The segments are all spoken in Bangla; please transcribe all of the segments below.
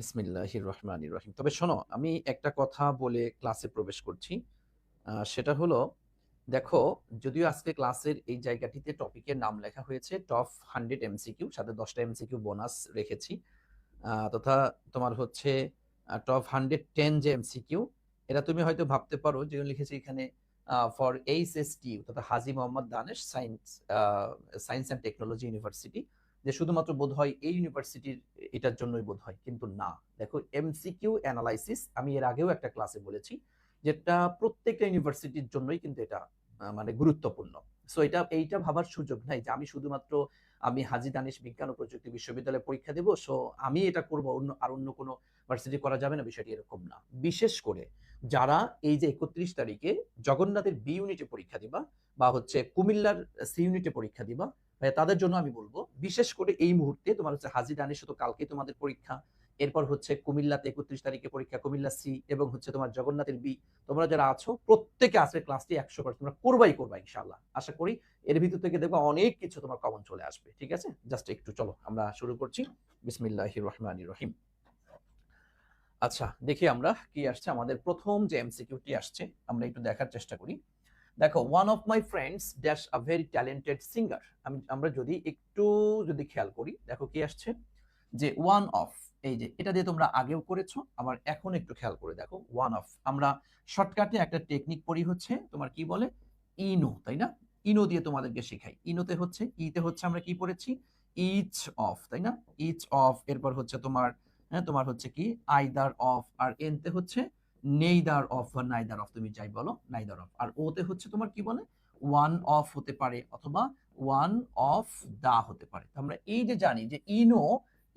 বিসমিল্লাহির রহমানির রহিম। তবে শোনো, আমি একটা কথা বলে ক্লাসে প্রবেশ করছি। সেটা হলো, দেখো, যদিও আজকে ক্লাসের এই জায়গাটিতে টপিকের নাম লেখা হয়েছে টপ 100 এমসিকিউ, সাথে 10টা এমসিকিউ বোনাস রেখেছি। তথা তোমার হচ্ছে টপ 110 যে এমসিকিউ, এটা তুমি হয়তো ভাবতে পারো যে লিখেছি এখানে ফর এইচএসটি, তথা Hajee Mohammad Danesh science and technology university, যে শুধুমাত্র বোধ হয় এই ইউনিভার্সিটির এটার জন্যই বোধ হয়, কিন্তু না। দেখো, এমসিকিউ অ্যানালাইসিস আমি এর আগেও একটা ক্লাসে বলেছি, যেটা প্রত্যেকটা ইউনিভার্সিটির জন্যই কিন্তু এটা মানে গুরুত্বপূর্ণ। সো এইটা ভাবার সুযোগ নাই যে আমি হাজী দানেশ বিজ্ঞান ও প্রযুক্তি বিশ্ববিদ্যালয়ে পরীক্ষা দেব, সো আমি এটা করব, অন্য কোনো ভার্সিটি করা যাবে না, বিষয়টি এরকম না। বিশেষ করে যারা এই যে 31 তারিখে জগন্নাথের বি ইউনিটে পরীক্ষা দিবা, বা হচ্ছে কুমিল্লার সি ইউনিটে পরীক্ষা দিবা, তাদের জন্য আমি বলবো, বিশেষ করে এই মুহূর্তে তোমার হচ্ছে হাজী দানেশ তো কালকে তোমাদের পরীক্ষা, এরপর হচ্ছে কুমিল্লাতে 31 তারিখে পরীক্ষা, কুমিল্লা সি, এবং হচ্ছে তোমার জগন্নাথের বি। তোমরা যারা আছো প্রত্যেকে আজকের ক্লাসটি 100% তোমরা করবা ইনশাআল্লাহ। আশা করি এর ভিতর থেকে দেখবো অনেক কিছু তোমার কমন চলে আসবে। ঠিক আছে, জাস্ট একটু চলো আমরা শুরু করছি। বিসমিল্লাহির রহমানির রহিম। আচ্ছা, দেখি আমরা কি আসছে। আমাদের প্রথম যে এমসিকিউটি আসছে আমরা একটু দেখার চেষ্টা করি। দেখো, one of my friends dash a very talented singer. আমরা যদি খেয়াল করি, দেখো কি আসছে, যে ওয়ান অফ, এই যে এটা দিয়ে তোমরা আগেও করেছো, আবার এখন একটু খেয়াল করে দেখো। ওয়ান অফ আমরা শর্টকাটে একটা টেকনিক পড়ি, হচ্ছে তোমার কি বলে, ইনো, তাই না? ইনো দিয়ে তোমাদেরকে শেখাই। ইনোতে হচ্ছে, ইতে হচ্ছে আমরা কি পড়েছি, ইচ অফ, তাই না? ইচ অফ, এরপর হচ্ছে তোমার, হ্যাঁ, তোমার হচ্ছে কি আইদার অফ, আর এনতে হচ্ছে নেইদার অফ বা নাইদার অফ, তুমি যাই বলো, নাইদার অফ। আর ওতে হচ্ছে তোমার কি বলে, ওয়ান অফ হতে পারে, অথবা ওয়ান অফ দা হতে পারে। আমরা এই যে জানি যে ইনো,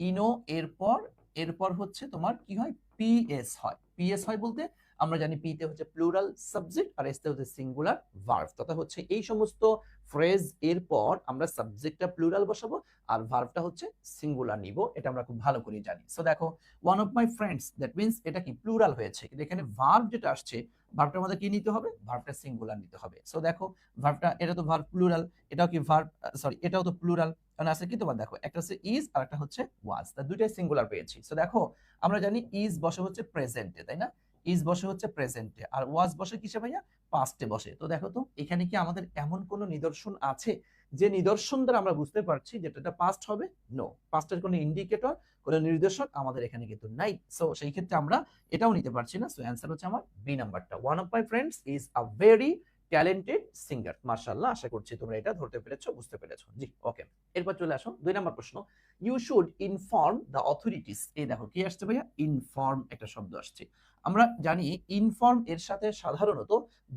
ইনো এরপর এরপর হচ্ছে তোমার কি হয়, পিএস হয়। পিএস হয় বলতে আমরা জানি পি তে হচ্ছে প্লুরাল সাবজেক্ট, আর এস তে হচ্ছে সিঙ্গুলার ভার্ব। তথা হচ্ছে এই সমস্ত ফ্রেজ এরপর আমরা সাবজেক্টটা প্লুরাল বসাবো, আর ভার্বটা হচ্ছে সিঙ্গুলার নিব। এটা আমরা খুব ভালো করে জানি। সো দেখো, one of my friends, that means এটা কি প্লুরাল হয়েছে, কিন্তু এখানে ভার্ব যেটা আসছে, ভার্বটা আমাদের কি নিতে হবে, ভার্বটা সিঙ্গুলার নিতে হবে। সো দেখো, ভার্বটা, এটা তো ভার্ব প্লুরাল, এটাও কি ভার্ব, সরি এটাও তো প্লুরাল, কারণ আছে কি তোমার, দেখো একটা হচ্ছে ইজ আর একটা হচ্ছে ওয়াজ, তা দুইটাই সিঙ্গুলার পেয়েছি। সো দেখো, আমরা জানি ইজ বসে হচ্ছে প্রেজেন্টে, তাই না? ইজ বসে হচ্ছে প্রেজেন্টে, আর ওয়াজ বসে কিসে ভাইয়া, পাস্টে বসে। তো দেখো তো, এখানে কি আমাদের এমন কোন নিদর্শন আছে যে নিদর্শন দ্বারা আমরা বুঝতে পারছি যেটা এটা পাস্ট হবে? নো, পাস্টের কোনো ইন্ডিকেটর, কোনো নির্দেশক আমাদের এখানে কিন্তু নাই। সো সেই ক্ষেত্রে আমরা এটাও নিতে পারছি না। সো অ্যান্সার হচ্ছে আমার বি নাম্বারটা, one of my friends is a very talented singer. মাশাআল্লাহ, আশা করছি তোমরা এটা ধরতে পেরেছো, বুঝতে পেরেছো। জি, ওকে। এরপর চলে আসো 2 নাম্বার প্রশ্ন। You should inform the authorities. এই দেখো কি আসছে ভাইয়া, ইনফর্ম একটা শব্দ আসছে। আমরা জানি ইনফর্ম এর সাথে সাধারণত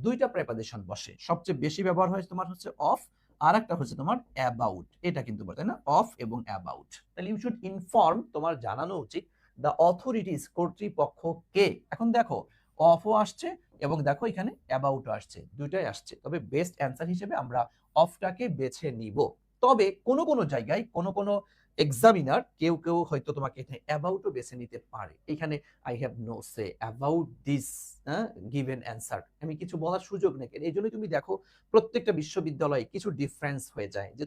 দুইটা প্রেপোজিশন বসে, সবচেয়ে বেশি ব্যবহার হয় তোমার হচ্ছে অফ, আর একটা হচ্ছে তোমার অ্যাবাউট। এটা কিন্তু বলতে না, অফ এবং অ্যাবাউট। তাহলে ইউ শুড ইনফর্ম, তোমার জানানো উচিত, দ্য অথরিটিস, কর্তৃপক্ষকে। এখন দেখো, অফও আসছে এবং দেখো এখানে অ্যাবাউটও আসছে, দুইটাই আসছে। তবে বেস্ট অ্যান্সার হিসেবে আমরা অফটাকে বেছে নিব। তবে কোনো কোনো জায়গায় কোনো কোনো এক্সামিনার কেউ কেউ হয়তো তোমাকে এখানে অ্যাবাউটও বেছে নিতে পারে। এখানে I have no say about this given answer, আমি কিছু বলার সুযোগ নেই। এই জন্যই তুমি দেখো প্রত্যেকটা বিশ্ববিদ্যালয়ে কিছু ডিফারেন্স হয়ে যায়, যে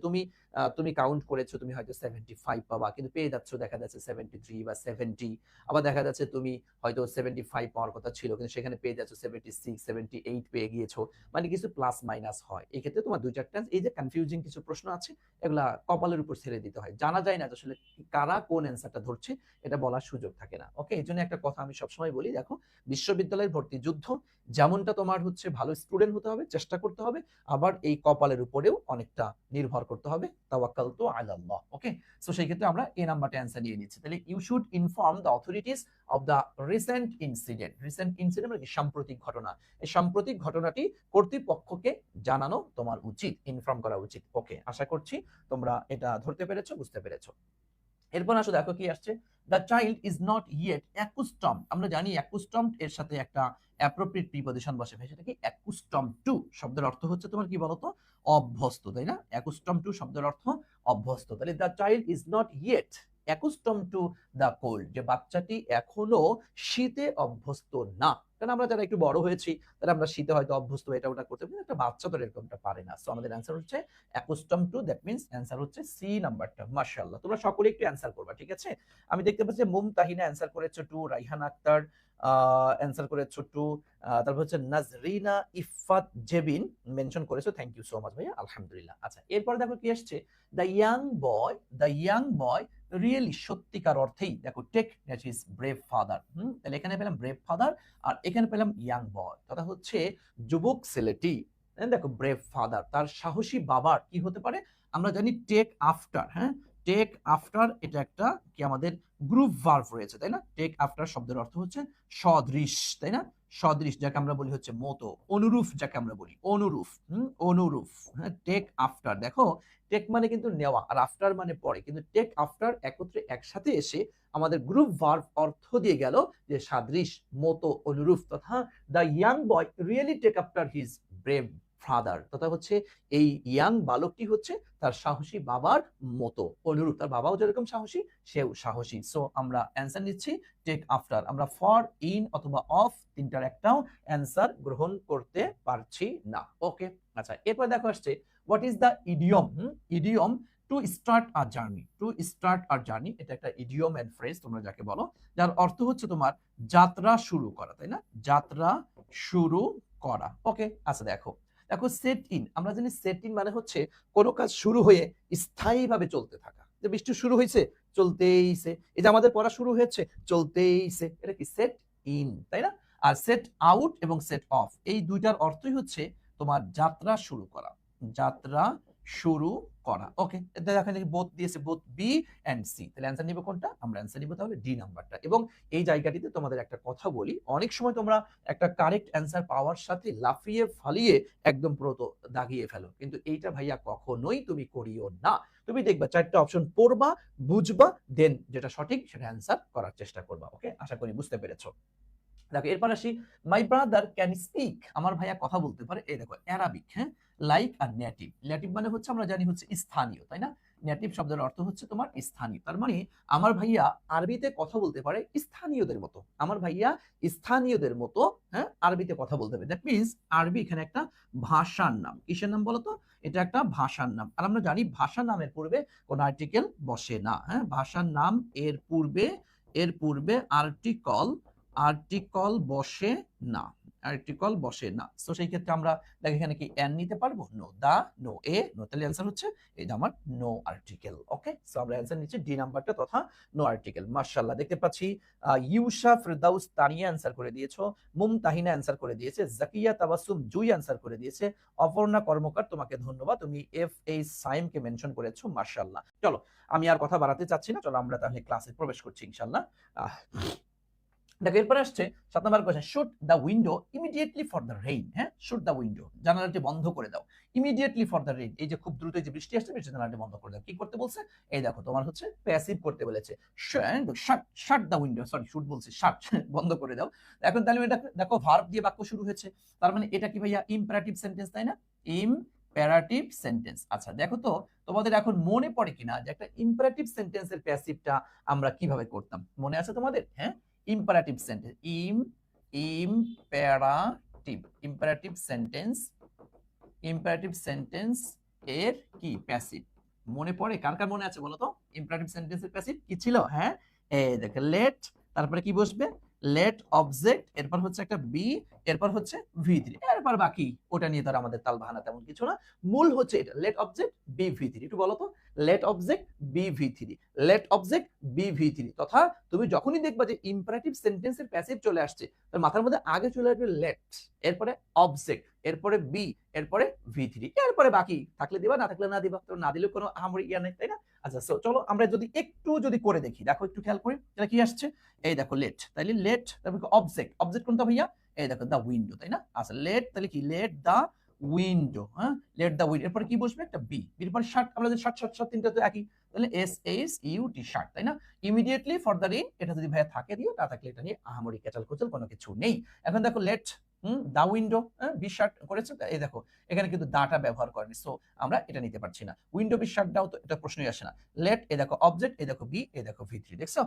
তুমি কাউন্ট করেছো, তুমি হয়তো 75 পাবা, কিন্তু পেয়ে যাচ্ছ দেখা যাচ্ছে 73 বা 70। আবার দেখা যাচ্ছে তুমি হয়তো 75 পাওয়ার কথা ছিল, কিন্তু সেখানে পেয়ে যাচ্ছ 76, 78 পেয়ে গিয়েছো। মানে কিছু প্লাস মাইনাস হয়। এই ক্ষেত্রে তোমার দুই চারটা এই যে কনফিউজিং কিছু প্রশ্ন আছে, এগুলা কপালের উপর ছেড়ে দিতে হয়। জানা যায় না আসলে কারা কোন অ্যান্সারটা ধরছে, এটা বলার সুযোগ থাকে না। ওকে, এই জন্য একটা কথা আমি সবসময় বলি, দেখো, বিশ্ববিদ্যালয়ের ভর্তি যুদ্ধ যেমনটা তোমার হচ্ছে ভালো স্টুডেন্ট হতে হবে, চেষ্টা করতে হবে, আবার এই কপালের উপরেও অনেকটা নির্ভর করতে হবে। তাওয়াক্কালতু আলাল্লাহ। ওকে, সো সেই ক্ষেত্রে আমরা এই নাম্বারটা অ্যান্সার নিয়ে নিচ্ছি। তাহলে you should inform the authorities of the recent incident. Recent incident মানে সাম্প্রতিক ঘটনা। এই সাম্প্রতিক ঘটনাটি কর্তৃপক্ষকে জানানো তোমার উচিত, ইনফর্ম করা উচিত। ওকে, আশা করছি তোমরা এটা ধরতে পেরেছো, বুঝতে পেরেছো। এরপর আসো, দেখো কি আসছে, the child is not yet accustom. আমরা জানি অ্যাকুস্টম এর সাথে একটা অ্যাপ্রোপ্রিয়েট প্রিপজিশন বসে, ভাই সেটা কি, অ্যাকুস্টম টু শব্দের অর্থ হচ্ছে তোমার কি বলতো, অভ্যস্ত, তাই না? অ্যাকুস্টম টু শব্দের অর্থ অভ্যস্ত। তাহলে the child is not yet accustom to the cold, যে বাচ্চাটি এখনো শীতে অভ্যস্ত না। কারণ আমরা যারা একটু বড় হয়েছি তারা আমরা শীতে হয়তো অভ্যস্ত এটা ওটা করতে পারি, একটা বাচ্চা তো এরকমটা পারে না। সো আমাদের অ্যান্সার হচ্ছে অ্যাকুস্টম টু, দ্যাট মিন্স অ্যান্সার হচ্ছে সি নাম্বারটা। মাশাআল্লাহ, তোমরা সকলে একটু অ্যান্সার করবা, ঠিক আছে? আমি দেখতে পাচ্ছি মুমতাহিনা অ্যান্সার করেছো 2, রাইহান আক্তার অ্যান্সার করেছো 2, তারপর হচ্ছে নাজরিনা ইফাত জেবিন মেনশন করেছো, থ্যাংক ইউ সো মাচ ভাইয়া, আলহামদুলিল্লাহ। আচ্ছা, এরপর দেখো কি আসছে, দ্য ইয়াং বয় রিয়েলি, সত্যিকার অর্থেই দেখো take that is brave father. তাহলে এখানে পেলাম ব্রেভ ফাদার আর এখানে পেলাম ইয়াং বয়, কথা হচ্ছে যুবক ছেলেটি। দেখো ব্রেভ ফাদার, তার সাহসী বাবার কি হতে পারে, আমরা জানি টেক আফটার। হ্যাঁ, টেক আফটার এটা একটা কি আমাদের গ্রুপ ভার্ব রয়েছে, তাই না? টেক আফটার শব্দের অর্থ হচ্ছে সদৃশ, তাই না? সদৃশ যাকে আমরা বলি হচ্ছে মতো, অনুরূপ যাকে আমরা বলি অনুরূপ, অনুরূপ। হ্যাঁ, টেক আফটার, দেখো টেক মানে কিন্তু নেওয়া আর আফটার মানে পরে, কিন্তু টেক আফটার একত্রে একসাথে এসে আমাদের গ্রুপ ভার্ব অর্থ দিয়ে গেল যে সাদৃশ, মতো, অনুরূপ। তথা the young boy really take after his brave father, তথা হচ্ছে এই ইয়াং বালকটি হচ্ছে তার সাহসী বাবার মতো, অনুরূপ। তার বাবাও যেরকম সাহসী সেও সাহসী। সো আমরা অ্যান্সার নিচ্ছি টেক আফটার। আমরা ফর, ইন অথবা অফ তিনটার একটাও অ্যান্সার গ্রহণ করতে পারছি না। ওকে, আচ্ছা, এরপর দেখো আসছে what is the idiom. Idiom to start a journey, to start a journey এটা একটা ইডিয়ম এন্ড ফ্রেজ তোমরা যাকে বলো, যার অর্থ হচ্ছে তোমার যাত্রা শুরু করা, তাই না? যাত্রা শুরু করা। ওকে, আচ্ছা দেখো, দেখো সেট ইন, আমরা জানি সেট ইন মানে হচ্ছে কোনো কাজ শুরু হয়ে স্থায়ীভাবে চলতে থাকা। যে বৃষ্টি শুরু হয়েছে, চলতেইছে। এই যে আমাদের পড়া শুরু হয়েছে, চলতেইছে। এটা কি সেট ইন, তাই না? আর সেট আউট এবং সেট অফ এই দুইটার অর্থই হচ্ছে তোমার যাত্রা শুরু করা, যাত্রা শুরু করা। ওকে, এখানে বোথ দিয়েছে, বোথ বি এন্ড সি। তাহলে অ্যান্সার নিব কোনটা? আমরা অ্যান্সার নিব তাহলে ডি নাম্বারটা। এবং এই জায়গাটিতে তোমাদের একটা কথা বলি, অনেক সময় তোমরা একটা কারেক্ট অ্যান্সার পাওয়ার সাথে লাফিয়ে ফালিয়ে একদম পুরো তো দাগিয়ে ফেলো, কিন্তু এইটা ভাইয়া কখনোই তুমি করিও না। তুমি দেখবা চারটা অপশন পড়বা, বুঝবা, দেন যেটা সঠিক সেটা অ্যান্সার করার চেষ্টা করবা। ওকে, আশা করি বুঝতে পেরেছো। দেখো এরপর আসি, মাই ব্রাদার ক্যান স্পিক, আমার ভাইয়া কথা বলতে পারে। এই দেখো অ্যারাবিক, হ্যাঁ, লাইক আর নেটিভ। নেটিভ মানে হচ্ছে আমরা জানি হচ্ছে স্থানীয়, তাই না? নেটিভ শব্দের অর্থ হচ্ছে তোমার স্থানীয়। তার মানে আমার ভাইয়া আরবিতে কথা বলতে পারে স্থানীয়দের মতো, আমার ভাইয়া স্থানীয়দের মতো, হ্যাঁ, আরবিতে কথা বলতে পারে। দ্যাট মিনস আরবি এখানে একটা ভাষার নাম। কিসের নাম বলতো? এটা একটা ভাষার নাম। আর আমরা জানি ভাষার নামের পূর্বে কোন আর্টিকেল বসে না। হ্যাঁ, ভাষার নাম এর পূর্বে আর্টিকল বসে না, আর্টিকল বসে না। তো সেই ক্ষেত্রে আমরা দেখো এখানে কি এন নিতে পারবো? নো, দা, নো, এ, নো। তাহলে অ্যান্সার হচ্ছে এই যে আমার নো আর্টিকেল। ওকে, সো আমরা অ্যান্সার নিচ্ছি ডি নাম্বারটা তথা নো আর্টিকেল। মাশাআল্লাহ, দেখতে পাচ্ছি ইউসা ফেরদাউস তানিয়া অ্যান্সার করে দিয়েছো, মুমতাহিনা অ্যান্সার করে দিয়েছে, জাকিয়া তাবাসসুম জুই অ্যান্সার করে দিয়েছে, অপর্ণা কর্মকার তোমাকে ধন্যবাদ, তুমি এফ এই সাইমকে মেনশন করেছো। মাশাআল্লাহ, চলো আমি আর কথা বাড়াতে চাচ্ছি না, চলো আমরা তাহলে ক্লাসে প্রবেশ করছি ইনশাআল্লাহ। দেখো এরপরে আসছে 7 number question, shut the window immediately for the rain. হ্যাঁ, শুট দ্য উইন্ডো, জানালাটি বন্ধ করে দাও, ইমিডিয়েটলি ফর দ্য রেইন, এই যে খুব দ্রুত যে বৃষ্টি আসছে, বৃষ্টি জানালাটি বন্ধ করে দাও। কি করতে বলছে? এই দেখো তোমার হচ্ছে প্যাসিভ করতে বলেছে, শাট দ্য উইন্ডো, সরি শুট বলছে, শাট বন্ধ করে দাও। এখন তাহলে এটা দেখো ভার্ব দিয়ে বাক্য শুরু হয়েছে, তার মানে এটা কি ভাইয়া ইম্পারেটিভ সেন্টেন্স, তাই না? Imperative sentence. আচ্ছা দেখো তো তোমাদের এখন মনে পড়ে কিনা যে একটা ইম্পারেটিভ সেন্টেন্সের প্যাসিভটা আমরা কিভাবে করতাম, মনে আছে তোমাদের? হ্যাঁ, ইম্পারেটিভ সেন্টেন্স, ইম্পারেটিভ সেন্টেন্স এর কি প্যাসিভ মনে পড়ে? কার কার মনে আছে বলো তো? ইম্পারেটিভ সেন্টেন্সের প্যাসিভ কি ছিল? হ্যাঁ, এই দেখো লেট, তারপরে কি বসবে? লেট অবজেক্ট, এরপর হচ্ছে একটা বি, এরপর হচ্ছে ভি3, এরপর বাকি ওটা নিয়ে তার আমাদের তাল বাহানা তেমন কিছু না। মূল হচ্ছে এটা, লেট অবজেক্ট বি ভি3। একটু বলো তো, লেট অবজেক্ট বি ভি3, লেট অবজেক্ট বি ভি3। তথা তুমি যখনই দেখবা যে ইম্পারেটিভ সেন্টেন্সের প্যাসিভ চলে আসছে, তার মাথার মধ্যে আগে চলে আসবে লেট, এরপরে অবজেক্ট, এরপরে বি, এরপরে ভি3, এরপরে বাকি থাকলে দিবা, না থাকলে না দিবা। তো না দিলেও কোনো আহামরি ইয়া নেই, তাই না? আচ্ছা, চলো আমরা যদি করে দেখি, দেখো একটু খেয়াল করি এটা কি আসছে। এই দেখো লেট, তাইলে লেট, তারপর অবজেক্ট কোনটা ভাইয়া? এই দেখো দা উইন্ডো, তাই না? আচ্ছা লেট, তাহলে কি লেট দা উইন্ডো, হ্যাঁ, লেট দা উইন্ডো, এরপর কি বসবে? একটা বি, এরপর শার্ট, আমরা যে শার্ট তিনটা তো একই, তাহলে S S U T, shirt, তাই না? ইমিডিয়েটলি ফর দ্য রেইন, এটা যদি ভাইয়া থাকে দিও, না থাকলে এটা নিয়ে আহামরি কেচাল কোচাল কোনো কিছু নেই। এখন দেখো let the window, be shut করেছে, এই দেখো এখানে কিন্তু দাটা ব্যবহার করেনি, সো আমরা এটা নিতে পারছি না। উইন্ডো বি শাট দাও, তো এটা প্রশ্নই আসে না। লেট, এই দেখো অবজেক্ট, এই দেখো বি, এই দেখো ভি3, দেখছো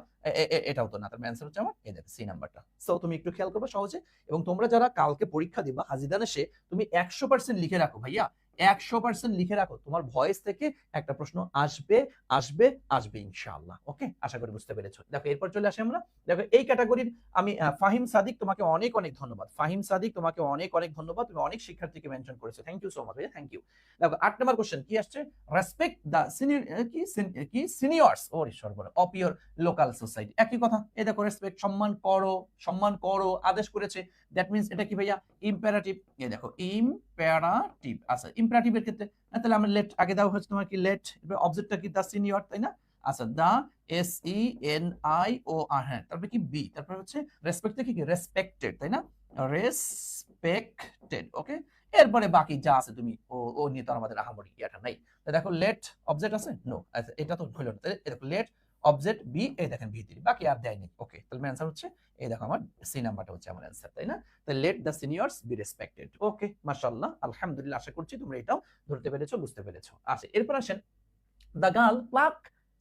এটাও তো না, তার অ্যান্সার হচ্ছে আমার এই দেখো সি নাম্বারটা। সো তুমি একটু খেয়াল করবে সহজে, এবং তোমরা যারা কালকে পরীক্ষা দিবা হাজিদান এসে তুমি 100% লিখে রাখো ভাইয়া, 100% লিখে রাখো, তোমার ভয়েস থেকে একটা প্রশ্ন আসবে আসবে আসবে ইনশাআল্লাহ। ওকে, আশা করি বুঝতে পেরেছো। দেখো এরপর চলে আসি আমরা, দেখো এই ক্যাটাগরির আমি ফাহিম সাদিক, তোমাকে অনেক অনেক ধন্যবাদ। ফাহিম সাদিক, তোমাকে অনেক অনেক ধন্যবাদ, তুমি অনেক শিক্ষার্থীকে মেনশন করেছো, থ্যাংক ইউ সো মাচ ভাইয়া, থ্যাংক ইউ। দেখো 8 নম্বর কোশ্চেন কি আসছে, রেসপেক্ট দা সিনিয়র কি সিনিয়র্স ওর সর্বর অফ ইওর লোকাল সোসাইটি, একই কথা। এই দেখো রেসপেক্ট, সম্মান করো আদেশ করেছে, দ্যাট মিন্স এটা কি ভাইয়া ইম্পারেটিভ। এই দেখো ইম্পারেটিভ, আচ্ছা ইম্পারেটিভের ক্ষেত্রে তাহলে আমরা লেট আগে দেওয়া হচ্ছে তোমার কি লেট, অবজেক্টটা কি দা সিনিয়র, তাই না? আচ্ছা দা SENIOR, হ্যাঁ, তারপরে কি বি, তারপরে হচ্ছে রেসপেক্ট থেকে কি রেসপেক্টেড, তাই না? রেসপেক্টেড, ওকে। এরপরে বাকি যা আছে তুমি ও নিয়ে তো আমাদের আহামরি ইয়াটা নাই। দেখো লেট অবজেক্ট আছে, নো, আচ্ছা এটা তো হলো না, তাহলে দেখো লেট অবজেক্ট বি, এই দেখেন ভি3, বাকি আর দেয়নি। ওকে, তাহলে অ্যান্সার হচ্ছে এই দেখো আমার সি নাম্বারটা হচ্ছে আমার অ্যান্সার, তাই না? তাহলে let the seniors be respected. Okay, মাশাআল্লাহ, আলহামদুলিল্লাহ, আশা করছি তোমরা এটাও ধরতে পেরেছো, বুঝতে পেরেছো। আচ্ছা এরপর আসেন, the girl pluck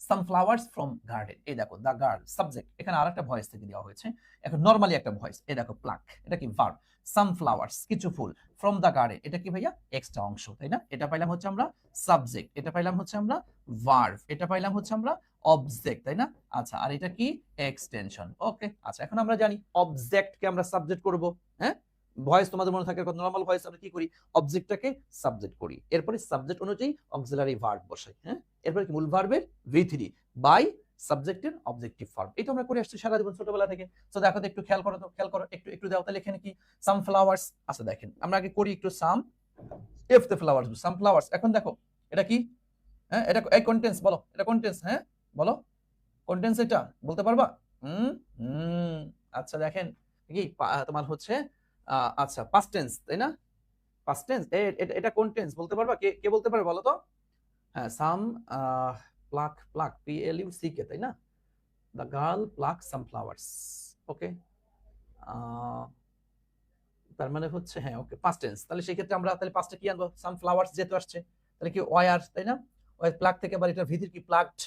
some flowers from garden, এই দেখো দ্য গার্ল সাবজেক্ট, এখানে আরেকটা ভয়েস থেকে দেওয়া হয়েছে, এখন নরমালি একটা ভয়েস, এই দেখো প্লাক, এটা কি ভার্ব, সাম ফ্লাওয়ার্স কিছু ফুল, ফ্রম দ্য গার্ডেন এটা কি ভাইয়া এক্সট্রা অংশ, তাই না? এটা পাইলাম হচ্ছে আমরা সাবজেক্ট, এটা পাইলাম হচ্ছে আমরা ভার্ব, এটা পাইলাম হচ্ছে আমরা অবজেক্ট, তাই না? আচ্ছা আর এটা কি এক্সটেনশন। ওকে, আচ্ছা এখন আমরা জানি অবজেক্টকে আমরা সাবজেক্ট করব, হ্যাঁ, ভয়েস তোমাদের মনে থাকে নরমাল ভয়েস আমরা কি করি, অবজেক্টটাকে সাবজেক্ট করি, এরপরে সাবজেক্ট অনুযায়ী অক্সিলারি ভার্ব বসাই, হ্যাঁ, এরপরে কি মূল ভার্বের V3 বাই সাবজেক্টের অবজেক্টিভ ফর্ম, এটা আমরা করে আসছি সারা জীবন ছোটবেলা থেকে। তো দেখো তো একটু খেয়াল করো, তো খেয়াল করো একটু একটু দাও, তাহলে এখানে কি সাম ফ্লাওয়ার্স, আচ্ছা দেখেন আমরা আগে করি একটু some of the flowers, some flowers, এখন দেখো এটা কি, হ্যাঁ এটা এই কন্টেন্টস বলো, এটা কন্টেন্টস, হ্যাঁ বলো কন্টেন্টস, এটা বলতে পারবা? হুম হুম, আচ্ছা দেখেন কি তোমার হচ্ছে আচ্ছা পাস্ট টেন্স, তাই না? পাস্ট টেন্স, এটা কোন টেন্স বলতে পারবা? কে কে বলতে পারে বলো তো? হ্যাঁ সাম প্লাক, প্লাক PLUCK, তাই না? The girl pluck some flowers. Okay, তার মানে হচ্ছে হ্যাঁ ওকে পাস্ট টেন্স, তাহলে সেই ক্ষেত্রে আমরা তাহলে পাস্টে কি আনবো, সাম ফ্লাওয়ার্স যেহেতু আসছে, তাহলে কি ওয়ার, তাই না? ওয়ার প্লাক থেকে আবার এটা ভিতর কি প্লাকড,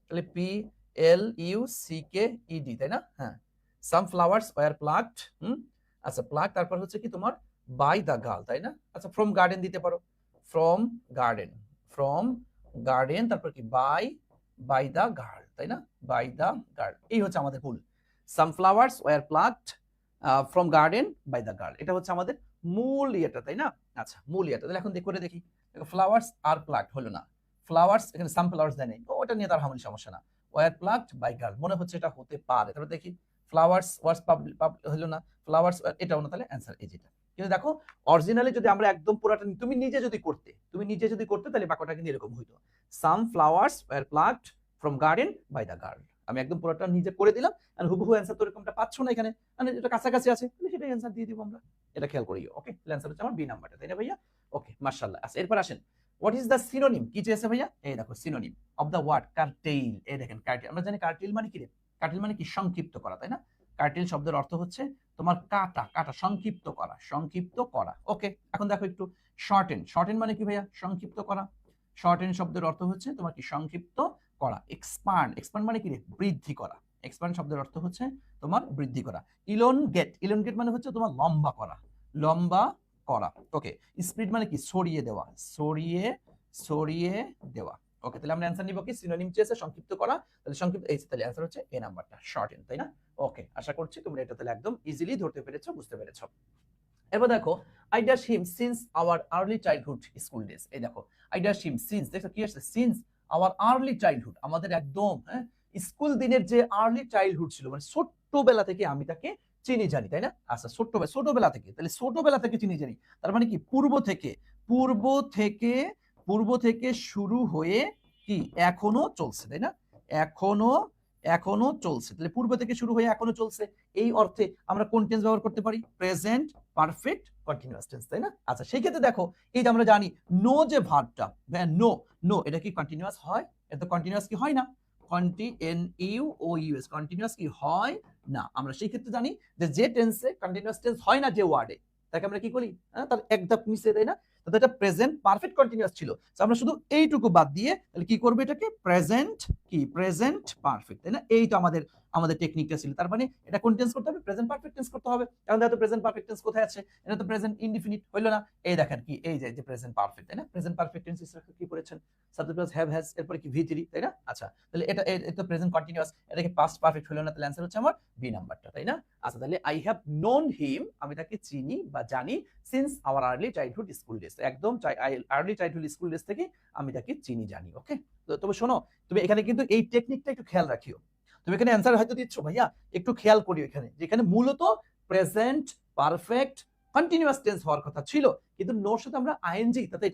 তাহলে PLUCKED, তাই না? হ্যাঁ সাম ফ্লাওয়ার্স ওয়ার প্লাকড, আচ্ছা প্লাক, তারপর হচ্ছে কি তোমার বাই দ্য গার্ল, তাই না? আচ্ছা ফ্রম গার্ডেন দিতে পারো, ফ্রম গার্ডেন, ফ্রম গার্ডেন, তারপর কি বাই দ্য গার্ল, তাই না? বাই দ্য গার্ল, এই হচ্ছে আমাদের ভুল। Some flowers were plucked from garden by the girl, এটা হচ্ছে আমাদের মূল ইয়েটা, তাই না? আচ্ছা মূল ইয়েটা, তাহলে এখন করে দেখি, ফ্লাওয়ার্স আর প্লাকড হলো না, ফ্লাওয়ার্স এখানে সাম ফ্লাওয়ার্স দেয় নাই, ওটা নিয়ে তার হামলি সমস্যা না, ওয়ার প্লাকড বাই গার্ল মনে হচ্ছে এটা হতে পারে, তারপর দেখি ফ্লাওয়ার্স ওয়ার্স হলো না, ফ্লাওয়ার্স এটাও না, তাহলে অ্যান্সার এই যেটা। কিন্তু দেখো অরিজিনালি যদি আমরা একদম পুরাটা তুমি নিজে যদি করতে তাহলে বাক্যটা কিন্তু এরকম হইতো, some flowers were plucked from garden by the girl. আমি একদম পুরোটা নিজে করে দিলাম, আর হুবহু অ্যান্সার তো এরকমটা পাচ্ছ না এখানে, মানে যেটা কাছাকাছি আছে তাহলে সেটাই অ্যান্সার দিয়ে দিব আমরা, এটা খেয়াল করিও। ওকে, অ্যান্সার হচ্ছে আমার বি নাম্বারটা, তাই না ভাইয়া? ওকে মাশাআল্লাহ। আচ্ছা এরপর আসেন, হোয়াট ইজ দ্য সিনোনিম, কি চেয়েছে ভাইয়া? এই দেখো সিনোনিম অফ দ্য ওয়ার্ড কার্টেইল, এই দেখেন কার্টেইল, আমরা জানি কার্টেইল মানে কি রে, কার্টেইল মানে কি সংক্ষিপ্ত করা, তাই না? কার্টেইল শব্দের অর্থ হচ্ছে তোমার কাটা, সংক্ষিপ্ত করা। ওকে, এখন দেখো একটু শর্টেন, শর্টেন মানে কি ভাইয়া? সংক্ষিপ্ত করা। শর্টেন শব্দের অর্থ হচ্ছে তোমার কি সংক্ষিপ্ত করা। এক্সপান্ড, এক্সপান্ড মানে কি রে? বৃদ্ধি করা। এক্সপান্ড শব্দের অর্থ হচ্ছে তোমার বৃদ্ধি করা। ইলনগেট, ইলনগেট মানে হচ্ছে তোমার লম্বা করা, লম্বা করা। ওকে, স্প্লিট মানে কি? ছড়িয়ে দেওয়া, ছড়িয়ে দেওয়া। ওকে, তাহলে আমরা অ্যান্সার নিব কি? সিনোনিম চেয়েছে সংক্ষিপ্ত করা, তাহলে সংক্ষিপ্ত এই, তাহলে অ্যান্সার হচ্ছে এ নাম্বারটা, শর্টেন, তাই না? ওকে, আশা করছি তোমরা এটা তাহলে একদম ইজিলি ধরতে পেরেছো, বুঝতে পেরেছো। এবার দেখো I dash him since our early childhood school days, এই দেখো আই ডাশ হিম সিন্স, দেখো কি আসছে? সিন্স আওয়ার আর্লি চাইল্ডহুড, আমাদের একদম হ্যাঁ স্কুল দিনের যে আর্লি চাইল্ডহুড ছিল, মানে ছোট্টবেলা থেকে আমি তাকে চিনি জানি, তাই না? আচ্ছা ছোটবেলা থেকে, তাহলে ছোটবেলা থেকে চিনি জানি, তার মানে কি পূর্ব থেকে শুরু হয়ে কি এখনো চলছে, তাই না? এখনো চলছে, তাহলে পূর্ব থেকে শুরু হয়ে এখনো চলছে, এই অর্থে আমরা কোন টেন্স ব্যবহার করতে পারি? প্রেজেন্ট পারফেক্ট কন্টিনিউয়াস টেন্স, তাই না? আচ্ছা সেই ক্ষেত্রে দেখো এই যে আমরা জানি নো যে ভার্বটা, নো এটা কি কন্টিনিউয়াস হয়? এটা তো কন্টিনিউয়াস কি হয় না? কন্টিনিউয়াস কি হয় না? আমরা সেই ক্ষেত্রে জানি যে টেন্সে কন্টিনিউয়াস টেন্স হয় না যে ওয়ার্ডে, তাকে আমরা কি করি, হ্যাঁ, তার এক ধাপ নিচে, তাই না? তাহলে এটা প্রেজেন্ট পারফেক্ট কন্টিনিউয়াস ছিল। আমরা শুধু এইটুকু বাদ দিয়ে তাহলে কি করবো, এটাকে প্রেজেন্ট কি, প্রেজেন্ট পারফেক্ট, তাই না? এই তো আমাদের আমাদের টেকনিকটা ছিল। তার মানে এটা কোন টেন্স করতে হবে, প্রেজেন্ট পারফেক্ট টেন্স করতে হবে। কারণ দেখো প্রেজেন্ট পারফেক্ট টেন্স কোথায় আছে, এটা তো প্রেজেন্ট ইনডিফিনিট হইলো না। এই দেখেন কি, এই যে প্রেজেন্ট পারফেক্ট, তাই না? প্রেজেন্ট পারফেক্ট টেন্স কি করেছেন, সাবজেক্ট প্লাস হ্যাভ হ্যাজ, এরপরে কি ভি3, তাই না? আচ্ছা, তাহলে এটা প্রেজেন্ট কন্টিনিউয়াস, এটাকে পাস্ট পারফেক্ট হলো না, তাহলে অ্যানসার হচ্ছে আমার বি নাম্বারটা, তাই না? আচ্ছা, তাহলে আই হ্যাভ নোন হিম, আমি তাকে চিনি বা জানি, since our early childhood school days, একদম আর্লি চাইল্ডহুড স্কুল ডেজ থেকে আমি তাকে চিনি জানি। ওকে, তবে শোনো, তুমি এখানে কিন্তু এই টেকনিকটা একটু খেয়াল রাখিও। তুমি এখানে অ্যান্সার হয়তো দিচ্ছ ভাইয়া, একটু খেয়াল করিও এখানে, যেখানে মূলত প্রেজেন্ট পারফেক্ট কন্টিনিউয়াস টেন্স হওয়ার কথা ছিল, কিন্তু নোর সাথে আমরা আইএনজি, তাতে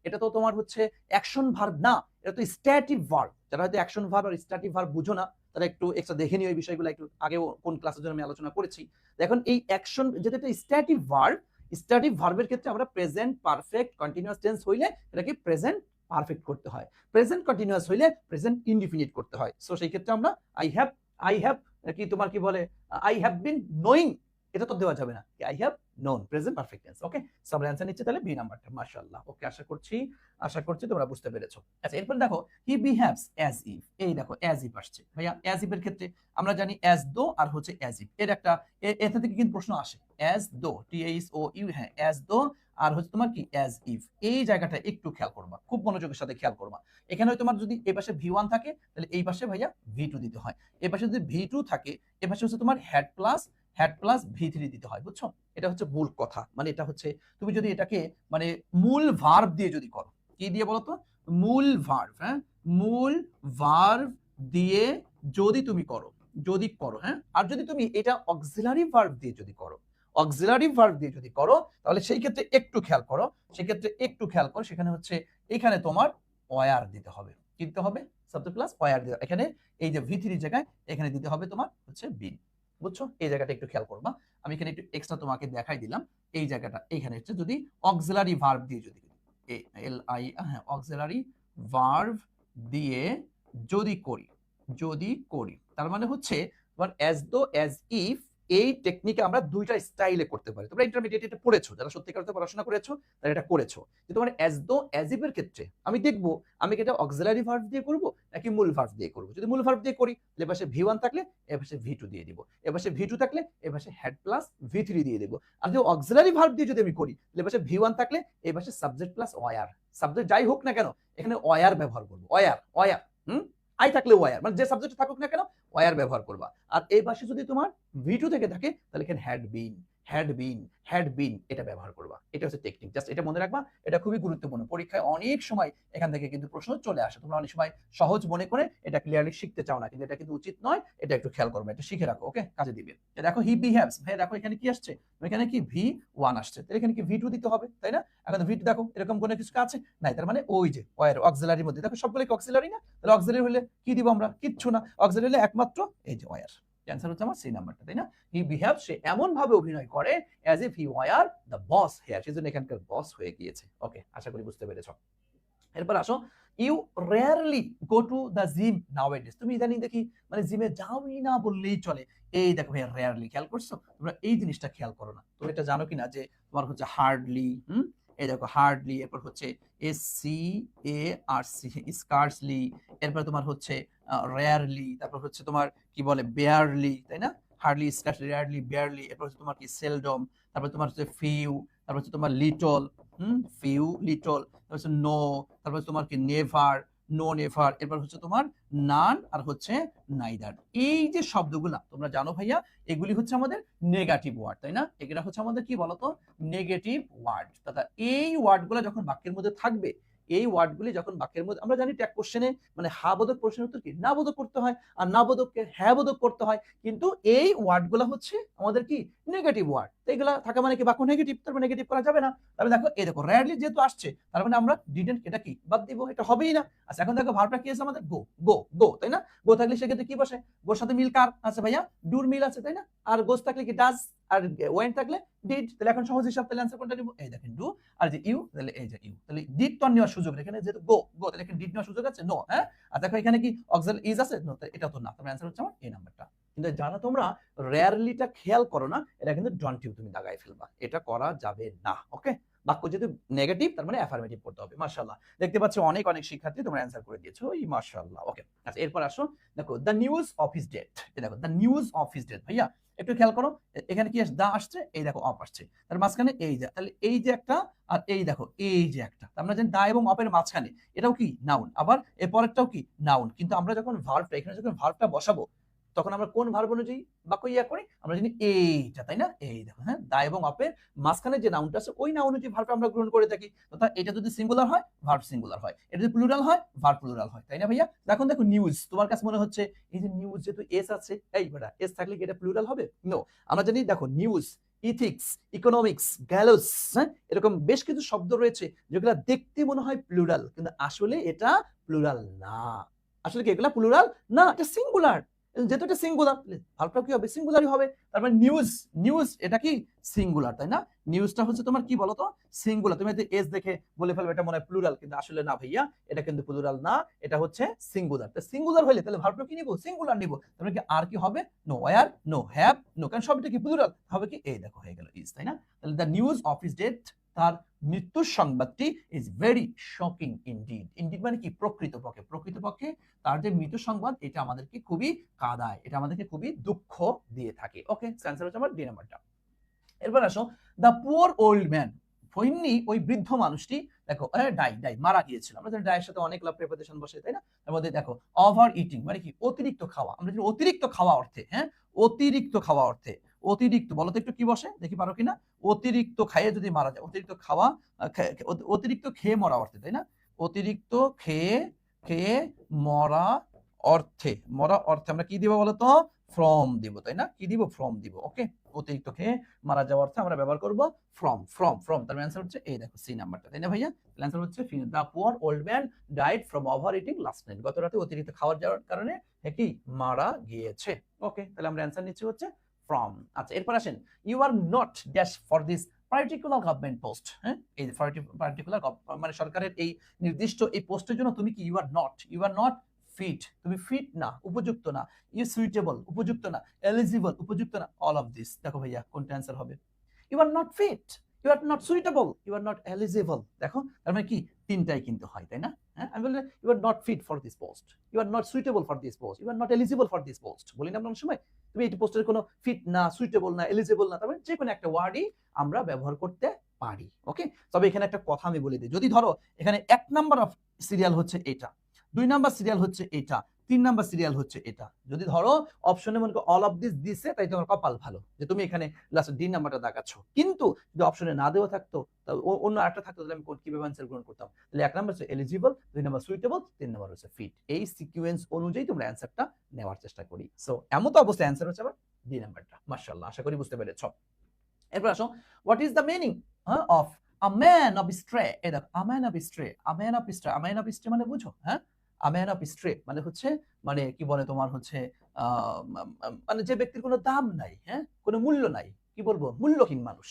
এটা তো তোমার হচ্ছে অ্যাকশন ভার্ব না, এটা তো স্ট্যাটিক ভার্ব। যারা হয়তো অ্যাকশন ভার্ব আর স্ট্যাটিক ভার্ব বুঝো না, তারা একটু এক্সট্রা দেখে নিও এই বিষয়গুলো, একটু আগেও কোন ক্লাসের জন্য আমি আলোচনা করেছি। এখন এই অ্যাকশন যেটা একটা স্ট্যাটিক ভার্ব, স্ট্যাটিক ভার্বের ক্ষেত্রে আমরা প্রেজেন্ট পারফেক্ট কন্টিনিউয়াস টেন্স হইলে এটাকে প্রেজেন্ট পারফেক্ট করতে হয়, প্রেজেন্ট কন্টিনিউয়াস হইলে প্রেজেন্ট ইনডিফিনিট করতে হয়। সো সেই ক্ষেত্রে আমরা আই হ্যাভ কি তোমার কি বলে, আই হ্যাভ বিন নোয়িং, এটা তো দেওয়া যাবে না, I have known, present perfect tense. Okay, so আমরা অ্যানসার নিচ্ছি তাহলে বি নাম্বারটা। মাশাআল্লাহ, ওকে, আশা করছি তোমরা বুঝতে পেরেছো। আচ্ছা, এরপর দেখো হি বিহেভস অ্যাজ ইফ, এই দেখো অ্যাজ ইফ আসছে ভাইয়া। অ্যাজ ইফ এর ক্ষেত্রে আমরা জানি অ্যাজ দো আর হচ্ছে অ্যাজ ইফ, এর একটা এর থেকে কিন্তু প্রশ্ন আসে, অ্যাজ দো, THOU, হ্যাঁ, অ্যাজ দো আর হচ্ছে তোমার কি অ্যাজ ইফ, এই জায়গাটা একটু খেয়াল করবা, খুব মনোযোগের সাথে খেয়াল করবা। এখানে তোমার যদি এই পাশে V1 থাকে, তাহলে এই পাশে ভাইয়া V2 দিতে হয়। এই পাশে যদি V2 থাকে, এই পাশে হচ্ছে তোমার হ্যাড প্লাস V3 দিতে হয়, বুঝছো? এটা হচ্ছে মূল কথা। মানে এটা হচ্ছে, তুমি যদি এটাকে মানে মূল ভার্ব দিয়ে যদি করো, কি দিয়ে বলো তো, মূল ভার্ব, হ্যাঁ, মূল ভার্ব দিয়ে যদি তুমি করো, হ্যাঁ, আর যদি তুমি এটা অক্সিলারি ভার্ব দিয়ে যদি করো, তাহলে সেই ক্ষেত্রে একটু খেয়াল করো, সেখানে হচ্ছে এখানে তোমার ওয়ার দিতে হবে, কি দিতে হবে, সাবজেক্ট প্লাস ওয়ার দিতে হবে। এখানে এই যে V3 জায়গায় এখানে দিতে হবে তোমার হচ্ছে বিন, বুঝছো? এই জায়গাটা একটু খেয়াল করবা। আমি এখানে একটু এক্সট্রা তোমাকে দেখাই দিলাম, এই জায়গাটা এখানে হচ্ছে যদি অক্সিলারি ভার্ব দিয়ে যদি LI, হ্যাঁ, অক্সিলারি ভার্ব দিয়ে যদি করি, তার মানে হচ্ছে তোমার অ্যাজ দো, অ্যাজ ইফ, এই টেকনিকে আমরা দুইটা স্টাইলে করতে পারি। তোমরা ইন্টারমিডিয়েট এটা পড়েছো, যারা সত্যিকার অর্থে পড়াশোনা করেছো তারা এটা করেছো। যে তোমার অ্যাজ দো, অ্যাজ ইফ এর ক্ষেত্রে আমি দেখবো আমি কি এটা অক্সিলারি ভার্ব দিয়ে করব নাকি মূল ভার্ব দিয়ে করব। যদি মূল ভার্ব দিয়ে করি, তাহলে পাশে V1 থাকলে এ পাশে V2 দিয়ে দিব, এ পাশে V2 থাকলে এ পাশে হেড প্লাস V3 দিয়ে দেব। আর যদি অক্সিলারি ভার্ব দিয়ে যদি আমি করি, তাহলে পাশে V1 থাকলে এ পাশে সাবজেক্ট প্লাস ওয়ার, সাবজেক্ট যাই হোক না কেন এখানে ওয়ার ব্যবহার করব, ওয়ার, আই থাকলে ওয়ার, মানে যে সাবজেক্ট থাকুক না কেন ওয়ার ব্যবহার করবা। আর এই পাশে যদি তোমার V2 থেকে থাকে, তাহলে এখানে হ্যাড বিন এটা ব্যবহার করবা। এটা হচ্ছে টেকনিক, জাস্ট এটা মনে রাখবা, এটা খুবই গুরুত্বপূর্ণ। পরীক্ষায় অনেক সময় এখান থেকে কিন্তু প্রশ্ন চলে আসে, তোমরা অনেক সময় সহজ মনে করে এটা ক্লিয়ারলি শিখতে চাও না, কিন্তু এটা কিন্তু উচিত নয়, এটা একটু খেয়াল করবে, এটা শিখে রাখো, ওকে, কাজে দিবে। দেখো হি বিহেভস, ভাই দেখো এখানে কি আসছে, এখানে কি V1 আসছে, তাহলে এখানে কি V2 দিতে হবে, তাই না? এখন V2 দেখো এরকম কোনো কিছু আছে নাই, তার মানে ওই যে ওয়ার অক্সিলারির মধ্যে দেখো সবগুলো কি অক্সিলারি না, তাহলে অক্সিলারি হলে কি দিব আমরা, কিচ্ছু না, অক্সিলারি হলে একমাত্র এই যে ওয়ার। অ্যানসার হচ্ছে আমার সি নাম্বারটা, তাই না? হি বিহেভ, সে এমন ভাবে অভিনয় করে as if he were the boss here, সেজন্য এখানকার বস হয়ে গিয়েছে। ওকে, আশা করি বুঝতে পেরেছো। এরপর আসো, you rarely go to the gym nowadays, তুমি ইদানিং দেখি মানে জিমে যাওই না বললেই চলে। এই দেখো ভাই রেয়ারলি, খেয়াল করছো তোমরা এই জিনিসটা, খেয়াল করো না, তুমি এটা জানো কিনা যে তোমার হচ্ছে হার্ডলি, এই দেখো হার্ডলি, এরপর হচ্ছে SCARC স্কার্সলি, এরপর তোমার হচ্ছে রেয়ারলি, তারপর হচ্ছে তোমার কি বলে বেয়ারলি, তাই না? হার্ডলি, স্কার্সলি, রেয়ারলি, বেয়ারলি, এরপর হচ্ছে তোমার কি সেলডম, তারপর তোমার হচ্ছে ফিউ, তারপর হচ্ছে তোমার লিটল, ফিউ লিটল, তারপর হচ্ছে নো, তারপর তোমার কি নেভার, নো নেভার, এরপর হচ্ছে তোমার নান আর হচ্ছে নাইদার। এই যে শব্দগুলা তোমরা জানো ভাইয়া, এগুলি হচ্ছে আমাদের নেগেটিভ ওয়ার্ড, তাই না? এগুলা হচ্ছে আমাদের কি বলতো, নেগেটিভ ওয়ার্ড। তথা এই ওয়ার্ডগুলো যখন বাক্যের মধ্যে থাকবে, এই ওয়ার্ডগুলি যখন বাক্যের মধ্যে, আমরা জানি ট্যাগ কোশ্চেনে মানে হা বোধক প্রশ্নের উত্তর কি না বোধক করতে হয়, আর না বোধককে হ্যাঁ বোধক করতে হয়, কিন্তু এই ওয়ার্ডগুলো হচ্ছে আমাদের কি নেগেটিভ ওয়ার্ড। এগুলা থাকা মানে কি বাক্য নেগেটিভ, তার মানে নেগেটিভ করা যাবে না। তবে দেখো এই দেখো রেয়ারলি যেহেতু আসছে, তার মানে আমরা ডিডন্ট এটা কি বাদ দিব, এটা হবেই না। আচ্ছা, এখন দেখো ভার্বটা কি আছে আমাদের, গো গো গো, তাই না? গো থাকলে সেক্ষেত্রে কি বসে, গোর সাথে মিল কার আছে ভাইয়া, ডুর মিল আছে, তাই না? আর গোস থাকলে কি ডাজ, আর ওয়েন থাকলে ডিড। তাহলে এখন সহজ হিসাব, তাহলে আনসার কোনটা নিব, এই দেখেন ডু, আর যে ইউ, তাহলে এই যে ইউ, তাহলে ডিড তো নেওয়ার সুযোগ এখানে, যেহেতু গো গো, তাহলে এখানে ডিড নেওয়ার সুযোগ আছে, নো, হ্যাঁ। আর দেখো এখানে কি অক্সিলারি ইজ আছে, নো, এটা তো না, তাহলে আনসার হচ্ছে আমার এই নাম্বারটা। কিন্তু যারা তোমরা রেয়ারলিটা খেয়াল করো না, এটা কিন্তু ডন্ট ইউ তুমি দাগায় ফেলবা, এটা করা যাবে না। ওকে, বাক্য যেহেতু নেগেটিভ তার মানে অ্যাফার্মেটিভ করতে হবে। মাশাআল্লাহ, দেখতে পাচ্ছ অনেক অনেক শিক্ষার্থী তোমরা অ্যান্সার করে দিয়েছো, ওই মাশাআল্লাহ। ওকে, আচ্ছা এরপর আসো, দেখো the news of his death, দেখো the news of his death, ভাইয়া একটু খেয়াল করো, এখানে কি দা আসছে, এই দেখো অফ আসছে, তার মাঝখানে এই যে, তাহলে এই যে একটা আর এই দেখো এই যে একটা, আমরা জানি দা এবং অফের মাঝখানে এটাও কি নাউন, আবার এর পরেরটাও কি নাউন, কিন্তু আমরা যখন ভার্বটা এখানে যখন ভার্বটা বসাবো তখন আমরা কোন ভার্ব অনুযায়ী বাক্য ইয়া করি, আমরা জানি এইটা, তাই না? এই দেখো, হ্যাঁ, দা এবং অফের মাঝখানে যে নাউনটা আছে ওই নাউন অনুযায়ী ভার্বটা আমরা গ্রহণ করে থাকি। অর্থাৎ এটা যদি সিঙ্গুলার হয় ভার্ব সিঙ্গুলার হয়, এটা যদি প্লুরাল হয় ভার্ব প্লুরাল হয়, তাই না ভাইয়া? এখন দেখো নিউজ, তোমার কাছে মনে হচ্ছে এই যে নিউজ যেহেতু এস আছে, এই বেটা এস থাকলে কি এটা প্লুরাল হবে? নো, আমরা জানি দেখো নিউজ, ইথিক্স, ইকোনমিক্স, গ্যালোস, হ্যাঁ, এরকম বেশ কিছু শব্দ রয়েছে যেগুলো দেখতে মনে হয় প্লুরাল, কিন্তু আসলে এটা প্লুরাল না। আসলে কি এগুলা প্লুরাল না, এটা সিঙ্গুলার। যেহেতু এটা সিঙ্গুলার, ভার্বটা কি হবে? সিঙ্গুলারই হবে। তার মানে নিউজ, নিউজ এটা কি সিঙ্গুলার, তাই না? নিউজটা হচ্ছে তোমার কি বলতো, সিঙ্গুলার। তুমি যদি এস দেখে বলে ফেলবে এটা মনে হয় প্লুরাল, কিন্তু আসলে না ভাইয়া, এটা কিন্তু প্লুরাল না, এটা হচ্ছে সিঙ্গুলার। তো সিঙ্গুলার হলে তাহলে ভার্বটা কি নিব? সিঙ্গুলার নিব। তার মানে কি আর কি হবে? No where, no have, no, কারণ সবটা কি প্লুরাল হবে, কি এই দেখো হয়ে গেল ইজ, তাই না? তাহলে the news of his death, তার মৃত্যুর সংবাদটি is very shocking indeed. Indeed মানে কি? প্রকৃতপক্ষে, প্রকৃতপক্ষে তার যে মৃত্যু সংবাদ এটা আমাদেরকে খুবই কাঁদায়, এটা আমাদেরকে খুবই দুঃখ দিয়ে থাকে। ওকে, অ্যান্সার হচ্ছে আমার ডি নাম্বারটা। এরপর আসো, দ্য পুয়ার ওল্ড ম্যান, ফইন্নি ওই বৃদ্ধ মানুষটি, দেখো ডাই, ডাই মারা গিয়েছিল, আমরা জানি ডাইয়ের সাথে অনেক লাভ প্রেপোজিশন বসে, তাই না? তার মধ্যে দেখো ওভার ইটিং মানে কি? অতিরিক্ত খাওয়া, আমরা জানি অতিরিক্ত খাওয়া অর্থে, হ্যাঁ, অতিরিক্ত খাওয়া অর্থে, অতিরিক্ত বলো তো একটু কি বসে দেখি, পারো কিনা? অতিরিক্ত খাইয়ে যদি মারা যায়, অতিরিক্ত খাওয়া, অতিরিক্ত খেয়ে মরা অর্থে, তাই না? অতিরিক্ত খেয়ে, খেয়ে মরা অর্থে, মরা অর্থে আমরা কি দিব বলতো? ফ্রম দিব, তাই না? কি দিব? ফ্রম দিব। ওকে, অতিরিক্ত খেয়ে মারা যাওয়ার অর্থে আমরা ব্যবহার করব ফ্রম, ফ্রম, ফ্রম। তার অ্যান্সার হচ্ছে এই দেখো সি নাম্বারটা, তাই না ভাইয়া? অ্যান্সার হচ্ছে the poor old man died from over eating last night, গত রাতে অতিরিক্ত খাওয়ার যাওয়ার কারণে কি মারা গিয়েছে। ওকে, তাহলে আমরা অ্যান্সার নিচ্ছি হচ্ছে ফ্রম। আচ্ছা এরপর আসেন, you are not dash for this particular government post, হ্যাঁ, এই পার্টিকুলার মানে সরকারের এই নির্দিষ্ট এই পোস্টের জন্য তুমি কি, ইউ আর নট ফিট, তুমি ফিট না, উপযুক্ত না, ইউ সুইটেবল উপযুক্ত না, এলিজিবল উপযুক্ত না, অল অফ দিস। দেখো ভাইয়া কোনটা অ্যান্সার হবে? You are not fit, you are not suitable, you are not eligible. দেখো তার মানে কি? তিনটাই কিন্তু হয়, তাই না? হ্যাঁ, আমি বললাম you are not fit for this post, you are not suitable for this post, you are not eligible for this post, বলি না আমরা অনেক সময়? তুমি এই পোস্টের কোনো ফিট না, সুইটেবল না, এলিজিবল না, তার মানে যে কোনো একটা ওয়ার্ডই আমরা ব্যবহার করতে পারি। ওকে, তবে এখানে একটা কথা আমি বলে দিই, যদি ধরো এখানে 1 নাম্বার অফ সিরিয়াল হচ্ছে এটা, 2 নাম্বার সিরিয়াল হচ্ছে এটা, 3 নাম্বার সিরিয়াল হচ্ছে এটা, যদি ধরো অপশনে মনে করো অল অফ দিস দিছে, তাই তোমার কপাল ভালো যে তুমি এখানে লাস্ট ডি নাম্বারটা দেখাচ্ছ। কিন্তু যদি অপশনে না দেওয়া থাকতো, অন্য আরেকটা থাকতো, তাহলে আমি কিভাবে অ্যান্সার গ্রহণ করতাম? তাহলে 1 নাম্বার হচ্ছে এলিজিবল, 2 নাম্বার সুইটেবল, 3 নাম্বার হচ্ছে ফিট। এই সিকোয়েন্স অনুযায়ী তোমরা অ্যান্সারটা নেওয়ার চেষ্টা করি। সো এমন তো অবস্থায় অ্যান্সার হচ্ছে আবার ডি নাম্বারটা। মাশাআল্লাহ, আশা করি বুঝতে পেরেছো। এরপর আসো, what is the meaning of a man of straw? এই দেখো a man of straw, a man of straw, a man of straw মানে বুঝো? হ্যাঁ, আ ম্যান অফ স্ট্রে মানে হচ্ছে, মানে কি বলে তোমার হচ্ছে মানে যে ব্যক্তির কোনো দাম নাই, হ্যাঁ, কোনো মূল্য নাই, কি বলবো? মূল্যহীন মানুষ,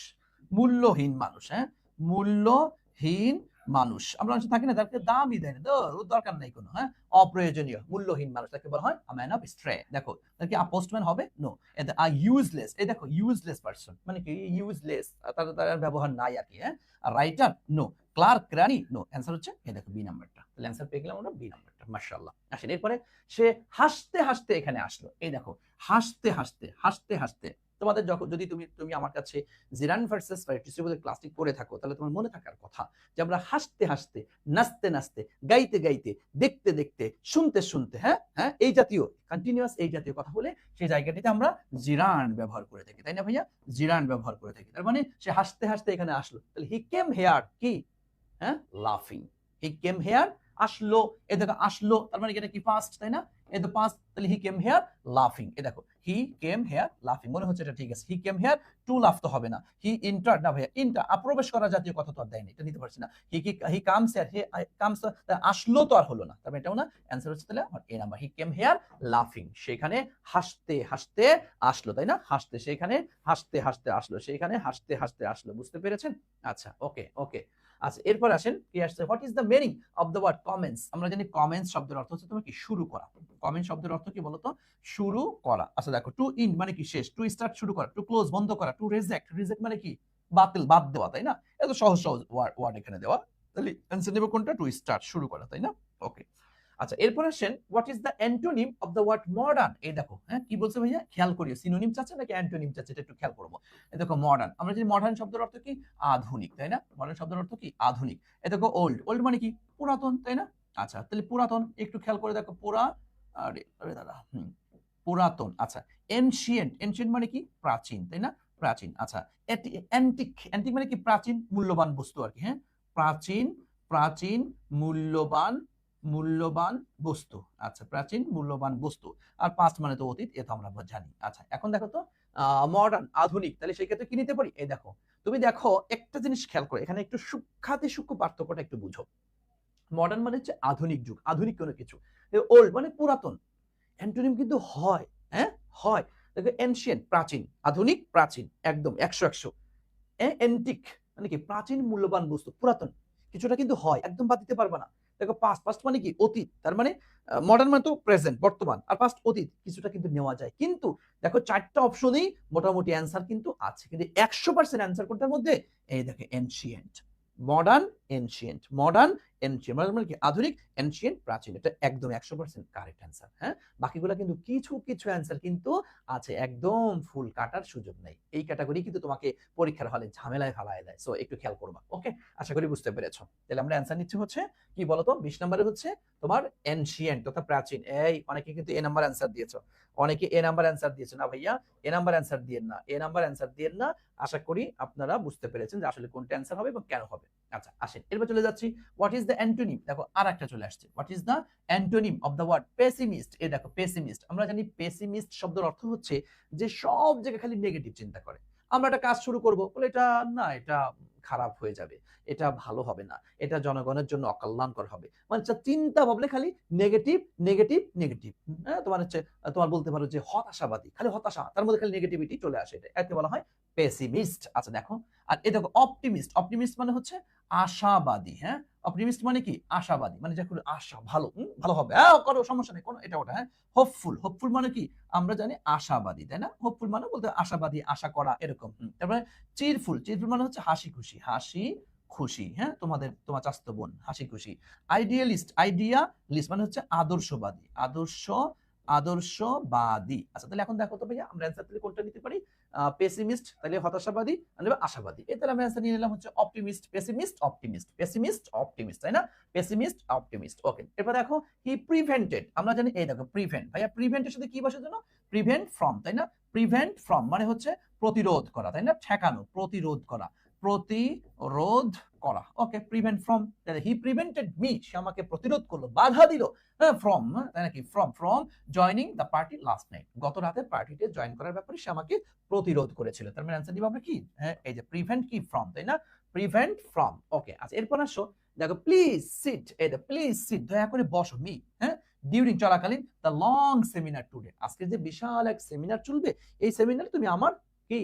মূল্যহীন মানুষ, হ্যাঁ, মূল্যহীন মানুষ। আমরা মানুষ থাকি না, তাকে দামই দেয় না, ওর দরকার নাই কোনো, হ্যাঁ, অপ্রয়োজনীয় মূল্যহীন মানুষ, তাকে বলা হয় আ ম্যান অফ স্ট্রে। দেখো তার কি পোস্টম্যান হবে? নো, আ ইউজলেস, এই দেখো ইউজলেস পারসন মানে কি? ইউজলেস, তার ব্যবহার নাই আর কি, হ্যাঁ। আর রাইটার? নো। ক্লার্ক, রানী? নো। অ্যান্সার হচ্ছে এই দেখো বি নাম্বারটা। তাহলে অ্যান্সার পেয়ে গেলাম আমরা বি নাম্বারটা। মাশাআল্লাহ। আসেন এরপরে, সে হাসতে হাসতে এখানে আসলো, এই দেখো হাসতে হাসতে, হাসতে হাসতে। তোমাদের যখন যদি তুমি আমার কাছে জিরান ভার্সেস পার্টিসিপল ক্লাসটি করে থাকো, তাহলে তোমার মনে থাকার কথা যে আমরা হাসতে হাসতে, নাচতে নাচতে, গাইতে গাইতে, দেখতে দেখতে, শুনতে শুনতে, হ্যাঁ হ্যাঁ, এই জাতীয় কন্টিনিউয়াস এই জাতীয় কথা বলে সেই জায়গাটিতে আমরা জিরান ব্যবহার করে থাকি, তাই না ভাইয়া? জিরান ব্যবহার করে থাকি। তার মানে সে হাসতে হাসতে এখানে আসলো, তাহলে হি কেম হেয়ার কি? হ্যাঁ, লাফিং। হি কেম হেয়ার আসলো, এ দেখো আসলো, তার মানে এটা কি পাস্ট, তাই না? এই তো পাস্ট, তাহলে হি কেম হেয়ার লাফিং। এ দেখো হি কেম হেয়ার লাফিং, মনে হচ্ছে এটা ঠিক আছে। হি কেম হেয়ার টু লাফ তো হবে না, হি ইন্টার, না ভাইয়া ইন্টার প্রবেশ করা জাতীয় কথা তো আর দেয়নি, এটা নিতে পারছি না। He comes hair, he comes, আসলো তো আর হলো না, তবে এটাও না। অ্যান্সার হচ্ছে তাহলে আমার এ নাম্বার, হি কেম হেয়ার লাফিং, সেখানে হাসতে হাসতে আসলো, তাই না? হাসতে, সেখানে হাসতে হাসতে আসলো, সেখানে হাসতে হাসতে আসলো, বুঝতে পেরেছেন? আচ্ছা ওকে ওকে। আচ্ছা এরপর আসেন কি আসছে, what is the meaning of the word comments. আমরা জানি কমেন্টস শব্দের অর্থ হচ্ছে তোমার কি শুরু করা। কমেন্ট শব্দের অর্থ কি বলতো, শুরু করা। আচ্ছা দেখো, টু ইন মানে কি শেষ, টু স্টার্ট শুরু করা, টু ক্লোজ বন্ধ করা, টু রিজেক্ট, রিজেক্ট মানে কি বাতিল, বাদ দেওয়া, তাই না? এত সহজ সহজ ওয়ার্ড এখানে দেওয়া, তাহলে অ্যান্সার নেব কোনটা, টু স্টার্ট শুরু করা, তাই না? ওকে। আচ্ছা এরপর আসেন, what is the antonym of the word modern. এই দেখো হ্যাঁ কি বলছে ভাইয়া, খেয়াল করিও সিনোনিম চাচ্ছে নাকি অ্যান্টোনিম চাচ্ছে, এটা একটু খেয়াল করবো। এই দেখো মডার্ন, আমরা জানি মডার্ন শব্দের অর্থ কি আধুনিক, তাই না? মডার্ন শব্দের অর্থ কি আধুনিক। এই দেখো ওল্ড, ওল্ড মানে কি পুরাতন, তাই না? আচ্ছা তাহলে পুরাতন একটু খেয়াল করে দেখো, আরে আরে দাদা পুরাতন। আচ্ছা এনশিয়েন্ট, এনশিয়েন্ট মানে কি প্রাচীন, তাই না? প্রাচীন। আচ্ছা অ্যান্টিক, অ্যান্টিক মানে কি প্রাচীন মূল্যবান বস্তু আর কি, হ্যাঁ প্রাচীন, প্রাচীন মূল্যবান, মূল্যবান বস্তু। আচ্ছা প্রাচীন মূল্যবান বস্তু। আর পাস্ট মানে তো অতীত, এটা আমরা জানি। আচ্ছা এখন দেখো তো মডার্ন আধুনিক, তাহলে সেই ক্ষেত্রে কি নিতে পারি, এই দেখো তুমি দেখো একটা জিনিস খেয়াল করে, এখানে একটু সূক্ষ্মাতি সূক্ষ্ম পার্থক্যটা একটু বুঝো। মডার্ন মানে হচ্ছে আধুনিক যুগ, আধুনিক কোনো কিছু। ওল্ড মানে পুরাতন, অ্যান্টোনিম কিন্তু হয়, হ্যাঁ হয়। দেখো এনশিয়েন্ট প্রাচীন, আধুনিক প্রাচীন, একদম 100 এন্টিক মানে কি প্রাচীন মূল্যবান বস্তু, পুরাতন কিছুটা কিন্তু হয়, একদম বাদ দিতে পারবে না। দেখো পাস্ট, পাস্ট মানে কি অতীত, তার মানে মডার্ন মানে তো প্রেজেন্ট বর্তমান, আর পাস্ট অতীত, কিছুটা কিন্তু নেওয়া যায়। কিন্তু দেখো চারটা অপশনেই মোটামুটি অ্যান্সার কিন্তু আছে, কিন্তু 100% অ্যান্সার কোনটার মধ্যে, এই দেখো ancient, modern, ancient, modern, ancient মানে কি আধুনিক, এনশিয়েন্ট প্রাচীন, এটা একদম 100% কারেক্ট অ্যান্সার। হ্যাঁ বাকিগুলো কিন্তু কিছু কিছু অ্যান্সার কিন্তু আছে একদম ফুল কাটার সুযোগ নেই। এই ক্যাটাগরি কিন্তু তোমাকে পরীক্ষার হলে ঝামেলায় ফেলায় দেয়, সো একটু খেয়াল করবা। ওকে, আশা করি বুঝতে পেরেছো। তাহলে আমরা অ্যান্সার নিচ্ছি হচ্ছে কি বলতো, 20 নম্বরে হচ্ছে তোমার এনশিয়েন্ট তথা প্রাচীন। এই অনেকে কিন্তু এ নাম্বার অ্যান্সার দিয়েছো, অনেকে এ নাম্বার অ্যান্সার দিয়েছো। না ভাইয়া এ নাম্বার অ্যান্সার দিয়েন না, এ নাম্বার অ্যান্সার দিয়েন না। আশা করি আপনারা বুঝতে পেরেছেন যে আসলে কোনটা অ্যান্সার হবে এবং কেন হবে। আচ্ছা আসেন এরপর চলে যাচ্ছি, হোয়াট ইজ দ্য অ্যান্টোনিম। দেখো আর একটা চলে আসছে, what is the antonym of the word pessimist. এই দেখো পেসিমিস্ট, আমরা জানি পেসিমিস্ট শব্দের অর্থ হচ্ছে যে সব জায়গায় খালি নেগেটিভ চিন্তা করে। আমরা একটা কাজ শুরু করব বলে এটা না, এটা খারাপ হয়ে যাবে, এটা ভালো হবে না, এটা জনগণের জন্য অকল্যাণকর হবে, মানে চিন্তা ভাবলে খালি নেগেটিভ, নেগেটিভ, নেগেটিভ। হ্যাঁ তোমার হচ্ছে তোমার বলতে পারো যে হতাশাবাদী, খালি হতাশা, তার মধ্যে খালি নেগেটিভিটি চলে আসে, এটা একে বলা হয় পেসিমিস্ট। আচ্ছা দেখো, আর এই দেখো অপটিমিস্ট, অপটিমিস্ট মানে হচ্ছে আশাবাদী। হ্যাঁ অপটিমিস্ট মানে কি আশাবাদী, মানে যখন আশা ভালো, ভালো হবে, হ্যাঁ করো সমস্যা নেই কোনো, এটা ওটা। হ্যাঁ হোপফুল, হোপফুল মানে কি আমরা জানি আশাবাদী, তাই না? হোপফুল মানে বলতে আশাবাদী, আশা করা, এরকম। তারপরে চিরফুল, চিরফুল মানে হচ্ছে হাসি খুশি, হাসি খুশি। হ্যাঁ তোমার চাস্তো বোন হাসি খুশি। আইডিয়ালিস্ট, আইডিয়ালিস্ট মানে হচ্ছে আদর্শবাদী, আদর্শবাদী। আচ্ছা তাহলে এখন দেখো তো ভাইয়া আমরা অ্যান্সার তাহলে কোনটা নিতে পারি, পেসিমিস্ট তাহলে হতাশাবাদী, মানে আশাবাদী। এই তাহলে আমি অ্যান্সার নিয়ে নিলাম হচ্ছে optimist, pessimist, optimist, pessimist, optimist, তাই না? Pessimist, optimist. ওকে এরপর দেখো হি প্রিভেন্টেড, আমরা জানি এই দেখো প্রিভেন্ট, ভাইয়া প্রিভেন্টের সাথে কি বসে জানো, প্রিভেন্ট ফ্রম, তাই না? প্রিভেন্ট ফ্রম মানে হচ্ছে প্রতিরোধ করা, তাই না? ঠেকানো, প্রতিরোধ করা, প্রতিরোধ করা। ওকে প্রিভেন্ট ফ্রম, তাহলে হি প্রিভেন্টেড মি, সে আমাকে প্রতিরোধ করলো, বাধা দিল, ফ্রম, তাই নাকি from joining the party last night, গত রাতে পার্টিতে জয়েন করার ব্যাপারে সে আমাকে প্রতিরোধ করেছিল। তার মানে অ্যান্সার দিব আমরা কি, হ্যাঁ এই যে প্রিভেন্ট কি ফ্রম, তাই না? Prevent from. ওকে আচ্ছা এরপর আসো, দেখো প্লিজ সিট, এই যে প্লিজ সিট দয়া করে বসো, মি, হ্যাঁ ডিউরিং চলাকালীন দ্য লং সেমিনার টুডে, আজকে যে বিশাল এক সেমিনার চলবে, এই সেমিনারে তুমি আমার কি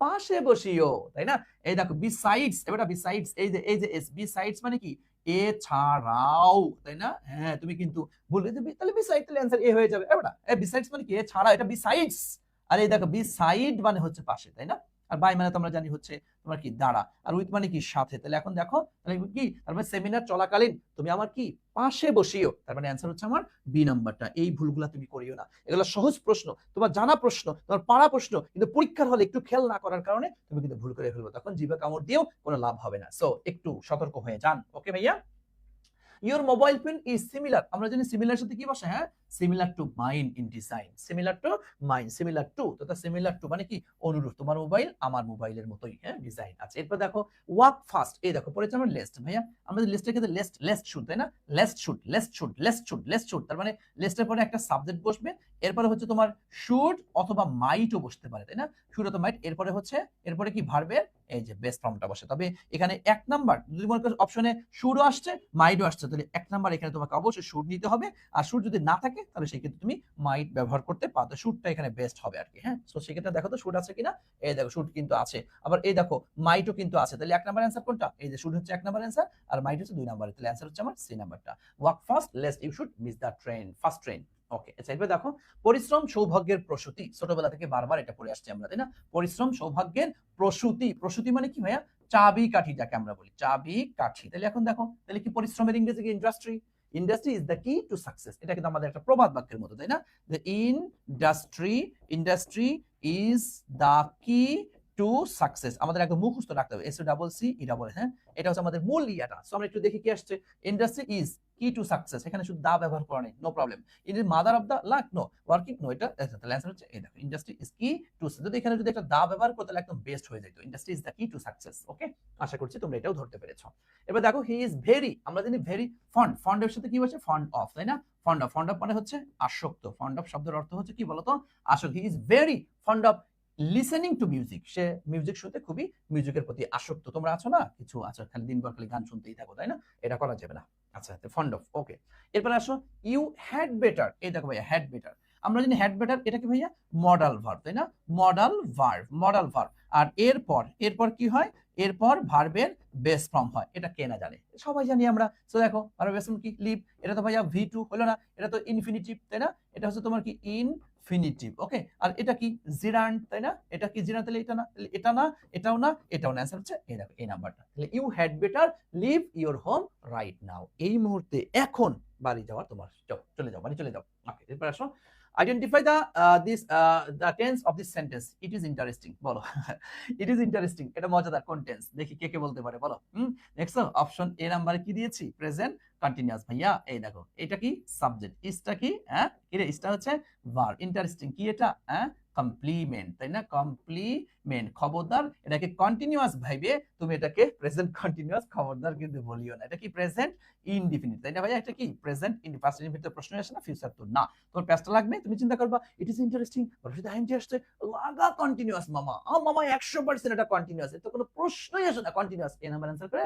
পাশে বসিও, তাই না? এই দেখো বিসাইডস, এবারে বিসাইডস, এই যে এস বিসাইডস মানে কি এছাড়াও, তাই না? হ্যাঁ তুমি কিন্তু বলবে যে তাহলে বিসাইড, তাহলে অ্যান্সার এ হয়ে যাবে। এবারে বিসাইডস মানে কি এছাড়া, এটা বিসাইডস। আর এই দেখো বিসাইড মানে হচ্ছে পাশে, তাই না? আর বাই মানে তো আমরা জানি হচ্ছে তোমার কি দ্বারা, আর উইথ মানে কি সাথে। তাহলে এখন দেখো তাহলে কি, তার মানে সেমিনার চলাকালীন তুমি আমার কি পাশে বসিও, তার মানে অ্যান্সার হচ্ছে আমার বি নাম্বারটা। এই ভুলগুলা তুমি করিও না, এগুলো সহজ প্রশ্ন, তোমার জানা প্রশ্ন, তোমার পাড়া প্রশ্ন, কিন্তু পরীক্ষার হলে একটু খেয়াল না করার কারণে তুমি কিন্তু ভুল করে ফেলবো, তখন জিভে কামড় দিয়েও কোনো লাভ হবে না। সো একটু সতর্ক হয়ে যান। ওকে ভাইয়া, your mobile phone is similar, আমরা জানি সিমিলার সাথে কি বসে, হ্যাঁ similar to mine in design, similar to mine, similar to তথা সিমিলার টু মানে কি অনুরূপ, তোমার মোবাইল আমার মোবাইলের মতোই, হ্যাঁ ডিজাইন। আচ্ছা এরপর দেখো ওয়াক ফাস্ট, এই দেখো পড়েছে আমার লেস্ট, ভাইয়া আমাদের লিস্টের ক্ষেত্রে লেস্ট, লেস্ট শুট, তাই না? Least shoot, least shoot, least shoot, least shoot, তার মানে লেস্টের পরে একটা সাবজেক্ট বসবে, এরপরে হচ্ছে তোমার শুড অথবা মাইটও বসতে পারে, তাই না? শুড অথবা মাইট, এরপরে হচ্ছে এরপরে কি ভার্বের এই যে বেস ফর্মটা বসে। তবে এখানে এক নাম্বার যদি মনে করো অপশনে শুডও আসছে মাইটও আসছে, তাহলে এক নাম্বার এখানে তোমাকে অবশ্যই শুড নিতে হবে, আর শুড যদি না থাকে থাকে তাহলে সেই ক্ষেত্রে তুমি মাইট ব্যবহার করতে পারো। তো শুডটা এখানে বেস্ট হবে আর কি। হ্যাঁ, সো সেক্ষেত্রে দেখো তো শুড আছে কিনা। এই দেখো শুড কিন্তু আছে, আবার এই দেখো মাইটও কিন্তু আছে। তাহলে 1 নাম্বার অ্যান্সার কোনটা? এই যে শুড হচ্ছে 1 নাম্বার অ্যান্সার আর মাইট হচ্ছে 2 নাম্বার। তাহলে অ্যান্সার হচ্ছে আমার সি নাম্বারটা। Walk fast lest you should miss the train, first train. Okay, আচ্ছা এবার দেখো পরিশ্রম সৌভাগ্যের প্রসূতি, ছোটবেলা থেকে বারবার এটা পড়ে আসছি আমরা, তাই না? পরিশ্রম সৌভাগ্যের প্রসূতি, প্রসূতি মানে কি ভাইয়া? চাবি কাঠি, যাকে আমরা বলি চাবি কাঠি। তাহলে এখন দেখো, তাহলে কি পরিশ্রমের ইংরেজি কি? Industry. Industry is the key to success, এটা কিন্তু আমাদের একটা প্রবাদ বাক্যের মতো, তাই না? যে industry, industry is the key to success, আমাদের একদম মুখস্থ রাখতে হবে। S double C E double, হ্যাঁ, এটা হচ্ছে আমাদের মূল ইয়াটা। সো আমরা একটু দেখি কি আসছে। Industry is key to success, এখানে শুধু দা ব্যবহার করা নেই, no problem. It is mother of the luck, no working, no, এটা তাহলে অ্যান্সার হচ্ছে এই দেখো ইন্ডাস্ট্রি ইজ কি টু, যদি এখানে যদি একটা দা ব্যবহার করতে তাহলে একদম বেস্ট হয়ে যেত। Industry is the key to success. ওকে, আশা করছি তোমরা এটাও ধরতে পেরেছো। এবার দেখো হি ইজ ভেরি, আমরা জানি ভেরি, ফন্ড, ফন্ডের সাথে কি বলছে? ফন্ড অফ, তাই না? ফন্ড অফ, ফন্ড অফ মানে হচ্ছে আসক্ত। ফন্ড অফ শব্দের অর্থ হচ্ছে কি বলতো? আসক্ত। He is very fond of listening to music, say music শুনতে খুবই, মিউজিকের প্রতি আসক্ত। তোমরা আছো না কিছু আছো খালি দিনভর খালি গান শুনতেই থাকো, তাই না? এটা করা যাবে না। আচ্ছা, ফন্ড অফ। ওকে, এরপর আসো ইউ হ্যাড বেটার। এই দেখো ভাইয়া হ্যাড বেটার, আমরা জানি হ্যাড বেটার এটা কি ভাইয়া? মডাল ভার্ব, তাই না? Modal verb, modal verb. আর এরপর এরপর কি হয়? এরপর ভার্বের বেস ফর্ম হয়, এটা কে না জানে? সবাই জানি আমরা। সো দেখো ভার্বের বেস ফর্ম কি? লিভ, এটা তো ভাইয়া ভি2 হলো না, এটা তো ইনফিনিটিভ, তাই না? এটা হচ্ছে তোমার কি? ইনফিনিটিভ। ওকে, আর এটা কি? জিরান্ট, তাই না? এটা কি জিরান্ট? তাহলে এটা না, তাহলে এটা না, এটাও না, এটাও না। অ্যান্সার হচ্ছে এই দেখো এই নাম্বারটা। তাহলে you had better leave your home right now, এই মুহূর্তে এখন বাড়ি যাওয়ার তোমার, চলে যাও, বাড়ি চলে যাও। ওকে, এরপর আসো identify the tense of this sentence. It is interesting, বলো। it is interesting, এটা মজাদার কোন টেন্স? দেখি কে কে বলতে পারে, বলো। দেখছো অপশন এ নাম্বারে কি দিয়েছি? Present continuous. ভাইয়া এই দেখো এটা কি? সাবজেক্ট। ইসটা কি? হ্যাঁ, এর ইসটা হচ্ছে ভার্ব। ইন্টারেস্টিং কি এটা? হ্যাঁ, কমপ্লিমেন্ট, তাই না? কমপ্লিমেন্ট। খবরদার এটাকে কন্টিনিউয়াস ভাইবে তুমি এটাকে প্রেজেন্ট কন্টিনিউয়াস খবরদার কিন্তু বলিও না। এটা কি? প্রেজেন্ট ইনডিফিনিট, তাই না ভাইয়া? এটা কি? Present indefinite. ফার্স্ট ইনডিফিনিট প্রশ্ন আসে না, ফিউচার তো না। তোমার প্যাসটা লাগবে, তুমি চিন্তা করবা ইট ইজ ইন্টারেস্টিং, রশিদ আইএনজি আসছে, লাগা কন্টিনিউয়াস মামা। মামা 100% এটা কন্টিনিউয়াস, এটা কোনো প্রশ্নই আসে না, কন্টিনিউয়াস। এ নাম্বার অ্যানসার করে।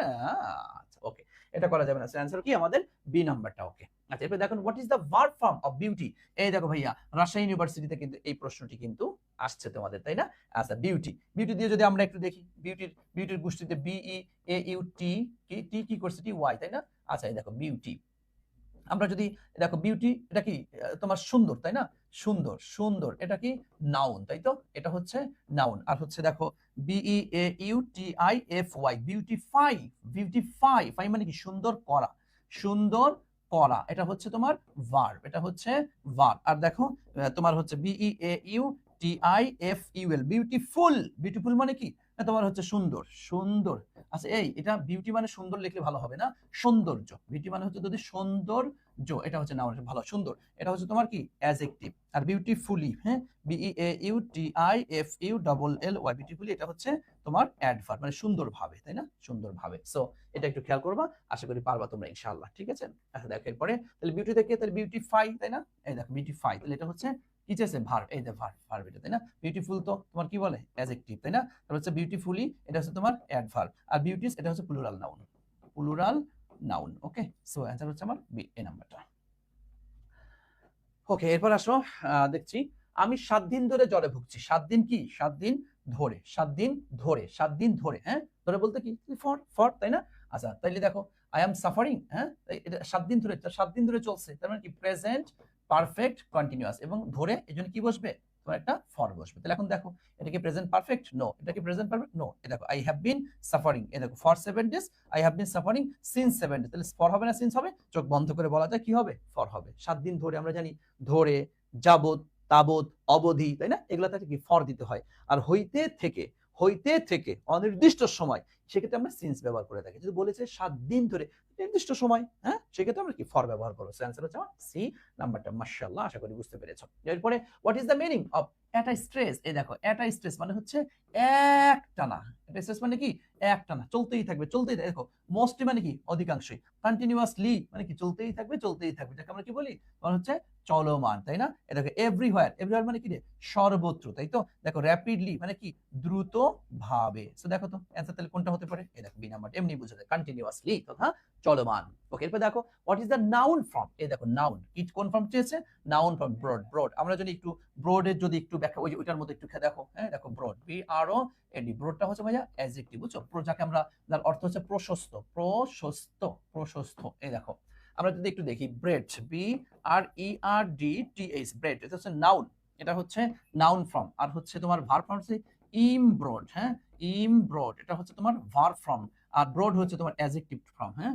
আচ্ছা ওকে, এটা করা যাবে না। অ্যানসার কি আমাদের? বি নাম্বারটা। ওকে, আচ্ছা এরপর দেখুন what is the verb form of beauty. এই দেখো ভাইয়া রাজশাহী ইউনিভার্সিটিতে কিন্তু এই প্রশ্নটি কিন্তু আসছে তোমাদের, তাই না? আচ্ছা বিউটি, বিউটি দিয়ে যদি আমরা একটু দেখি, বিউটির গোষ্ঠীতে বিই এ ইউ টি, টি কি করছে? টি ওয়াই, তাই না? আচ্ছা এই দেখো বিউটি, আমরা যদি দেখো বিউটি এটা কি? তোমার সুন্দর, তাই না? সুন্দর, সুন্দর এটা কি? নাউন, তাই তো? এটা হচ্ছে নাউন। আর হচ্ছে দেখো B E A U T I F Y, beautify, beautify, fy মানে কি? সুন্দর করা, সুন্দর করা, এটা হচ্ছে তোমার ভার্ব, এটা হচ্ছে ভার্ব। আর দেখো তোমার হচ্ছে BE A U T I F U L, beautiful, beautiful মানে কি? তোমার হচ্ছে সুন্দর, সুন্দর। আচ্ছা এই এটা বিউটি মানে সুন্দর লিখলে ভালো হবে না, সৌন্দর্য। বিউটি মানে হচ্ছে যদি সৌন্দর্য, এটা হচ্ছে নাউন, ভালো সুন্দর, এটা হচ্ছে তোমার কি? অ্যাডজেক্টিভ। আর বিউটিফুলি, হ্যাঁ, B E A U T I F U double L Y, beautifully এটা হচ্ছে তোমার অ্যাডভার্ব, মানে সুন্দরভাবে, তাই না? সুন্দরভাবে। সো এটা একটু খেয়াল করবা, আশা করি পারবা তোমরা ইনশাআল্লাহ। ঠিক আছে, আচ্ছা দেখো এরপরে তাহলে বিউটি থেকে তাহলে বিউটিফাই, তাই না? এই দেখো বিউটিফাই, তাহলে এটা হচ্ছে কি চেয়েছে? ভার্ব। এই যে ভার্ব, ভার্ব এটা, তাই না? বিউটিফুল তো তোমার কি বলে? অ্যাডজেক্টিভ, তাই না? তাহলে হচ্ছে বিউটিফুলি এটা হচ্ছে তোমার অ্যাডভার্ব, আর বিউটিস এটা হচ্ছে প্লুরাল নাউন, প্লুরাল নাউন। ওকে, সো অ্যানসার হচ্ছে আমার বি, এই নাম্বারটা। ওকে, এরপর আসো দেখছি আমি 7 দিন ধরে জ্বরে ভুগছি। 7 দিন কি? 7 দিন ধরে, 7 দিন ধরে, 7 দিন ধরে, হ্যাঁ, ধরে বলতে কি? ফর, ফর, তাই না? আচ্ছা তাইলে দেখো আই এম সাফারিং, হ্যাঁ, এটা 7 দিন ধরে, 7 দিন ধরে চলছে, তার মানে কি? প্রেজেন্ট পারফেক্ট কন্টিনিউয়াস, এবং ধরে এজন্য কি বসবে? তোমার একটা ফর বসবে। তাহলে এখন দেখো এটা কি প্রেজেন্ট পারফেক্ট? নো। এটা কি প্রেজেন্ট পারফেক্ট? নো। এই দেখো আই হ্যাভ বিন সাফারিং, এই দেখো for 7 days, I have been suffering since 7 days. তাহলে ফর হবে না সিন্স হবে? চোখ বন্ধ করে বলা যায় কি হবে? ফর হবে। 7 দিন ধরে আমরা জানি ধরে, যাবত, তাবত, অবধি, তাই না? এগুলাতে কি? ফর দিতে হয়। আর হইতে থেকে, হইতে থেকে অনির্দিষ্ট সময়, সেক্ষেত্রে আমরা সিন্স ব্যবহার করে থাকি। যদি বলেছে 7 দিন ধরে, নির্দিষ্ট সময়, হ্যাঁ, সেক্ষেত্রে আমরা কি? ফর ব্যবহার করবো। অ্যান্সার হচ্ছে আমার সি নাম্বারটা। মাশাআল্লাহ, আশা করি বুঝতে পেরেছো। এরপরে what is the meaning of at a stress? এই দেখো অ্যাট আ স্ট্রেস মানে হচ্ছে একটানা। অ্যাট আ স্ট্রেস মানে কি? একটানা, চলতেই থাকবে, চলতেই থাকবে। দেখো মোস্টলি মানে কি? অধিকাংশই। কন্টিনিউয়াসলি মানে কি? চলতেই থাকবে, চলতেই থাকবে, যাকে আমরা কি বলি? মানে হচ্ছে চলমান, তাই না? এটা এভরিহোয়ার, এভরিহোয়ার মানে কি রে? সর্বত্র, তাই তো? দেখো র্যাপিডলি মানে কি? দ্রুত ভাবে। সো দেখো তো অ্যানসার তাহলে কোনটা হতে পারে? এই দেখো বি নাম্বারটা এমনি বুঝে যায়, কন্টিনিউয়াসলি তথা চলমান। ওকে, এরপর দেখো what is the noun form. এই দেখো নাউন কি, কোন ফর্ম চেয়েছে? Noun form broad. ব্রড আমরা যদি একটু ব্রডের যদি একটু ব্যাখ্যা ওই যে ওইটার মধ্যে একটু দেখো, হ্যাঁ দেখো ব্রড, বি আর ও এডি। ব্রডটা হচ্ছে ভাইয়া অ্যাডজেক্টিভ, বুঝছো? যাকে আমরা, যার অর্থ হচ্ছে প্রশস্ত, প্রশস্ত, প্রশস্ত। এই দেখো আমরা যদি একটু দেখি ব্রেড, বি আর ই আর ডি টি এইচ, ব্রেড এটা হচ্ছে নাউন, এটা হচ্ছে নাউন ফর্ম। আর হচ্ছে তোমার ভার্ব ফর্ম হচ্ছে ইমব্রড, হ্যাঁ ইমব্রড এটা হচ্ছে তোমার ভার্ব ফর্ম। আর ব্রড হচ্ছে তোমার অ্যাডজেক্টিভ ফর্ম, হ্যাঁ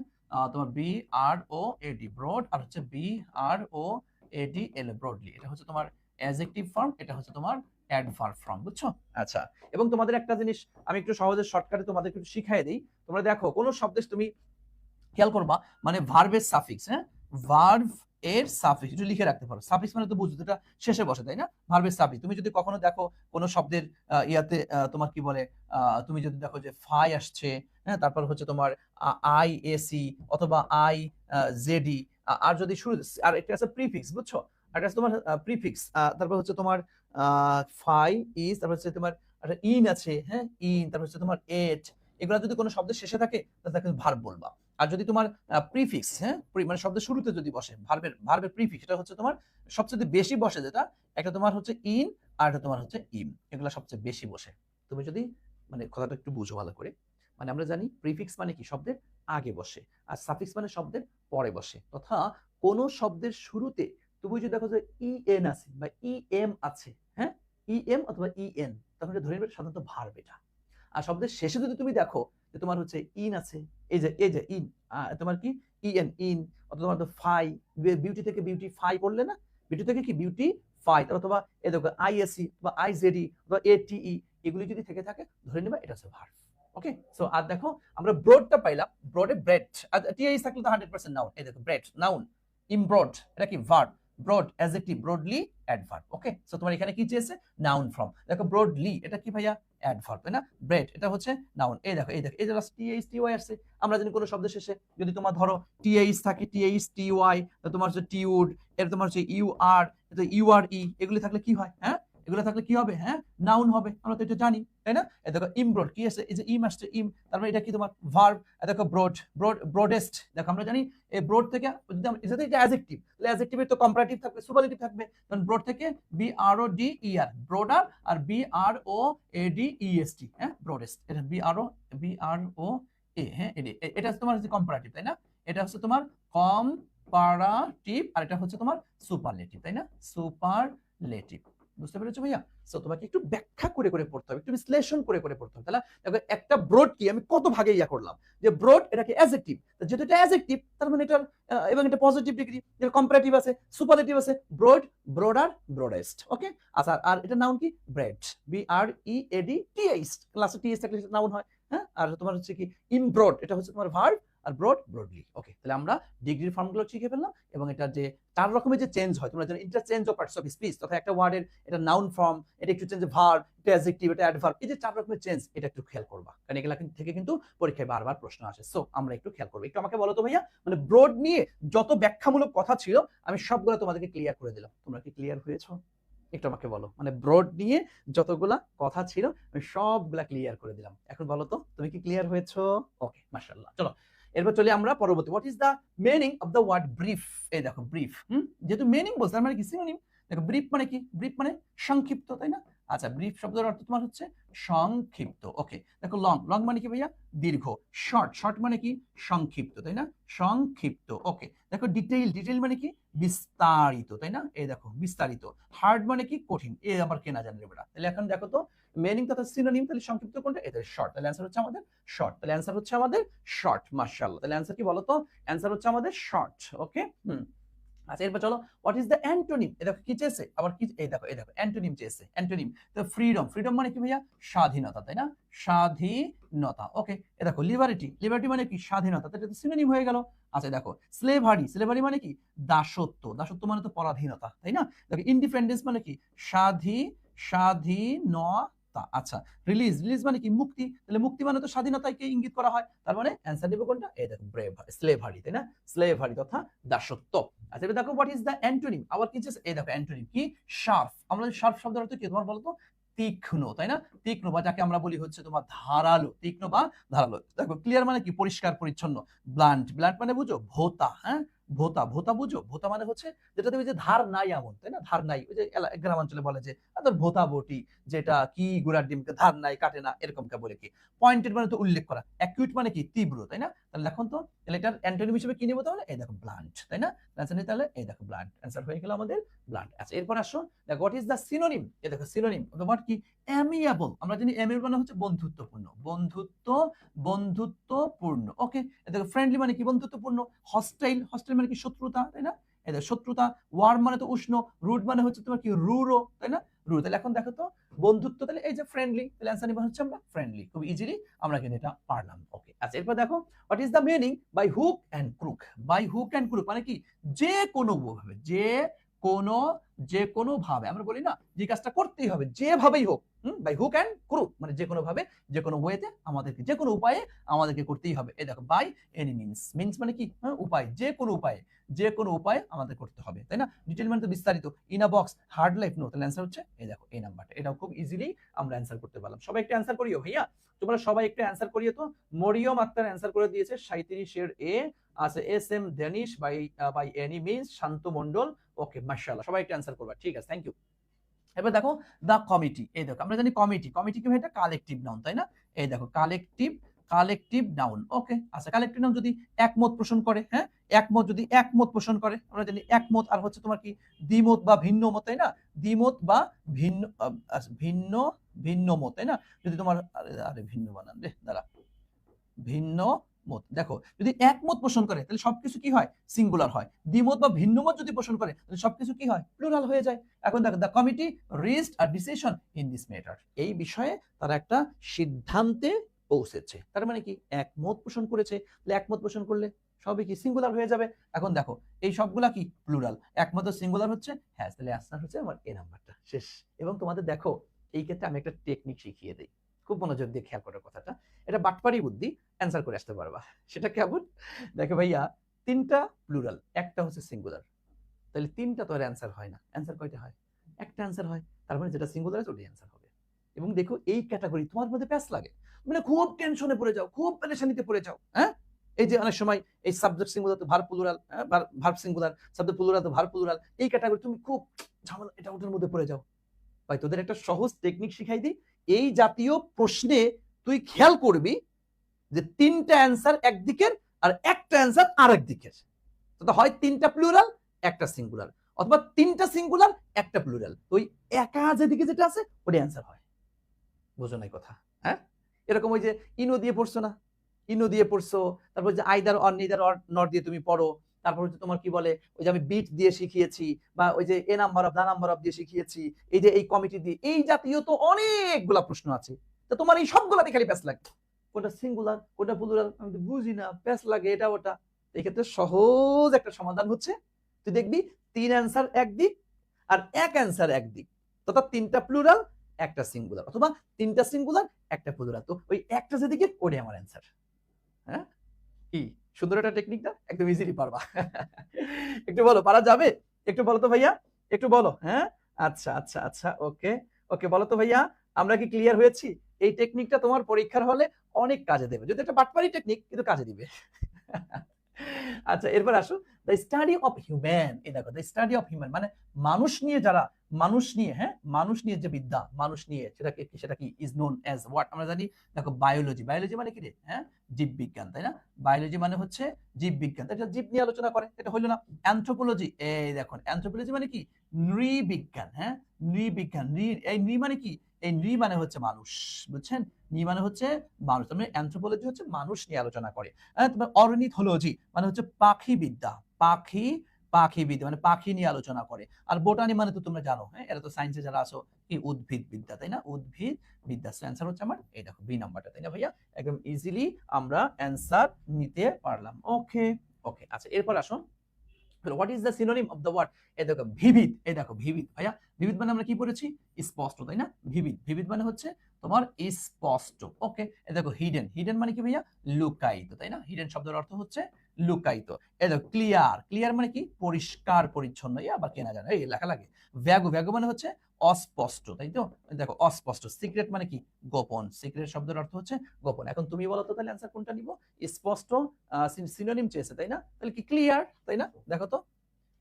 তোমার বি আর ও এডি ব্রড, আর হচ্ছে বি আর ও এডি এল ব্রডলি, এটা হচ্ছে তোমার অ্যাডজেক্টিভ ফর্ম, এটা হচ্ছে তোমার অ্যাডভার্ব ফর্ম, বুঝছো? আচ্ছা, এবং তোমাদের একটা জিনিস আমি একটু সহজে শর্টকাটে তোমাদের একটু শিখাই দিই। তোমরা দেখো কোন শব্দে তুমি খেয়াল করবা, মানে ভার্বের সাফিক্স, হ্যাঁ ভার্ব এর সাফিক্স একটু লিখে রাখতে পারো। সাফিক্স মানে তো বুঝছো, এটা শেষে বসে, তাই না? ভার্বের সাফিক্স তুমি যদি কখনো দেখো কোন শব্দের ইয়াতে তোমার কি বলে, তুমি যদি দেখো যে ফাই আসছে, হ্যাঁ তারপর হচ্ছে তোমার আই এসি অথবা আই জেডি, আর যদি শুরু আর একটা আছে প্রিফিক্স, বুঝছো? আর একটা আছে তোমার প্রিফিক্স, তারপর হচ্ছে তোমার ফাই ইজ, তারপর হচ্ছে তোমার একটা ইন আছে, হ্যাঁ ইন, তারপর হচ্ছে তোমার এট, এগুলো যদি কোনো শব্দের শেষে থাকে তাহলে তাকে ভার্ব বলবা। আর যদি তোমার প্রিফিক্স, হ্যাঁ মানে শব্দের শুরুতে যদি বসে, ভার্বের প্রিফিক্স এটা হচ্ছে তোমার সবচেয়ে বেশি বসে, যেটা একটা তোমার হচ্ছে ইন আর একটা তোমার হচ্ছে ইম, এগুলো সবচেয়ে বেশি বসে। তুমি যদি মানে কথাটা একটু বুঝো ভালো করে, মানে আমরা জানি প্রিফিক্স মানে কি শব্দের আগে বসে, আর সাফিক্স মানে শব্দের পরে বসে। তথা কোন শব্দের শুরুতে তুমি যদি দেখো যে ই এন আছে বা ই এম আছে, হ্যাঁ ই এম অথবা ই এন, তখন এটা ধরে নেবে সাধারণত ভার্ব এটা। আর শব্দের শেষে যদি তুমি দেখো যে তোমার হচ্ছে ইন আছে, এই যে ইন, তোমার কি ইএন ইন, অথবা তোমার তো ফাই, বিউটি থেকে বিউটি ফাই পড়লে না, বিউটি থেকে কি বিউটি ফাই, অথবা এই দেখো আইএসি বা আইজেডি বা এটিই, এগুলি যদি থেকে থাকে ধরে নেবা এটা হচ্ছে ভার্ব। ওকে, সো আর দেখো আমরা ব্রডটা পাইলাম, ব্রডে ব্রেড, আর টিআইএস থাকলে তো 100% নাউন। এই দেখো ব্রেড নাউন, ইমব্রড এটা কি verb, broad adjective, broadly adverb. Okay, so তোমার এখানে কি চেয়েছে? Noun form. দেখো ব্রডলি এটা কি ভাইয়া? অ্যাডভার্ব, তাই না? ব্রেড এটা হচ্ছে নাউন। এই দেখো এই যে টিএইচ টিওয়াই আসছে, আমরা জানি কোনো শব্দের শেষে যদি তোমার ধরো টিএইচ থাকে, টিএইচ টিওয়াই, তোমার হচ্ছে টিউড, এর তোমার হচ্ছে ইউ আর, এটা ইউ আর ই, এগুলি থাকলে কি হয়? হ্যাঁ এগুলো থাকলে কি হবে? হ্যাঁ নাউন হবে, আমরা তো এটা জানি, তাই না? এই দেখো ইমব্রড কি আছে? এই যে ইম আসছে, ইম, তারপরে এটা কি তোমার ভার্ব। দেখো ব্রড, ব্রডেস্ট, দেখো আমরা জানি এই ব্রড থেকে যদি এটা এটা অ্যাডজেক্টিভ, তাহলে অ্যাডজেক্টিভের তো কম্পারেটিভ থাকবে, সুপারলেটিভ থাকবে, তখন ব্রড থেকে B R O D E R, broader, আর B R O A D E S T, হ্যাঁ ব্রডেস্ট, এটা বি আর ও এ, হ্যাঁ এডি, এটা হচ্ছে তোমার কম্পারেটিভ, তাই না? এটা হচ্ছে তোমার কম্পারাটিভ, আর এটা হচ্ছে তোমার সুপারলেটিভ, তাই না? সুপারলেটিভ, বুঝতে পেরেছো ভাইয়া? সো তোমাকে একটু ব্যাখ্যা করে করে পড়তে হবে, একটু বিশ্লেষণ করে করে পড়তে হবে। তাহলে দেখো একটা ব্রড কি আমি কত ভাগে ইয়া করলাম, যে ব্রড এটাকে অ্যাডজেক্টিভ, যেহেতু এটা অ্যাডজেক্টিভ তার মানে এটা এবং এটা পজিটিভ ডিগ্রি, এর কম্পারেটিভ আছে, সুপারলেটিভ আছে, ব্রড, ব্রডার, ব্রডেস্ট। ওকে, আচ্ছা আর এটা নাউন কি? Breadth, B R E A D T H, ক্লাসে টি এইচ থাকলে সেটা নাউন হয়, হ্যাঁ। আর তোমার হচ্ছে কি ইমব্রড, এটা হচ্ছে তোমার ভার্ব, আর ব্রড ব্রডলি। ওকে, তাহলে আমরা ডিগ্রির ফর্মগুলো শিখে ফেললাম, এবং এটা যে 4 রকমের যে চেঞ্জ হয়, তোমরা জানো interchange of parts of speech, তথা একটা ওয়ার্ডের এটা নাউন ফর্ম, এটা একটু চেঞ্জ ভার্ব, এটা অ্যাডজেক্টিভ, এটা অ্যাডভার্ব, এই যে 4 রকমের চেঞ্জ, এটা একটু খেয়াল করবা, কারণ এগুলা থেকে কিন্তু পরীক্ষায় বারবার প্রশ্ন আসে। সো আমরা একটু খেয়াল করবো। একটু আমাকে বলো তো ভাইয়া, মানে ব্রড নিয়ে যত ব্যাখ্যামূলক কথা ছিল আমি সবগুলো তোমাদেরকে ক্লিয়ার করে দিলাম, তোমরা কি ক্লিয়ার হয়েছো? একটু আমাকে বলো, মানে ব্রড নিয়ে যতগুলা কথা ছিল আমি সবগুলা ক্লিয়ার করে দিলাম। এখন বলো তো তুমি কি ক্লিয়ার হয়েছো? ওকে, মাশাআল্লাহ। চলো এরপর চলে আমরা পরবর্তী, what is the meaning of the word brief. এই দেখো ব্রিফ, যেহেতু মিনিং বলছে তার মানে কি সিনোনিম। দেখো ব্রিফ মানে কি? ব্রিফ মানে সংক্ষিপ্ত, তাই না? আচ্ছা, ব্রিফ শব্দের অর্থ তোমার হচ্ছে সংক্ষিপ্ত। ওকে, দেখো লং, লং মানে কি ভাইয়া? দীর্ঘ। শর্ট, শর্ট মানে কি? সংক্ষিপ্ত, তাই না? সংক্ষিপ্ত। ওকে, দেখো ডিটেইল, ডিটেইল মানে কি? বিস্তারিত, তাই না? এই দেখো বিস্তারিত। হার্ড মানে কি? কঠিন। এ আবার কেনা জানবে বেটা। তাহলে এখন দেখো তো মিনিং তথা সিনোনিম, তাহলে সংক্ষিপ্ত কোনটা? এটা শর্ট, তাহলে অ্যান্সার হচ্ছে আমাদের শর্ট। তাহলে অ্যান্সার হচ্ছে আমাদের শর্ট। মাশাআল্লাহ, তাহলে অ্যান্সার কি বলো তো? অ্যান্সার হচ্ছে আমাদের শর্ট। ওকে, আচ্ছা এরপর চলো, হোয়াট ইজ দ্য অ্যান্টোনিম। এ দেখো কি চেয়েছে আবার কি, এই দেখো অ্যান্টোনিম চেয়েছে। অ্যান্টোনিম তো ফ্রিডম, ফ্রিডম মানে কি ভাইয়া? স্বাধীনতা, তাই না? স্বাধীনতা। ওকে, এ দেখো লিবার্টি, লিবার্টি মানে কি? স্বাধীনতা, এটা তো সিনোনিম হয়ে গেল। আচ্ছা দেখো স্লেভারি, স্লেভারি মানে কি? দাসত্ব, দাসত্ব মানে তো পরাধীনতা, তাই না? দেখো ইন্ডিপেন্ডেন্স মানে কি? স্বাধীনতা। আচ্ছা রিলিজ, রিলিজ মানে কি? মুক্তি, তাহলে মুক্তি মানে তো স্বাধীনতাকে ইঙ্গিত করা হয়, তার মানে অ্যান্সার দেবো কোনটা? এই দেখো স্লেভারি, তাই না? স্লেভারি তথা দাসত্ব। আচ্ছা দেখো হোয়াট ইজ দ্য অ্যান্টোনিম, আবার কি? এই দেখো অ্যান্টোনিম কি? শার্প। আমরা শার্প শব্দের অর্থ কি তোমার বলো তো? তীক্ষ্ণ, তাই না? তীক্ষ্ণ বা যাকে আমরা বলি হচ্ছে তোমার ধারালো, তীক্ষ্ণ বা ধারালো। দেখো ক্লিয়ার মানে কি পরিষ্কার পরিচ্ছন্ন। ব্লান্ট, ব্লান্ট মানে বুঝো ভোঁতা, হ্যাঁ? ভোঁতা, ভোঁতা বুঝো? ভোঁতা মানে হচ্ছে যেটা তুমি যে ধার নাই এমন, তাই না? ধার নাই। ওই যে গ্রামাঞ্চলে বলে যে তোর ভোঁতা বটি, যেটা কি ঘোড়ার ডিমকে ধার নাই কাটে না, এরকমটা বলে কি। পয়েন্টেড মানে তো উল্লেখ করা, অ্যাকিউট মানে কি তীব্র, তাই না? তাহলে এখন তো তাহলে এটার অ্যান্টোনিম হিসেবে কি নেব তাহলে? এই দেখো ব্লান্ট, তাই না? অ্যান্সার নিতে তাহলে এই দেখো ব্লান্ট। অ্যান্সার হয়ে গেল আমাদের ব্লান্ট। আচ্ছা এরপর আসো, দেখো হোয়াট ইজ দ্য সিনোনিম? এই দেখো সিনোনিম অফ দ্য ওয়ার্ড কি? অ্যামিয়াবল। আমরা জানি অ্যামিয়াবল মানে হচ্ছে বন্ধুত্বপূর্ণ, বন্ধুত্বপূর্ণ। ওকে, এই দেখো ফ্রেন্ডলি মানে কি? বন্ধুত্বপূর্ণ। হস্টাইল, হস্টাইল মানে কি? শত্রুতা, তাই না? এই দেখো শত্রুতা। ওয়ার্ম মানে তো উষ্ণ। রুড মানে হচ্ছে তোমার কি? রূঢ়, তাই না? রূঢ়। তাহলে এখন দেখো তো বন্ধুত্ব, তাহলে এই যে ফ্রেন্ডলি, তাহলে অ্যান্সার নিবা হচ্ছে আমরা ফ্রেন্ডলি। খুব ইজিলি আমরা কিন্তু এটা পারলাম। ওকে, আচ্ছা এরপর দেখো what is the meaning by hook and crook? By hook and crook মানে কি? যে কোনো ভাবে, কোনো যে কোনো ভাবে আমরা বলি না যে কাজটা করতেই হবে যেভাবেই হোক, বাই হুক এন্ড ক্রুক মানে যে কোনো ভাবে, যে কোনো ওয়েতে আমাদেরকে, যে কোনো উপায়ে আমাদেরকে করতেই হবে। এই দেখো বাই এনি মিনস, মিনস মানে কি? উপায়, যে কোনো উপায়ে, যে কোনো উপায়ে আমাদের করতে হবে, তাই না? ডিটেইল মানে তো বিস্তারিত। In a box, hard life no. তাহলে অ্যান্সার হচ্ছে এই দেখো এই নাম্বারটা। এটাও খুব ইজিলি আমরা অ্যান্সার করতে পারলাম। সবাই একটু অ্যান্সার করিও ভাইয়া, তোমরা সবাই একটু অ্যান্সার করিও তো। মরিয়ম আক্তার অ্যান্সার করে দিয়েছে 37 এর এ। আছে S M Danish by any means, Shanto Mondal. Okay মাশাআল্লাহ, সবাই একটু অ্যান্সার করবা, ঠিক আছে, থ্যাংক ইউ। এবার দেখো দা কমিটি, এই দেখো আমরা জানি কমিটি, কমিটি কি এটা কালেকটিভ নাউন, তাই না? এই দেখো কালেকটিভ নাউন। ওকে, আচ্ছা কালেকটিভ নাউন যদি একমত পোষণ করে, হ্যাঁ একমত, যদি একমত পোষণ করে, আমরা জানি একমত আর হচ্ছে তোমার কি? দ্বিমত বা ভিন্ন মত, তাই না? দ্বিমত বা ভিন্ন, ভিন্ন ভিন্ন মত, তাই না? যদি তোমার আরে ভিন্ন বানান রে, দাঁড়া, ভিন্ন মত। দেখো যদি একমত পোষণ করে তাহলে সবকিছু কি হয়? সিঙ্গুলার হয়। দ্বিমত বা ভিন্ন মত যদি পোষণ করে তাহলে সবকিছু কি হয়? প্লুরাল হয়ে যায়। এখন দেখো the committee reached a decision in this matter, এই বিষয়ে তারা একটা সিদ্ধান্তে পৌঁছেছে। তার মানে কি? একমত পোষণ করেছে, তাহলে একমত পোষণ করলে সবই কি? সিঙ্গুলার হয়ে যাবে। এখন দেখো এই সবগুলা কি? প্লুরাল। একমত সিঙ্গুলার হচ্ছে, হ্যাঁ তাহলে অ্যান্সার হচ্ছে আমার এ নাম্বারটা শেষ। এবং তোমাদের দেখো এই ক্ষেত্রে আমি একটা টেকনিক শিখিয়ে দিই, খুব মনোযোগ দিয়ে খেয়াল করার কথাটা, এটা বাটপারি বুদ্ধি, অ্যান্সার করে আসতে পারবা। সেটা কেমন? দেখো ভাইয়া, তিনটা প্লুরাল, একটা হচ্ছে সিঙ্গুলার, তাহলে তিনটা তো আর অ্যান্সার হয় না। অ্যান্সার কয়টা হয়? একটা অ্যান্সার হয়। তার মানে যেটা সিঙ্গুলার আছে ওটাই অ্যান্সার হবে। এবং দেখো এই ক্যাটাগরি তোমার মধ্যে প্যাস লাগে, মানে খুব টেনশনে পড়ে যাও, খুব পেরেশানিতে পড়ে যাও, হ্যাঁ? এই যে অনেক সময় এই সাবজেক্ট সিঙ্গুলার তো verb plural, verb singular, subject plural তো ভার্ব প্লুরাল, এই ক্যাটাগরি তুমি খুব ঝামেলা, এটা ওটার মধ্যে পড়ে যাও। ভাই তোদের একটা সহজ টেকনিক শিখাই দিই, এই জাতীয় প্রশ্নে তুই খেয়াল করবি যে তিনটা অ্যান্সার একদিকের আর একটা অ্যান্সার আরেক দিকের। তো হয় তিনটা প্লুরাল একটা সিঙ্গুলার, অথবা তিনটা সিঙ্গুলার একটা প্লুরাল, ওই একা যেদিকে যেটা আছে ওটা অ্যান্সার হয়। বুঝো নাই কথা? হ্যাঁ, এরকম ওই যে ইনো দিয়ে পড়ছো না, ইনো দিয়ে পড়ছো, তারপর যে either or neither or not দিয়ে তুমি পড়ো, তারপর হচ্ছে তোমার কি বলে ওই যে আমি বিট দিয়ে শিখিয়েছি, বা ওই যে a number of the number of দিয়ে শিখিয়েছি, এই যে এই কমিটি দিয়ে, এই জাতীয় তো অনেকগুলা প্রশ্ন আছে। তো তোমার এই সবগুলাতে খালি প্যাস লাগে, কোনটা সিঙ্গুলার কোনটা প্লুরাল আমি তো বুঝি না, প্যাস লাগে এটা ওটা। এই ক্ষেত্রে সহজ একটা সমাধান হচ্ছে, তুই দেখবি তিন অ্যান্সার একদিক আর এক অ্যান্সার একদিক, তথা তিনটা প্লুরাল একটা সিঙ্গুলার, অথবা তিনটা সিঙ্গুলার একটা প্লুরাল, তো ওই একটা যেদিকে ওটাই আমার অ্যান্সার। হ্যাঁ, কি সুন্দর একটা টেকনিক না? একদম ইজিলি পারবা। একটু বলো পারা যাবে? একটু বলো তো ভাইয়া, একটু বলো। হ্যাঁ, আচ্ছা আচ্ছা আচ্ছা, ওকে ওকে, বলো তো ভাইয়া, আমরা কি ক্লিয়ার হয়েছি? এই টেকনিকটা তোমার পরীক্ষার হলে অনেক কাজে দেবে, যদি একটা বাটপারি টেকনিক কিন্তু কাজে দিবে। আচ্ছা এরপর আসো, দ্য স্টাডি অফ হিউম্যান। এই দেখো দ্য স্টাডি অফ হিউম্যান মানে মানুষ নিয়ে, যারা মানুষ নিয়ে, হ্যাঁ মানুষ নিয়ে যে বিদ্যা, মানুষ নিয়ে সেটা কি ইজ নোন অ্যাজ হোয়াট? আমরা জানি দেখো বায়োলজি, বায়োলজি মানে কি রে? হ্যাঁ জীববিজ্ঞান, তাই না? বায়োলজি মানে হচ্ছে জীববিজ্ঞান, এটা জীব নিয়ে আলোচনা করে, এটা হলো না? অ্যানথ্রোপোলজি, এই দেখুন অ্যানথ্রোপোলজি মানে কি? নৃবিজ্ঞান, হ্যাঁ নৃবিজ্ঞান, এই নৃ মানে কি? এই নৃ মানে হচ্ছে মানুষ, বুঝছেন? নৃ মানে হচ্ছে মানুষ, মানে অ্যানথ্রোপোলজি হচ্ছে মানুষ নিয়ে আলোচনা করে। তোমার অর্নিথোলজি মানে হচ্ছে পাখি বিদ্যা, পাখি বিদ্যা মানে পাখি নিয়ে আলোচনা করে। আর বোটানি মানে তো তোমরা জানো, হ্যাঁ এরা তো সায়েন্সে যারা আছো, কি উদ্ভিদ বিদ্যা, তাই না? উদ্ভিদ বিদ্যা। অ্যান্সার হচ্ছে আমার এই দেখো বি নাম্বারটা, তাই না ভাইয়া? একদম ইজিলি আমরা অ্যান্সার নিতে পারলাম। ওকে ওকে, আচ্ছা এরপর আসো, what is the synonym of the word? এই দেখো ভিভিড, এই দেখো ভিভিড ভাইয়া, ভিভিড মানে আমরা কি পড়েছি? স্পষ্ট, তাই না? ভিভিড, ভিভিড মানে হচ্ছে তোমার স্পষ্ট। ওকে, দেখো হিডেন, হিডেন মানে কি ভাইয়া? লুকায়িত, তাই না? হিডেন শব্দের অর্থ হচ্ছে লুকায়িত। দেখো ক্লিয়ার, ক্লিয়ার মানে কি? পরিষ্কার পরিচ্ছন্ন, আবার কেনা জানা, এই লেখা লাগে। ভ্যাগু, ভ্যাগু মানে হচ্ছে অস্পষ্ট, তাই তো? দেখো অস্পষ্ট। সিক্রেট মানে কি? গোপন। সিক্রেট শব্দের অর্থ হচ্ছে গোপন। এখন তুমি বলো তো তাহলে অ্যান্সার কোনটা নিব? স্পষ্ট সিনোনিম চেয়েছে, তাই না? তাহলে কি ক্লিয়ার, তাই না? দেখো তো,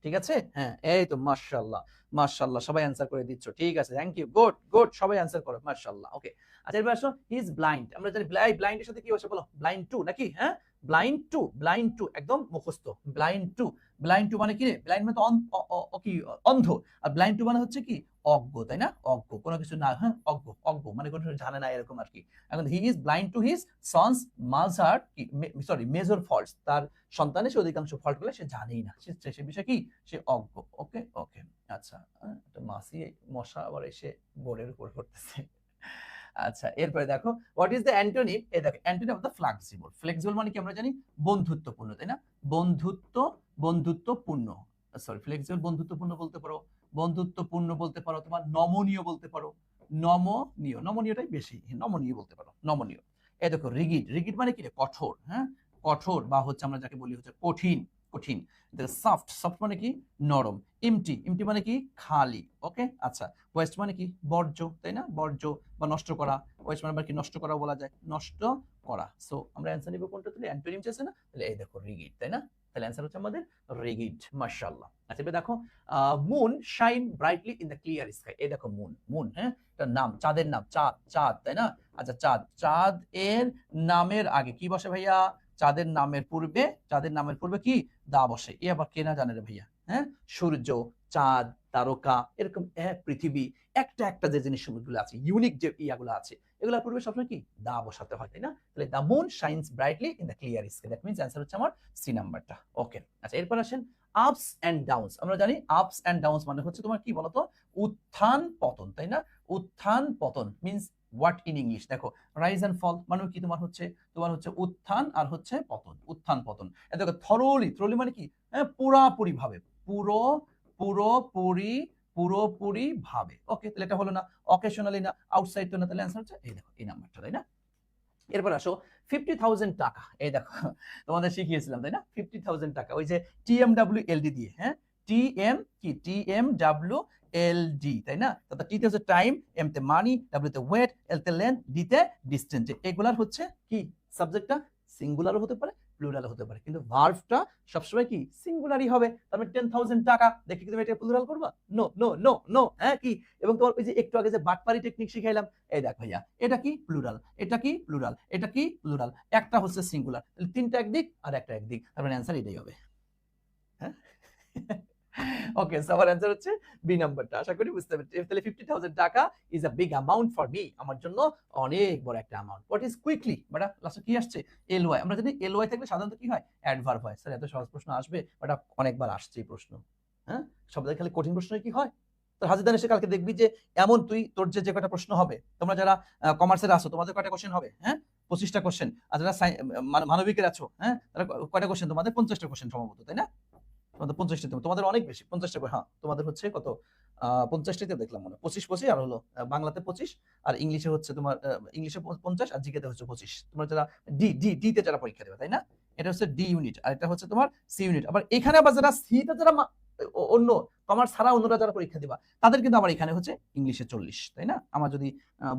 ঠিক আছে? হ্যাঁ, এই তো মাশাআল্লাহ, মাশাআল্লাহ, সবাই অ্যান্সার করে দিচ্ছ। ঠিক আছে, থ্যাংক ইউ, গুড গুড, সবাই অ্যান্সার করো, মাশাআল্লাহ। ওকে, আচ্ছা এবার আসো, হি ইজ ব্লাইন্ড। আমরা জানি ব্লাইন্ডের সাথে কি হচ্ছে বলো? ব্লাইন্ড টু নাকি? হ্যাঁ, ব্লাইন্ড টু, ব্লাইন্ড টু একদম মুখস্থ। ব্লাইন্ড টু, ব্লাইন্ড টু মানে কি রে? ব্লাইন্ড মানে তো কি অন্ধ, আর ব্লাইন্ড টু মানে হচ্ছে কি? অজ্ঞ, তাই না? অজ্ঞ, কোনো কিছু না, হ্যাঁ, অজ্ঞ, অজ্ঞ মানে কোনো কিছু জানে না এরকম আর কি। এখন he is blind to his sons মাজার কি, সরি, মেজর ফল্টস। তার সন্তানের সে অধিকাংশ ফল্ট গুলো সে জানেই না, সে বিষয় কি? সে অজ্ঞ। ওকে ওকে, আচ্ছা, একটা মাসি মশা আবার এসে বোর্ডের উপর করতেছে। আচ্ছা, এরপরে দেখো, হোয়াট ইজ দ্য অ্যান্টোনিম? এই দেখো, antonym of the flexible. Flexible মানে কি আমরা জানি? বন্ধুত্বপূর্ণ, তাই না? বন্ধুত্বপূর্ণ, সরি, ফ্লেক্সিবল বন্ধুত্বপূর্ণ বলতে পারো, বন্ধুত্বপূর্ণ বলতে পারো, তোমার নমনীয় বলতে পারো, নমনীয়, নমনীয়টাই বেশি, নমনীয় বলতে পারো, নমনীয়। এই দেখো রিগিড, রিগিড মানে কি রে? কঠোর, হ্যাঁ, কঠোর, বা হচ্ছে আমরা যাকে বলি হচ্ছে কঠিন, কঠিন। সফট, সফট মানে কি? নরম। এমটি, এমটি মানে কি? খালি। ওকে, আচ্ছা। ওয়েস্ট মানে কি? বর্জ্য, তাই না? বর্জ্য বা নষ্ট করা। ওয়েস্ট মানে কি? নষ্ট করা বলা যায়, নষ্ট করা। সো আমরা অ্যান্সার নিব কোনটা? তাহলে অ্যান্টোনিম চাইছে না, তাহলে এই দেখো রিগিড, তাই না? তাহলে অ্যান্সার হচ্ছে আমাদের রিগিড। মাশাআল্লাহ। আচ্ছা এবার দেখো, moon shine brightly in the clear sky. এই দেখো মুন, মুন, হ্যাঁ, এটা নাম, চাঁদের নাম, চাঁদ, চাঁদ, তাই না? আচ্ছা, চাঁদ, চাঁদ এর নামের আগে কি বসে ভাইয়া? চাঁদের নামের পূর্বে, চাঁদের নামের পূর্বে কি? দা বসে। এ আবার কে না জানে রে ভাইয়া? হ্যাঁ, সূর্য, চাঁদ, তারকা, এরকম পৃথিবী, একটা একটা যে জিনিসগুলো আছে, ইউনিক যে ইয়াগুলো আছে, এগুলোর পূর্বে সবসময় কি? দা বসাতে হয়, তাই না? তাহলে the moon shines brightly in the clear sky, that means answer হচ্ছে আমার সি নাম্বারটা। ওকে, আচ্ছা এরপর আসেন আপস এন্ড ডাউনস। আমরা জানি আপস এন্ড ডাউনস মানে হচ্ছে তোমার কি বলতো? উত্থান পতন, তাই না? উত্থান পতন মিন্স হোয়াট ইন ইংলিশ? দেখো, রাইজ এন্ড ফল মানে কি? তোমার হচ্ছে উত্থান আর হচ্ছে পতন, উত্থান পতন। দেখো থরোলি, থরোলি মানে কি? পুরাপুরি ভাবে, পুরোপুরি, পুরোপুরি ভাবে। ওকে, তাহলে এটা হলো না? অকেশনালি না, আউটসাইড তো না, তাহলে অ্যান্সার হচ্ছে এই দেখো এই নাম্বারটা, তাই না? এরপর আসো 50,000 টাকা। এই দেখো, তোমাদের শিখিয়েছিলাম, তাই না? 50,000 টাকা, ওই যে টিএমডব্লিউ এলডি দিয়ে, হ্যাঁ, টিএমডব্লিউ এলডি, তাই না? তাতে টি তে হচ্ছে টাইম, এম তে মানি, ডাব্লিউ তে ওয়েট, এল তে লেন্থ, ডি তে ডিসটেন্স। এগুলার হচ্ছে কি? সাবজেক্টটা সিঙ্গুলারও হতে পারে, প্লুরাল হতে পারে, কিন্তু ভার্বটা সবসময় কি? সিঙ্গুলারই হবে। তার মানে 10,000 টাকা দেখে কি তুমি এটা প্লুরাল করবা? নো নো নো নো, হ্যাঁ কি? এবং তোমার ওই যে একটু আগে যে বাটপারি টেকনিক শিখাইলাম, এই দেখ ভাইয়া, এটা কি? প্লুরাল, এটা কি? প্লুরাল, এটা কি? প্লুরাল, একটা হচ্ছে সিঙ্গুলার, তাহলে তিনটা একদিক আর একটা একদিক, তার মানে অ্যান্সার এটাই হবে। হ্যাঁ, ওকে, সো আমার অ্যান্সার হচ্ছে বি নাম্বারটা। আশা করি বুঝতে পেরেছি। তাহলে 50,000 টাকা is a big amount for me, আমার জন্য অনেক বড় একটা amount. What is quickly? But লাস্টে কি আসছে? এলওয়াই। আমরা জানি এলওয়াই থাকলে সাধারণত কি হয়? অ্যাডভার্ব হয়। স্যার এত সহজ প্রশ্ন আসবে? বাট অনেকবার আসছে এই প্রশ্ন। হ্যাঁ, সবাই খালি কঠিন প্রশ্ন কি হয়? তো হাজিদান এসে কালকে দেখবি যে এমন তুই তোর যে কয়টা প্রশ্ন হবে, তোমরা যারা কমার্সের আছো তোমাদের কয়টা কোশ্চেন হবে? হ্যাঁ, 25টা কোশ্চেন। আর যারা মানবিকের আছো, হ্যাঁ, তারা কয়টা কোশ্চেন? তোমাদের 50টা কোশ্চেন সম্ভবত, তাই না? তোমাদের 50টা, তোমাদের অনেক বেশি, 50টা করে। হ্যাঁ, তোমাদের হচ্ছে কত? 50টাতে দেখলাম মনে হয় 25 আর হলো বাংলাতে 25, আর ইংলিশে হচ্ছে তোমার ইংলিশে 50 আর জিকেতে হচ্ছে 25। তোমরা যারা ডি তে যারা পরীক্ষা দেবে, তাই না? এটা হচ্ছে ডি ইউনিট, আর এটা হচ্ছে তোমার সি ইউনিট। আবার এখানে আবার যারা সি তে যারা অন্য কমার্স ছাড়া অন্যরা যারা পরীক্ষা দিবা, তাদের কিন্তু আবার এখানে হচ্ছে ইংলিশে 40, তাই না? আমার যদি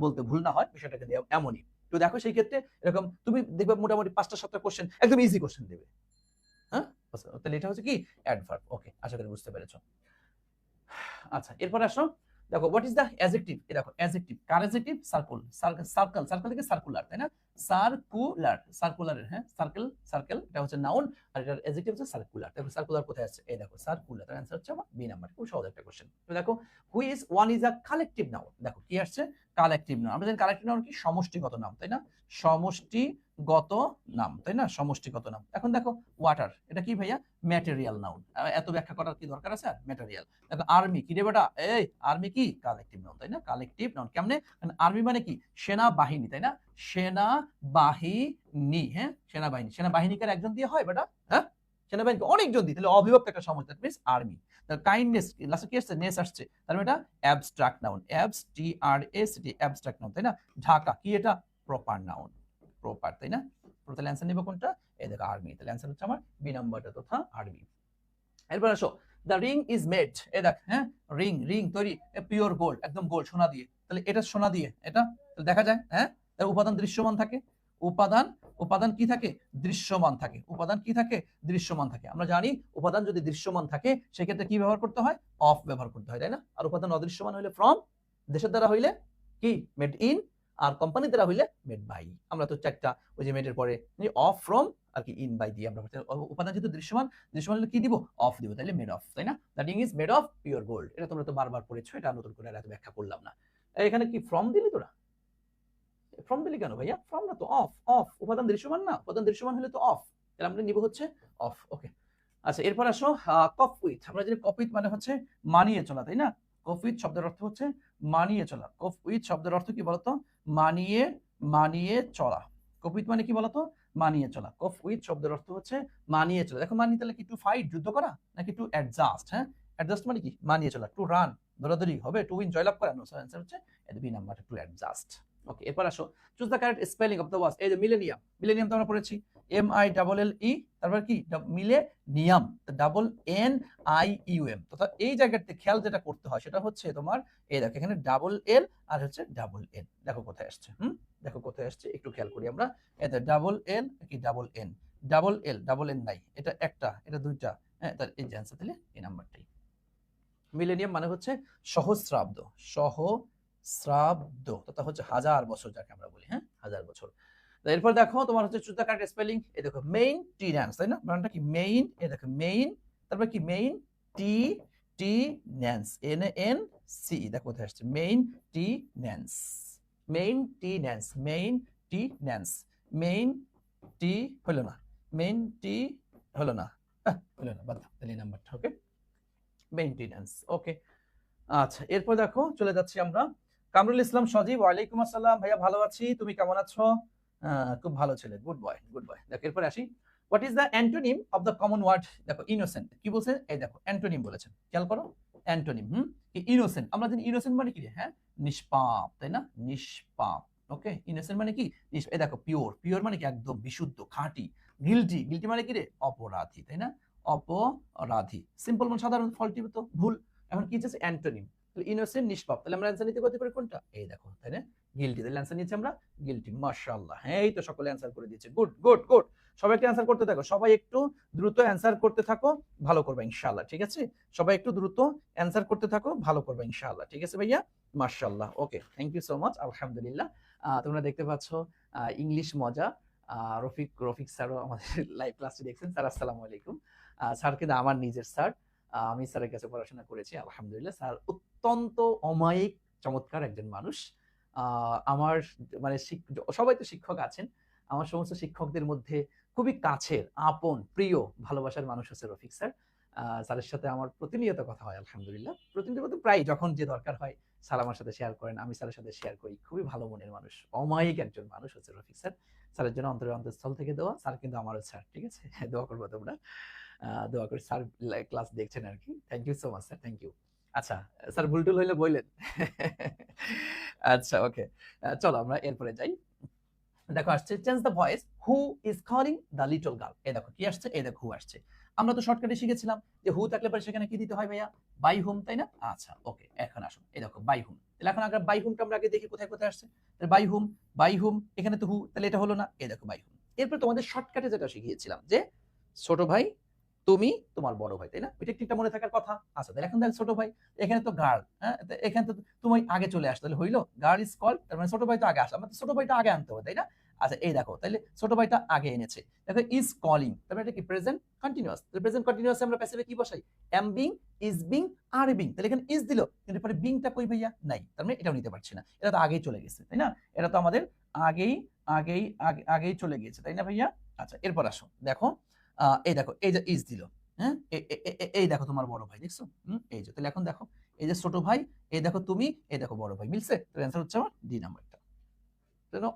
বলতে ভুল না হয়, বিষয়টা কিন্তু এমনই। তো দেখো সেই ক্ষেত্রে এরকম তুমি দেখবে মোটামুটি 5টা 7টা কোশ্চেন একদম ইজি কোশ্চেন দেবে। হ্যাঁ, তাহলে এটা হচ্ছে কি? অ্যাডভার্ব। ওকে, আশা করি বুঝতে পেরেছো। আচ্ছা এরপর আসো, দেখো হোয়াট ইজ দ্য অ্যাডজেক্টিভ? এই দেখো অ্যাডজেক্টিভ, কার অ্যাডজেক্টিভ? সার্কেল, সার্কেল, সার্কেল থেকে সার্কুলার, তাই না? সার্কুলার, সার্কুলারের, হ্যাঁ, সার্কেল, সার্কেল এটা হচ্ছে নাউন, আর এটার অ্যাডজেক্টিভ হচ্ছে সার্কুলার। দেখো সার্কুলার কোথায় আছে? এই দেখো সার্কুলার, তার অ্যানসার হচ্ছে আমার বি নাম্বার। খুব সহজ একটা কোশ্চেন। তো দেখো which one is a collective noun? দেখো কি আসছে? Collective noun. আমরা জানি কালেকটিভ নাউন কি? সমষ্টিগত নাম, তাই না? সমষ্টিগত নাম, তাই না? সমষ্টিগত নাম। এখন দেখো ওয়াটার, এটা কি ভাইয়া? Material noun. এত ব্যাখ্যা করার কি দরকার আছে? আর ম্যাটেরিয়াল। দেখো আর্মি কি রে বেটা? এই আর্মি কি? কালেকটিভ নাউন, তাই না? কালেকটিভ নাউন কেমনে? আর্মি মানে কি? সেনাবাহিনী, তাই না? সেনাবাহিনী, হ্যাঁ, সেনাবাহিনী। সেনাবাহিনীকে একজন দিয়ে হয় বেটা? হ্যাঁ, সেনাবাহিনীকে অনেকজন দিই, তাহলে অবিভক্ত একটা সমষ্টি, দ্যাট মিন্স আর্মি। কাইন্ডনেস লাস্টে কি আসছে, নেস আসছে, তার মানে এটা abstract noun, TRACT abstract noun, তাই না? ঢাকা কি এটা, প্রপার নাউন, প্রপার, তাই না? তাহলে অ্যান্সার নিব কোনটা, এই দেখো আর্মি, তাহলে অ্যান্সার হচ্ছে আমার বি নাম্বারটা তথা আর্মি। এরপর আসো, দ্য রিং ইজ মেড, এই দেখ, হ্যাঁ, রিং রিং তৈরি পিওর গোল্ড, একদম গোল্ড, সোনা দিয়ে, তাহলে এটা সোনা দিয়ে, এটা দেখা যায়, হ্যাঁ, তার উপাদান দৃশ্যমান থাকে, উপাদান উপাদান কি থাকে, দৃশ্যমান থাকে, উপাদান কি থাকে, দৃশ্যমান থাকে। আমরা জানি উপাদান যদি দৃশ্যমান থাকে সেক্ষেত্রে কি ব্যবহার করতে হয়, অফ ব্যবহার করতে হয়, তাই না? আর উপাদান অদৃশ্যমান হইলে ফ্রম, দেশের দ্বারা হইলে কি মেড ইন, আর কোম্পানির দ্বারা হইলে মেড বাই। আমরা তো চারটা ওই যে মেডের পরে অফ, ফ্রম আর কি ইন বাই দিয়ে আমরা উপাদান যেহেতু দৃশ্যমান, দৃশ্যমান হলে কি দিব, অফ দিব, তাহলে মেড অফ, তাই না? The ring is made of pure gold, এটা তোমরা তো বারবার পড়েছো, এটা নতুন করে এত ব্যাখ্যা করলাম না। এখানে কি ফ্রম দিলি তোরা, ফ্রম দিলি কেন ভাইয়া, ফ্রম না তো, অফ, অফ উপাদান দৃশ্যমান না, উপাদান দৃশ্যমান হলে তো অফ, তাহলে আমরা নিব হচ্ছে অফ। ওকে, আচ্ছা এরপর আসো, কপ উইথ, আমরা জানি কপ উইথ মানে হচ্ছে মানিয়ে চলা, তাই না? কপ উইথ শব্দের অর্থ হচ্ছে মানিয়ে চলা। কপ উইথ শব্দের অর্থ কি বলতো, মানিয়ে, মানিয়ে চলা। কপ উইথ মানে কি বলতো, মানিয়ে চলা। কপ উইথ শব্দের অর্থ হচ্ছে মানিয়ে চলা। দেখো মানিয়ে তাহলে কি, টু ফাইট, যুদ্ধ করা, নাকি টু অ্যাডজাস্ট, হ্যাঁ, অ্যাডজাস্ট মানে কি, মানিয়ে চলা। টু রান, দৌড়াদৌড়ি হবে, টু উইন, জয়লাভ করা, নো, অ্যান্সার হচ্ছে B number, to adjust. Okay, এরপর আসো, choose the correct spelling of the word, এই যে মিলেনিয়াম, মিলেনিয়াম তো আমরা পড়েছি, MILLE, তারপর কি মিলেনিয়াম, NIUM। তথা এই জায়গাতে খেয়াল যেটা করতে হয় সেটা হচ্ছে তোমার, এই দেখো এখানে ডাবল এল আর হচ্ছে ডাবল এন, দেখো কোথায় আসছে, দেখো কোথায় আসছে, একটু খেয়াল করি আমরা। এতে ডাবল এল কি double N, double L double N নাই, এটা একটা, এটা দুইটা, হ্যাঁ, তাহলে এই যে অ্যান্সার, তাহলে এই নাম্বারটাই। মিলেনিয়াম মানে হচ্ছে সহস্রাব্দ, সহস্রাব্দ তথা হচ্ছে হাজার বছর, যাকে আমরা বলি, হ্যাঁ, হাজার বছর। এরপর দেখো তোমার হচ্ছে চুজ দ্য কারেক্ট স্পেলিং, এই দেখো মেইনটেনেন্স, তাই না? বানানটা কি মেইন, এই দেখো মেইন, তারপর কি মেইন টি টি ন্যান্স, NNC, দেখো কোথায় আসছে, মেইনটেনেন্স, মেইনটেনেন্স, মেইনটেনেন্স, মেইন টি হলো না, মেইন টি হলো না, হলো না, বাদ দাও, তাহলে এই নাম্বারটা। ওকে, মেইনটেনেন্স। ওকে, আচ্ছা এরপর দেখো চলে যাচ্ছি আমরা, কামরুল ইসলাম সজীব, ওয়ালাইকুম আসসালাম ভাইয়া, ভালো আছি, তুমি কেমন আছো? খুব ভালো ছেলে, গুড বয়, গুড বয়। দেখো এরপর আসি, what is the antonym of the common word, দেখো ইনোসেন্ট, কি বলছে, এই দেখো অ্যান্টোনিম বলেছেন, খেয়াল করো, অ্যান্টোনিম, ইনোসেন্ট, আমরা জানি ইনোসেন্ট মানে কি, হ্যাঁ, নিষ্পাপ, তাই না, নিষ্পাপ। ওকে, ইনোসেন্ট মানে কি, এই দেখো পিওর, পিওর মানে কি একদম বিশুদ্ধ, খাঁটি। গিলটি, গিলটি মানে কি রে, অপরাধী, তাই না, অপরাধী। সিম্পল মানে সাধারণ, ফল্টি তো ভুল। এখন কি হচ্ছে অ্যান্টোনিম, তাহলে ইনোসেন্ট, নিষ্পাপ, তাহলে আমরা অ্যান্সার নিতে করতে পারি কোনটা, এই দেখো, তাই না, গিলটি, তাহলে অ্যান্সার নিচ্ছি আমরা গিলটি। মাশাআল্লাহ, হ্যাঁ, এই তো সকলে অ্যান্সার করে দিয়েছে, গুড গুড গুড। সবাই একটু অ্যান্সার করতে থাকো, সবাই একটু দ্রুত অ্যান্সার করতে থাকো, ভালো করবে ইনশাআল্লাহ, ঠিক আছে? সবাই একটু দ্রুত অ্যান্সার করতে থাকো, ভালো করবে ইনশাআল্লাহ, ঠিক আছে ভাইয়া? মাশাআল্লাহ, ওকে, থ্যাংক ইউ সো মাচ, আলহামদুলিল্লাহ। তোমরা দেখতে পাচ্ছ ইংলিশ মজা, রফিক স্যারও আমাদের লাইভ ক্লাসটি দেখছেন, স্যার আসসালামু আলাইকুম। স্যার কিন্তু আমার নিজের স্যার, আমি স্যারের কাছে পড়াশোনা করেছি, আলহামদুলিল্লাহ। স্যার অত্যন্ত অমায়িক, চমৎকার একজন মানুষ। আমার মানে সবাই তো শিক্ষক আছেন, আমার সমস্ত শিক্ষকদের মধ্যে খুবই কাছের, আপন, প্রিয়, ভালোবাসার মানুষ হচ্ছে রফিক স্যার। স্যারের সাথে আমার প্রতিনিয়ত কথা হয়, আলহামদুলিল্লাহ। প্রতিনিয়ত বলতে প্রায়, যখন যে দরকার হয় স্যার আমার সাথে শেয়ার করেন, আমি স্যারের সাথে শেয়ার করি। খুবই ভালো মনের মানুষ, অমায়িক একজন মানুষ হচ্ছে রফিক স্যার। স্যারের জন্য অন্তরের অন্তঃস্থল থেকে দোয়া, স্যার কিন্তু আমারও স্যার, ঠিক আছে? দোয়া করবো তোমরা, দোয়া করি, স্যার ক্লাস দেখছেন আর কি। Thank you so much sir, thank you. আচ্ছা স্যার, ভুলটুল হইলে বললেন। আচ্ছা ওকে, চলো আমরা এরপরে যাই। দেখো আসছে, change the voice, who is calling the little girl, এই দেখো কি আসছে, এই দেখো হু আসছে। আমরা তো শর্টকাটে শিখেছিলাম যে হু থাকলে পরে সেখানে কি দিতে হয় ভাইয়া, বাই হুম, তাই না? আচ্ছা ওকে, এখন আসুন, এই দেখো বাই হুম, তাহলে এখন আগে বাই হুমটা আমরা আগে দেখি কোথায় কোথায় আসছে। বাই হুম, বাই হুম, এখানে তো হু, তাহলে এটা হলো না, এই দেখো বাই হুম। এরপর তোমাদের শর্টকাটে যেটা শিখিয়েছিলাম যে ছোট ভাই, তুমি, তোমার বড় ভাই, তাই না? এটা একটা মনে থাকার কথা। আচ্ছা তাহলে এখন দেখ ছোট ভাই, এখানে তো গার্ল, হ্যাঁ, এখানে তো তুমি আগে চলে আসতো, তাহলে হইলো গার্ল ইজ কল্ড, তার মানে ছোট ভাই তো আগে আসলো, আমরা ছোট ভাইটা আগে আনতে হবে, তাই না? আচ্ছা এই দেখো, তাহলে ছোট ভাইটা আগে এনেছে, দেখো ইজ কলিং, তারপরে এটা কি প্রেজেন্ট কন্টিনিউয়াস, তাহলে প্রেজেন্ট কন্টিনিউয়াস আমরা প্যাসিভে কি বসাই, am being, is being, are being, তাহলে এখানে ইজ দিল, কিন্তু পরে বিংটা কই ভাইয়া, নাই, তার মানে এটাও নিতে পারছি না, এটা তো আগেই চলে গেছে, তাই না? এটা তো আমাদের আগেই আগেই আগেই চলে গিয়েছে, তাই না ভাইয়া? আচ্ছা এরপর আসো, দেখো এই দেখো, এই যে ইজ দিল, হ্যাঁ, এই দেখো তোমার বড় ভাই, দেখছো? এই যে, তাহলে এখন দেখো, এই যে ছোট ভাই, এই দেখো তুমি, এই দেখো বড় ভাই, মিলছে? তাহলে অ্যান্সার হচ্ছে আমার ডি নাম্বারটা।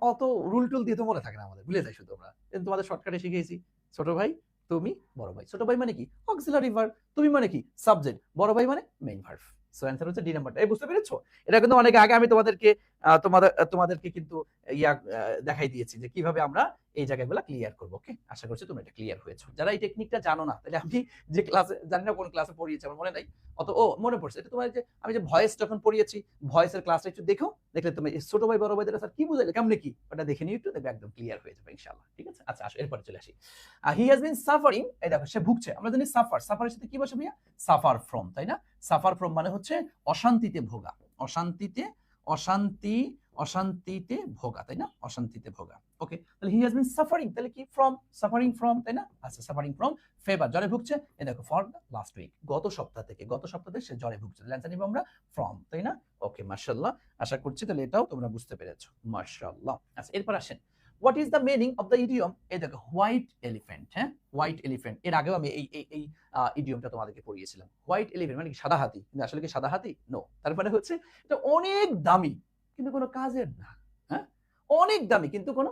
অত রুল টুল দিয়ে তো মনে থাকে না আমাদের, ভুলে যাই শুধু আমরা, কিন্তু তোমাদের শর্টকাটে শিখিয়েছি, ছোট ভাই, তুমি বড় ভাই, ছোট ভাই মানে কি অক্সিলারি ভার্ব, তুমি মানে কি সাবজেক্ট, বড় ভাই মানে মেইন ভার্ব। সো অ্যান্সার হচ্ছে ডি নাম্বারটা। এই বুঝতে পেরেছো? এটা কিন্তু অনেক আগে আমি তোমাদেরকে তোমাদেরকে কিন্তু দেখাই দিয়েছি যে কিভাবে আমরা এই জায়গাগুলো ক্লিয়ার করব। ওকে, আশা করছি তোমরা এটা ক্লিয়ার হয়েছো। যারা এই টেকনিকটা জানো না, তাহলে আমি যে ক্লাসে জানি না কোন ক্লাসে পড়িয়েছি আমার মনে নাই, মনে পড়ছে, এটা তোমার যে আমি যে ভয়েস যখন পড়িয়েছি, ভয়েসের ক্লাসটা একটু দেখো, দেখলে তুমি ছোট ভাই বড় ভাইদের স্যার কি বুঝাইলে কেমনে কি, ওটা দেখে নিও একটু, দেখবে একদম ক্লিয়ার হয়ে যাবে ইনশাআল্লাহ। ঠিক আছে, আচ্ছা আসো এরপরে চলে আসি। হি হ্যাজ বিন সাফারিং, এই দেখো সে ভুগছে, আমরা জানি সাফার, সাফারের সাথে কি বসে ভাইয়া, সাফার ফ্রম, তাই না? সাফার ফ্রম মানে হচ্ছে অশান্তিতে ভোগা, অশান্তিতে অশান্তি অশান্তিতে ভোগা, তাই না? অশান্তিতে ভোগা। ওকে, তাহলে হি হ্যাজ বিন সাফারিং, তাহলে কি ফ্রম, সাফারিং ফ্রম, তাই না? আচ্ছা, সাফারিং ফ্রম ফেভার, জ্বরে ভুগছে, এই দেখো ফর দ্য লাস্ট উইক, গত সপ্তাহ থেকে, গত সপ্তাহে সে জ্বরে ভুগছে, অ্যান্সার নিব আমরা ফ্রম, তাই না? ওকে, মাশাআল্লাহ, আশা করছি তাহলে এটাও তোমরা বুঝতে পেরেছো, মাশাআল্লাহ। আচ্ছা, এরপর আসেন, what is the meaning of the idiom, এই দেখো হোয়াইট এলিফ্যান্ট, হ্যাঁ হোয়াইট এলিফ্যান্ট, এর আগেও আমি এই ইডিয়মটা তোমাদেরকে পড়িয়েছিলাম। হোয়াইট এলিফ্যান্ট মানে কি সাদা হাতি, কিন্তু আসলে কি সাদা হাতি? নো, তার মানে হচ্ছে এটা অনেক দামি কিন্তু কোনো কাজের না। হ্যাঁ, অনেক দামি কিন্তু কোনো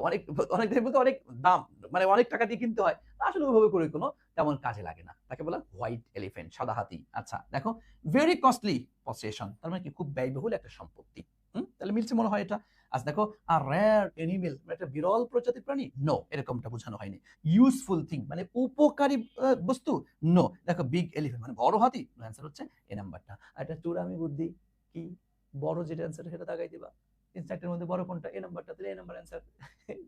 অনেক অনেক দামি বলতে অনেক দাম, মানে অনেক টাকা দিয়ে কিনতে হয়, আসলে ওইভাবে করে কোনো তেমন কাজে লাগে না, তাকে বলা হোয়াইট এলিফ্যান্ট, সাদা হাতি। আচ্ছা দেখো, ভেরি কস্টলি পসেশন, তার মানে কি খুব ব্যয়বহুল একটা সম্পত্তি। তাহলে মিলছে মনে হয় এটা। আচ্ছা দেখো, আর রেয়ার এনিমেল, একটা বিরল প্রজাতির প্রাণী, নো, এরকমটা বোঝানো হয়নি। ইউজফুল থিং মানে উপকারী বস্তু, নো। দেখো বিগ এলিফ্যান্ট মানে বড় হাতি, অ্যান্সার হচ্ছে এ নাম্বারটা। আর এটা চূড়ামি বুদ্ধি কি, বড় যেটা অ্যান্সার সেটা দাগাই দিবা, তিন চারটের মধ্যে বড় কোনটা, এ নাম্বারটা, তাহলে এ নাম্বার অ্যান্সার।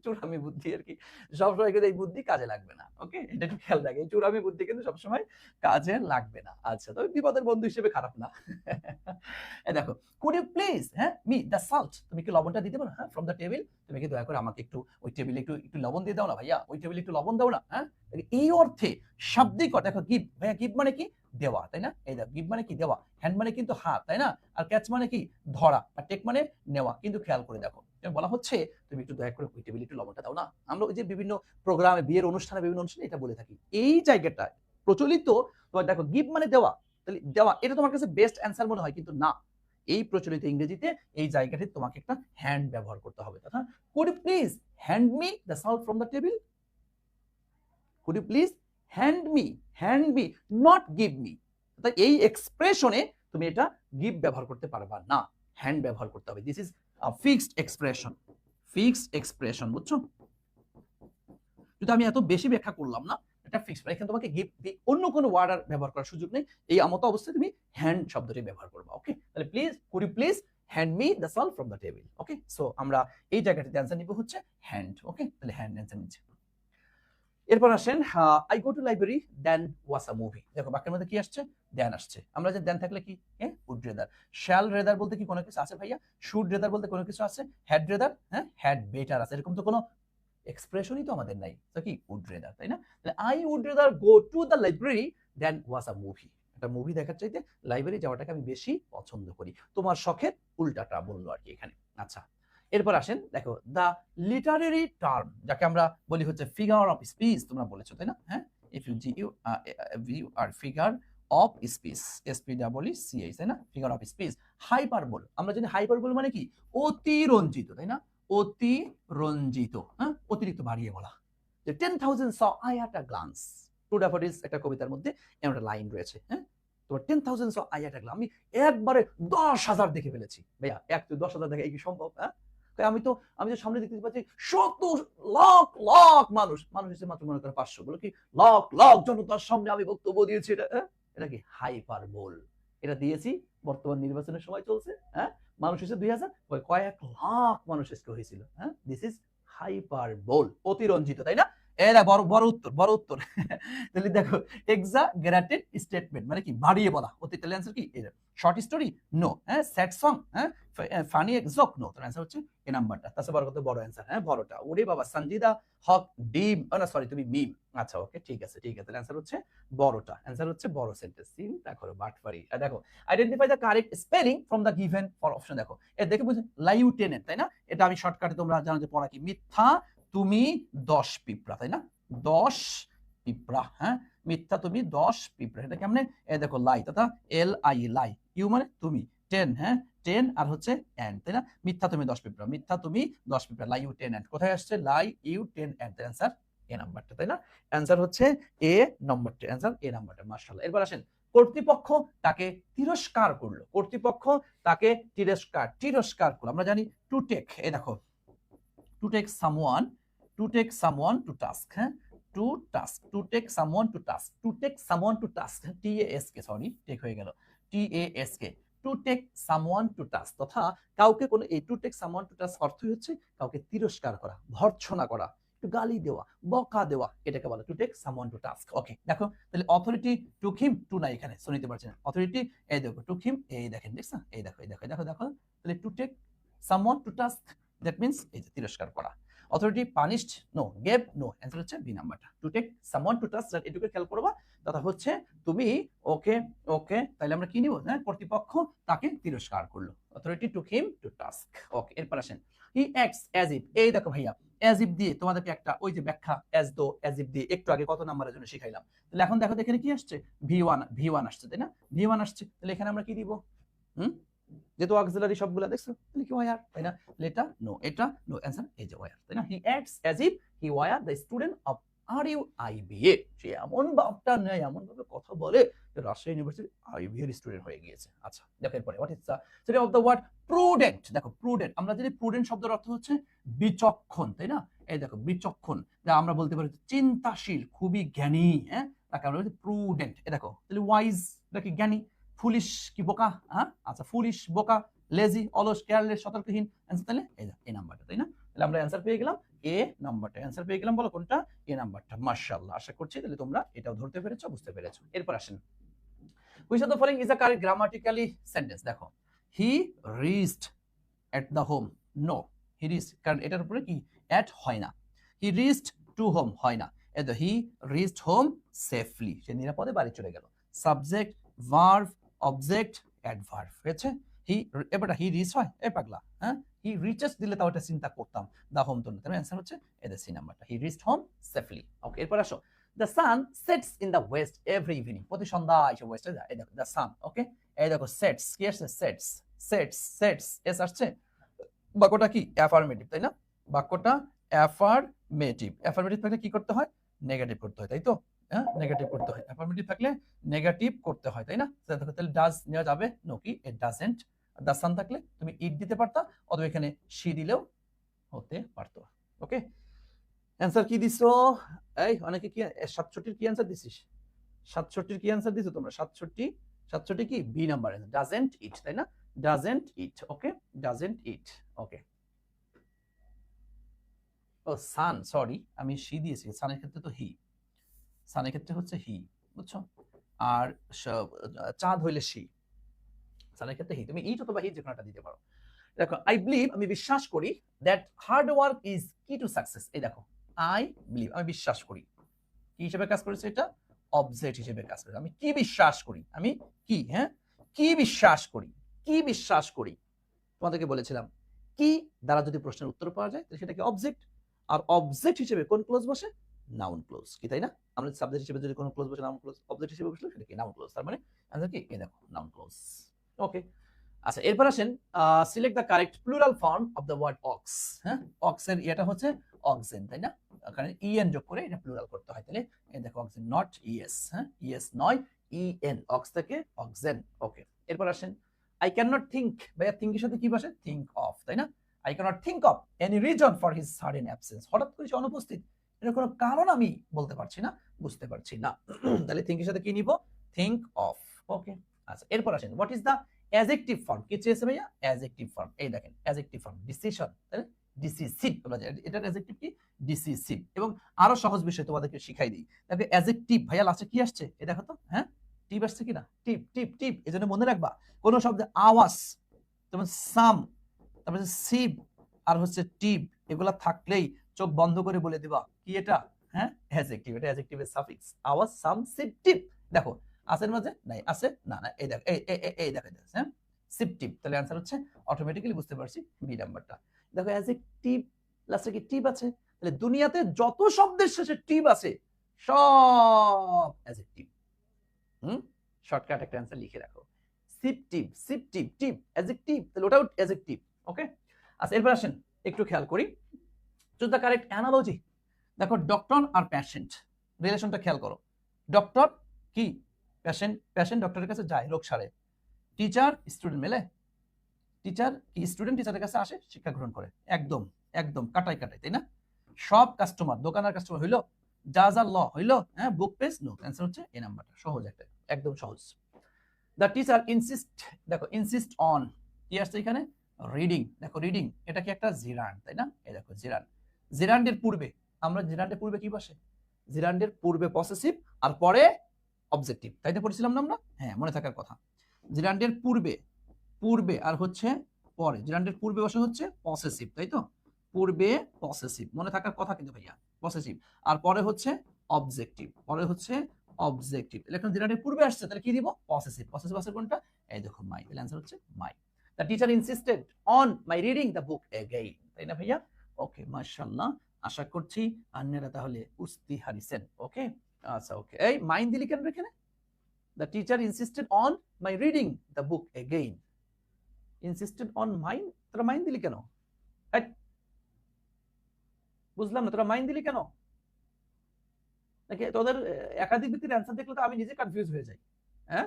চূড়ামি বুদ্ধি আর কি, সবসময় কিন্তু এই বুদ্ধি কাজে লাগবে না। ওকে, এটা একটু খেয়াল রাখে, এই চূড়ামি বুদ্ধি কিন্তু সবসময় কাজে লাগবে না। আচ্ছা, তবে বিপদের বন্ধু হিসেবে খারাপ না। দেখো, কুড ইউ প্লিজ, হ্যাঁ মি দ্য সল্ট, তুমি কি লবণটা দিতে পারো, হ্যাঁ ফ্রম দ্য টেবিল, তুমি কি দয়া করে আমাকে একটু ওই টেবিলে একটু একটু লবণ দিয়ে দাও না ভাইয়া, ওই টেবিলে একটু লবণ দাও না, হ্যাঁ। এই অর্থে শাব্দিক অর্থ, দেখো গিভ, ভাইয়া গিভ মানে কি দেওয়া, তাই না? এই দেখো গিভ মানে কি দেওয়া, হ্যান্ড মানে কিন্তু হাত, তাই না? আর ক্যাচ মানে কি ধরা, আর টেক মানে নেওয়া। কিন্তু খেয়াল করে দেখো, বলা হচ্ছে তুমি একটু দয়া করে ওই টেবিলে একটু লবণটা দাও না। আমরা ওই যে বিভিন্ন প্রোগ্রামে, বিয়ের অনুষ্ঠানে, বিভিন্ন অনুষ্ঠানে এটা বলে থাকি। এই জায়গাটা প্রচলিত, তোমার দেখো গিভ মানে দেওয়া, তাহলে দেওয়া এটা তোমার কাছে বেস্ট অ্যান্সার মনে হয়, কিন্তু না। এই প্রচলিত ইংরেজিতে এই জায়গাটি তোমাকে একটা হ্যান্ড ব্যবহার করতে হবে, তথা could you please hand me the salt from the table, could you please hand me not give me. তাই এই এক্সপ্রেশনে তুমি এটা গিভ ব্যবহার করতে পারবা না, হ্যান্ড ব্যবহার করতে হবে। This is fixed expression, fixed expression, বুঝছো? যদি আমি এত বেশি ব্যাখ্যা করলাম না, এটা ফিক্সড, এখানে তোমাকে গিভ অন্য কোনো ওয়ার্ড আর ব্যবহার করার সুযোগ নেই, এই মতো অবস্থায় তুমি হ্যান্ড শব্দটি ব্যবহার করবা। ওকে, তাহলে please, could you please hand me the salt from the table. Okay, so আমরা এই জায়গাটিতে অ্যান্সার নিব হচ্ছে হ্যান্ড। ওকে, তাহলে হ্যান্ড অ্যান্সার নিচ্ছে। এরপর আসেন, I go to library then watch a movie, দেখো বাক্যের মধ্যে কি আসছে, দেন আসছে। আমরা যে দেন থাকলে কি, হ্যাঁ উড রেদার, শ্যাল রেদার বলতে কি কোনো কিছু আছে ভাইয়া, শুড রেদার বলতে কোনো কিছু আছে, হ্যাড রেদার, হ্যাঁ হ্যাড বেটার আছে, এরকম তো কোনো এক্সপ্রেশনই তো আমাদের নাই, তো কি উড রেদার, তাই না? তাহলে I would rather go to the library then watch a movie, একটা মুভি দেখার চাইতে লাইব্রেরি যাওয়াটাকে আমি বেশি পছন্দ করি। তোমার শখের উল্টাটা বললো আর কি এখানে। আচ্ছা, এরপর আসেন, দেখো দ্য লিটারেরি টার্ম, যাকে আমরা বলি হচ্ছে ফিগার অফ স্পিচ, তোমরা বলেছো তাই না? হ্যাঁ, if you G U view are figure of speech, SPEECH, তাই না? Figure of speech. হাইপারবোল, আমরা জানি হাইপারবোল মানে কি অতিরঞ্জিত, তাই না? অতিরঞ্জিত, হ্যাঁ অতিরিক্ত বাড়িয়ে বলা। যে 10,000 saw I at a glance, to daffodils একটা কবিতার মধ্যে এমন একটা লাইন রয়েছে, হ্যাঁ তোমার 10,000 saw I at a glance, আমি একবারে 10,000 দেখে ফেলেছি। ভাইয়া 10,000 দেখে কি সম্ভব? হ্যাঁ, আমি তো সামনে দেখতে পাচ্ছি শত লাখ লাখ মানুষ, মানুষ এসে মাত্র মনে করে 500, বলো কি লাখ লাখ জনতার সামনে আমি বক্তব্য দিয়েছি, এটা কি হাইপারবোল। এটা দিয়েছি বর্তমান নির্বাচনের সময় চলছে, হ্যাঁ মানুষ এসে 2,000, কয়েক লাখ মানুষ এসে হয়েছিল, হ্যাঁ দিস ইজ হাইপারবোল, অতিরঞ্জিত, তাই না? এরা বড় বড় উত্তর, বড় উত্তর। তাহলে দেখো এক্সাজারেটেড স্টেটমেন্ট মানে কি বাড়িয়ে বলা, অতি, তাহলে অ্যান্সার কি এটা। শর্ট স্টোরি নো, হ্যাঁ স্যাড সং, হ্যাঁ ফানি জোক নো, তার অ্যান্সার হচ্ছে এই নাম্বারটা। তাছাড়া বড় কত বড় অ্যান্সার, হ্যাঁ বড়টা। ওরে বাবা, সঞ্জিদা হক ডিম, না সরি তুমি মিম। আচ্ছা ওকে, ঠিক আছে ঠিক আছে, অ্যান্সার হচ্ছে বড়টা, অ্যান্সার হচ্ছে বড় সেন্টেন্স। চিন্তা করো বাটপারি। আর দেখো identify the correct spelling from the given for option, দেখো এটা দেখে বুঝছেন লাইউটেনেন্ট, তাই না? এটা আমি শর্টকাটে তোমরা জানো যে পড়া কি, মিথ্যা তুমি 10 পিঁপড়া, তাই না? 10 পিঁপড়া, হ্যাঁ মিথ্যা তুমি 10 পিঁপড়া, এটা কেমনে? এই দেখো লাই, তথা LI লাই, ইউ মানে তুমি, 10, হ্যাঁ 10 আর হচ্ছে এন্ড, তাই না? মিথ্যা তুমি 10 পিঁপড়া, মিথ্যা তুমি 10 পিঁপড়া, লাই ইউ 10 এন্ড, কোথায় আসছে লাই ইউ 10 এন্ড, অ্যান্সার এ নাম্বারটা, তাই না? অ্যান্সার হচ্ছে এ নম্বরটা, অ্যান্সার এ নাম্বারটা। মাশাআল্লাহ। এরপর আসেন, কর্তৃপক্ষ তাকে তিরস্কার করলো। কর্তৃপক্ষ তাকে তিরস্কার করলো। আমরা জানি টু টেক, এই দেখো, to take someone, to take someone to টাস্ক, হ্যাঁ, to task, to take someone to task, to take someone to task, T A S K, sorry take হয়ে গেল, T A S K, to take someone to task, তথা কাউকে কোনো, এই to take someone to task অর্থই হচ্ছে কাউকে তিরস্কার করা, ভর্ৎসনা করা, একটু গালি দেওয়া, বকা দেওয়া, এটাকে বলে to take someone to task. Okay, দেখো তাহলে অথরিটি টুক হিম, টু না এখানে, সো নিতে পারছেন অথরিটি, এই দেখো টুক হিম, এই দেখেন, দেখছেন, এই দেখো, এই দেখো, দেখো দেখো, তাহলে to take someone to task, that means এই যে তিরস্কার করা। Authority punished, no, gave, no, answer হচ্ছে বি নাম্বারটা। To take someone to task, এটুকু খেয়াল করবা, তথা হচ্ছে তুমি, ওকে ওকে, তাহলে আমরা কি নিব, হ্যাঁ, কর্তৃপক্ষ তাকে তিরস্কার করলো, authority took him to task. Okay, এরপর আসেন, হি অ্যাক্টস অ্যাজ ইফ, এই দেখো ভাইয়া, অ্যাজ ইফ দিয়ে তোমাদেরকে একটা ওই যে ব্যাখ্যা অ্যাজ দো, অ্যাজ ইফ দিয়ে একটু আগে কত নাম্বারের জন্য শিখাইলাম। তাহলে এখন দেখো এখানে কি আসছে, ভি ওয়ান আসছে, তাই না? ভি ওয়ান আসছে, তাহলে এখানে আমরা কি দিব, হুম, যেহেতু অক্সিলারি সবগুলা দেখছো, তাহলে কি ওয়ার, তাই না? তাহলে এটা নো, এটা নো, অ্যান্সার এই যে ওয়ার, তাই না? He acts as if he were the student of RUIBA, সে এমন ভাবটা নেয়, এমন ভাবে কথা বলে যে রাজশাহী ইউনিভার্সিটি আইবি এর স্টুডেন্ট হয়ে গিয়েছে। আচ্ছা, দেখো এরপরে, what is the city of the word prudent, দেখো প্রুডেন্ট, আমরা জানি প্রুডেন্ট শব্দের অর্থ হচ্ছে বিচক্ষণ, তাই না? এই দেখো বিচক্ষণ, যা আমরা বলতে পারি চিন্তাশীল, খুবই জ্ঞানী, হ্যাঁ, তাকে আমরা বলি প্রুডেন্ট। এই দেখো, তাহলে ওয়াইজ নাকি জ্ঞানী, ফুলিশ কি বোকা, হ্যাঁ, আচ্ছা, ফুলিশ বোকা, লেজি অলস, কেয়ারলেস সতর্কহীন, অ্যান্সার তাহলে এই নাম্বারটা, তাই না? তাহলে আমরা অ্যান্সার পেয়ে গেলাম এ নাম্বারটা, অ্যান্সার পেয়ে গেলাম, বলো কোনটা, এ নাম্বারটা। মাশাআল্লাহ, আশা করছি তাহলে তোমরা এটাও ধরতে পেরেছো, বুঝতে পেরেছো। এরপর আসেন, which of the following is a correct grammatically sentence, দেখো, he reached at the home, no, he reached, কারণ এটার উপরে কি এট হয় না, হি রিচড টু হোম হয় না, হি রিচড হোম সেফলি, সে নিরাপদে বাড়ি চলে গেল। সাবজেক্ট, ভার্ব, অবজেক্ট, অ্যাডভার্ব হয়েছে। হি, এবার হি রিচ হয়, এ পাগলা, হ্যাঁ, হি রিচেস দিলে তাও এটা চিন্তা করতাম, দা হোম তো না, তাহলে অ্যান্সার হচ্ছে এদের সি নাম্বারটা, হি রিচড হোম সেফলি। ওকে, এরপর আসো, the sun sets in the West every evening, প্রতি সন্ধ্যা এসে ওয়েস্টে যায়, এই দেখো দ্য সান, ওকে, এই দেখো সেটস, কি আসছে, সেটস, সেটস, সেটস, এস আসছে, বাক্যটা কি অ্যাফার্মেটিভ, তাই না? বাক্যটা অ্যাফার্মেটিভ, অ্যাফার্মেটিভ থাকলে কি করতে হয়, নেগেটিভ করতে হয়, তাই তো? হ্যাঁ, নেগেটিভ করতে হয়, অ্যাফার্মেটিভ থাকলে নেগেটিভ করতে হয়, তাই না? তাহলে ডাজ নেওয়া যাবে, নো কি ইট ডাজন্ট, দ্য সান থাকলে তুমি ইট দিতে পারতা, অথবা এখানে শি দিলেও হতে পারতো। ওকে, অ্যান্সার কি দিছো? এই অনেকে কি 67 কি অ্যান্সার দিছিস? 67 কি অ্যান্সার দিছো তোমরা? 67, 67 কি বি নাম্বার, ডাজন্ট ইট, তাই না? Doesn't it, okay, doesn't it. Okay, ও সান, সরি আমি শি দিয়েছি, সানের ক্ষেত্রে তো হি, সানের ক্ষেত্রে হচ্ছে হি, বুঝছো? আর চাঁদ হইলে শি, সানের ক্ষেত্রে হি, তুমি ইট অথবা হি যে কোনোটা দিতে পারো। দেখো, আই বিলিভ, আমি বিশ্বাস করি, that hard work is key to success, এই দেখো, আই বিলিভ, আমি বিশ্বাস করি, কি হিসেবে কাজ করেছে এটা, অবজেক্ট হিসেবে কাজ করেছে, আমি কি বিশ্বাস করি, আমি কি, হ্যাঁ, কি বিশ্বাস করি, কি বিশ্বাস করি, তোমাদেরকে বলেছিলাম কি দ্বারা যদি প্রশ্নের উত্তর পাওয়া যায় তাহলে সেটা কি অবজেক্ট, আর অবজেক্ট হিসেবে কোন ক্লোজ বসে, নাউন ক্লোজ, কি তাই না? আমরা সাবজেক্ট হিসেবে যদি কোনো ক্লোজ বসে, নাউন ক্লোজ, অবজেক্ট হিসেবে বসলে সেটা কি নাউন ক্লোজ, তার মানে आंसर কি এই দেখো নাউন ক্লোজ। ওকে, আচ্ছা, এরপর আসেন, select the correct plural form of the word ox, হ্যাঁ, অক্স এর এটা হচ্ছে অক্সেন, তাই না? কারণ ইএন যোগ করে এটা প্লুরাল করতে হয়, তাহলে এই দেখো অক্সেন, নট ইএস, হ্যাঁ, ইএস নয়, ইএন, অক্স থেকে অক্সেন। ওকে, এরপর আসেন, I cannot think, ভাইয়া think এর সাথে কি বসে, think of, তাই না? I cannot think of any reason for his sudden absence, হঠাৎ করে সে অনুপস্থিত, এর কোনো কারণ আমি বলতে পারছি না, বুঝতে পারছি না। তাহলে think এর সাথে কি নিব, think of। ওকে, আচ্ছা, এরপর আসেন, what is the adjective form, কি চেয়েছে ভাইয়া, adjective form, এই দেখেন adjective form, decision, তাই না? ডিসিসিভ বলা যায়, এটার অ্যাডজেক্টিভ কি, ডিসিসিভ। এবং আরো সহজ বিষয় তোমাদেরকে শিখাই দিই, দেখো অ্যাডজেক্টিভ ভাইয়া লাস্টে কি আসছে, এই দেখো তো, হ্যাঁ, টিপ আসছে কিনা, টিপ টিপ টিপ, এজন্য মনে রাখবা কোন শব্দে আওয়াজ, যেমন সাম, তারপরে সিপ, আর হচ্ছে টিপ, এগুলা থাকলেই চোখ বন্ধ করে বলে দিবা কি এটা, হ্যাঁ, অ্যাডজেক্টিভ, এটা অ্যাডজেক্টিভের সাফিক্স, আওয়াজ, সাম, সিপ, টিপ। দেখো আছে মাঝে নাই, আছে না, না, এই দেখো, এই দেখো, হ্যাঁ, সিপ টিপ, তাহলে आंसर হচ্ছে অটোমেটিক্যালি বুঝতে পারছি বি নাম্বারটা। দেখো অ্যাডজেক্টিভ লাস্টে কি টিপ আছে, তাহলে দুনিয়াতে যত শব্দের শেষে টিপ আছে সব অ্যাডজেক্টিভ। শর্টকাট একটা অ্যান্সার লিখে রাখো, সিপটিভ, সিপটিভ, টিপ অ্যাডজেক্টিভ, তাহলে ওটাও অ্যাডজেক্টিভ। ওকে, আচ্ছা, এরপর আসেন একটু খেয়াল করি, চুজ দ্য কারেক্ট অ্যানালজি, দেখো ডক্টর আর পেশেন্ট রিলেশনটা খেয়াল করো। ডক্টর কি, পেশেন্ট, পেশেন্ট ডক্টরের কাছে যায় রোগ সারে। টিচার স্টুডেন্ট মেলে, টিচার কি স্টুডেন্ট টিচারের কাছে আসে শিক্ষা গ্রহণ করে। একদম একদম কাটাই কাটাই, তাই না? সব কাস্টমার, দোকানের কাস্টমার হইলো, জাজ আর ল হইলো, হ্যাঁ, বুক পেজ নো। অ্যান্সার হচ্ছে এই নাম্বারটা, সহজ একটা, একদম সহজ। দ্য টিচার ইনসিস্ট, দেখো ইনসিস্ট অন, কি আসছে এখানে? রিডিং। দেখো রিডিং এটা কি একটা জিরান্ড, তাই না? এই দেখো জিরান্ড, জিরান্ডের পূর্বে, আমরা জিরান্ডের পূর্বে কি বসে? জিরান্ডের পূর্বে পসেসিভ আর পরে অবজেক্টিভ, তাই তো পড়েছিলাম না আমরা? হ্যাঁ, মনে থাকার কথা। জিরান্ডের পূর্বে, পূর্বে আর হচ্ছে পরে, জিরান্ডের পূর্বে বসে হচ্ছে পসেসিভ, তাই তো? পূর্বে পসেসিভ, মনে থাকার কথা কিন্তু ভাইয়া, পসেসিভ। আর পরে হচ্ছে অবজেক্টিভ, পরে হচ্ছে অবজেক্টিভ। এখন জিরান্ডের পূর্বে আসছে, তাহলে কি দিব? পসেসিভ। পসেসিভ আছে কোনটা? এই দেখো মাই, তাহলে অ্যান্সার হচ্ছে my. The teacher insisted on my reading the book again, তাই না ভাইয়া? ওকে, মাশাআল্লাহ। আশা করছি আপনারা তাহলে উস্তি হারিছেন। ওকে, আচ্ছা ওকে। এই মাইন দিলি কেন এখানে? The teacher insisted on my reading the book again, insisted on mine, তোরা মাইন দিলি কেন? বুঝলাম না, তোরা মাইন দিলি কেন? নাকি তোদের একাধিক ব্যক্তির অ্যান্সার দেখলে তো আমি নিজে কনফিউজ হয়ে যাই। হ্যাঁ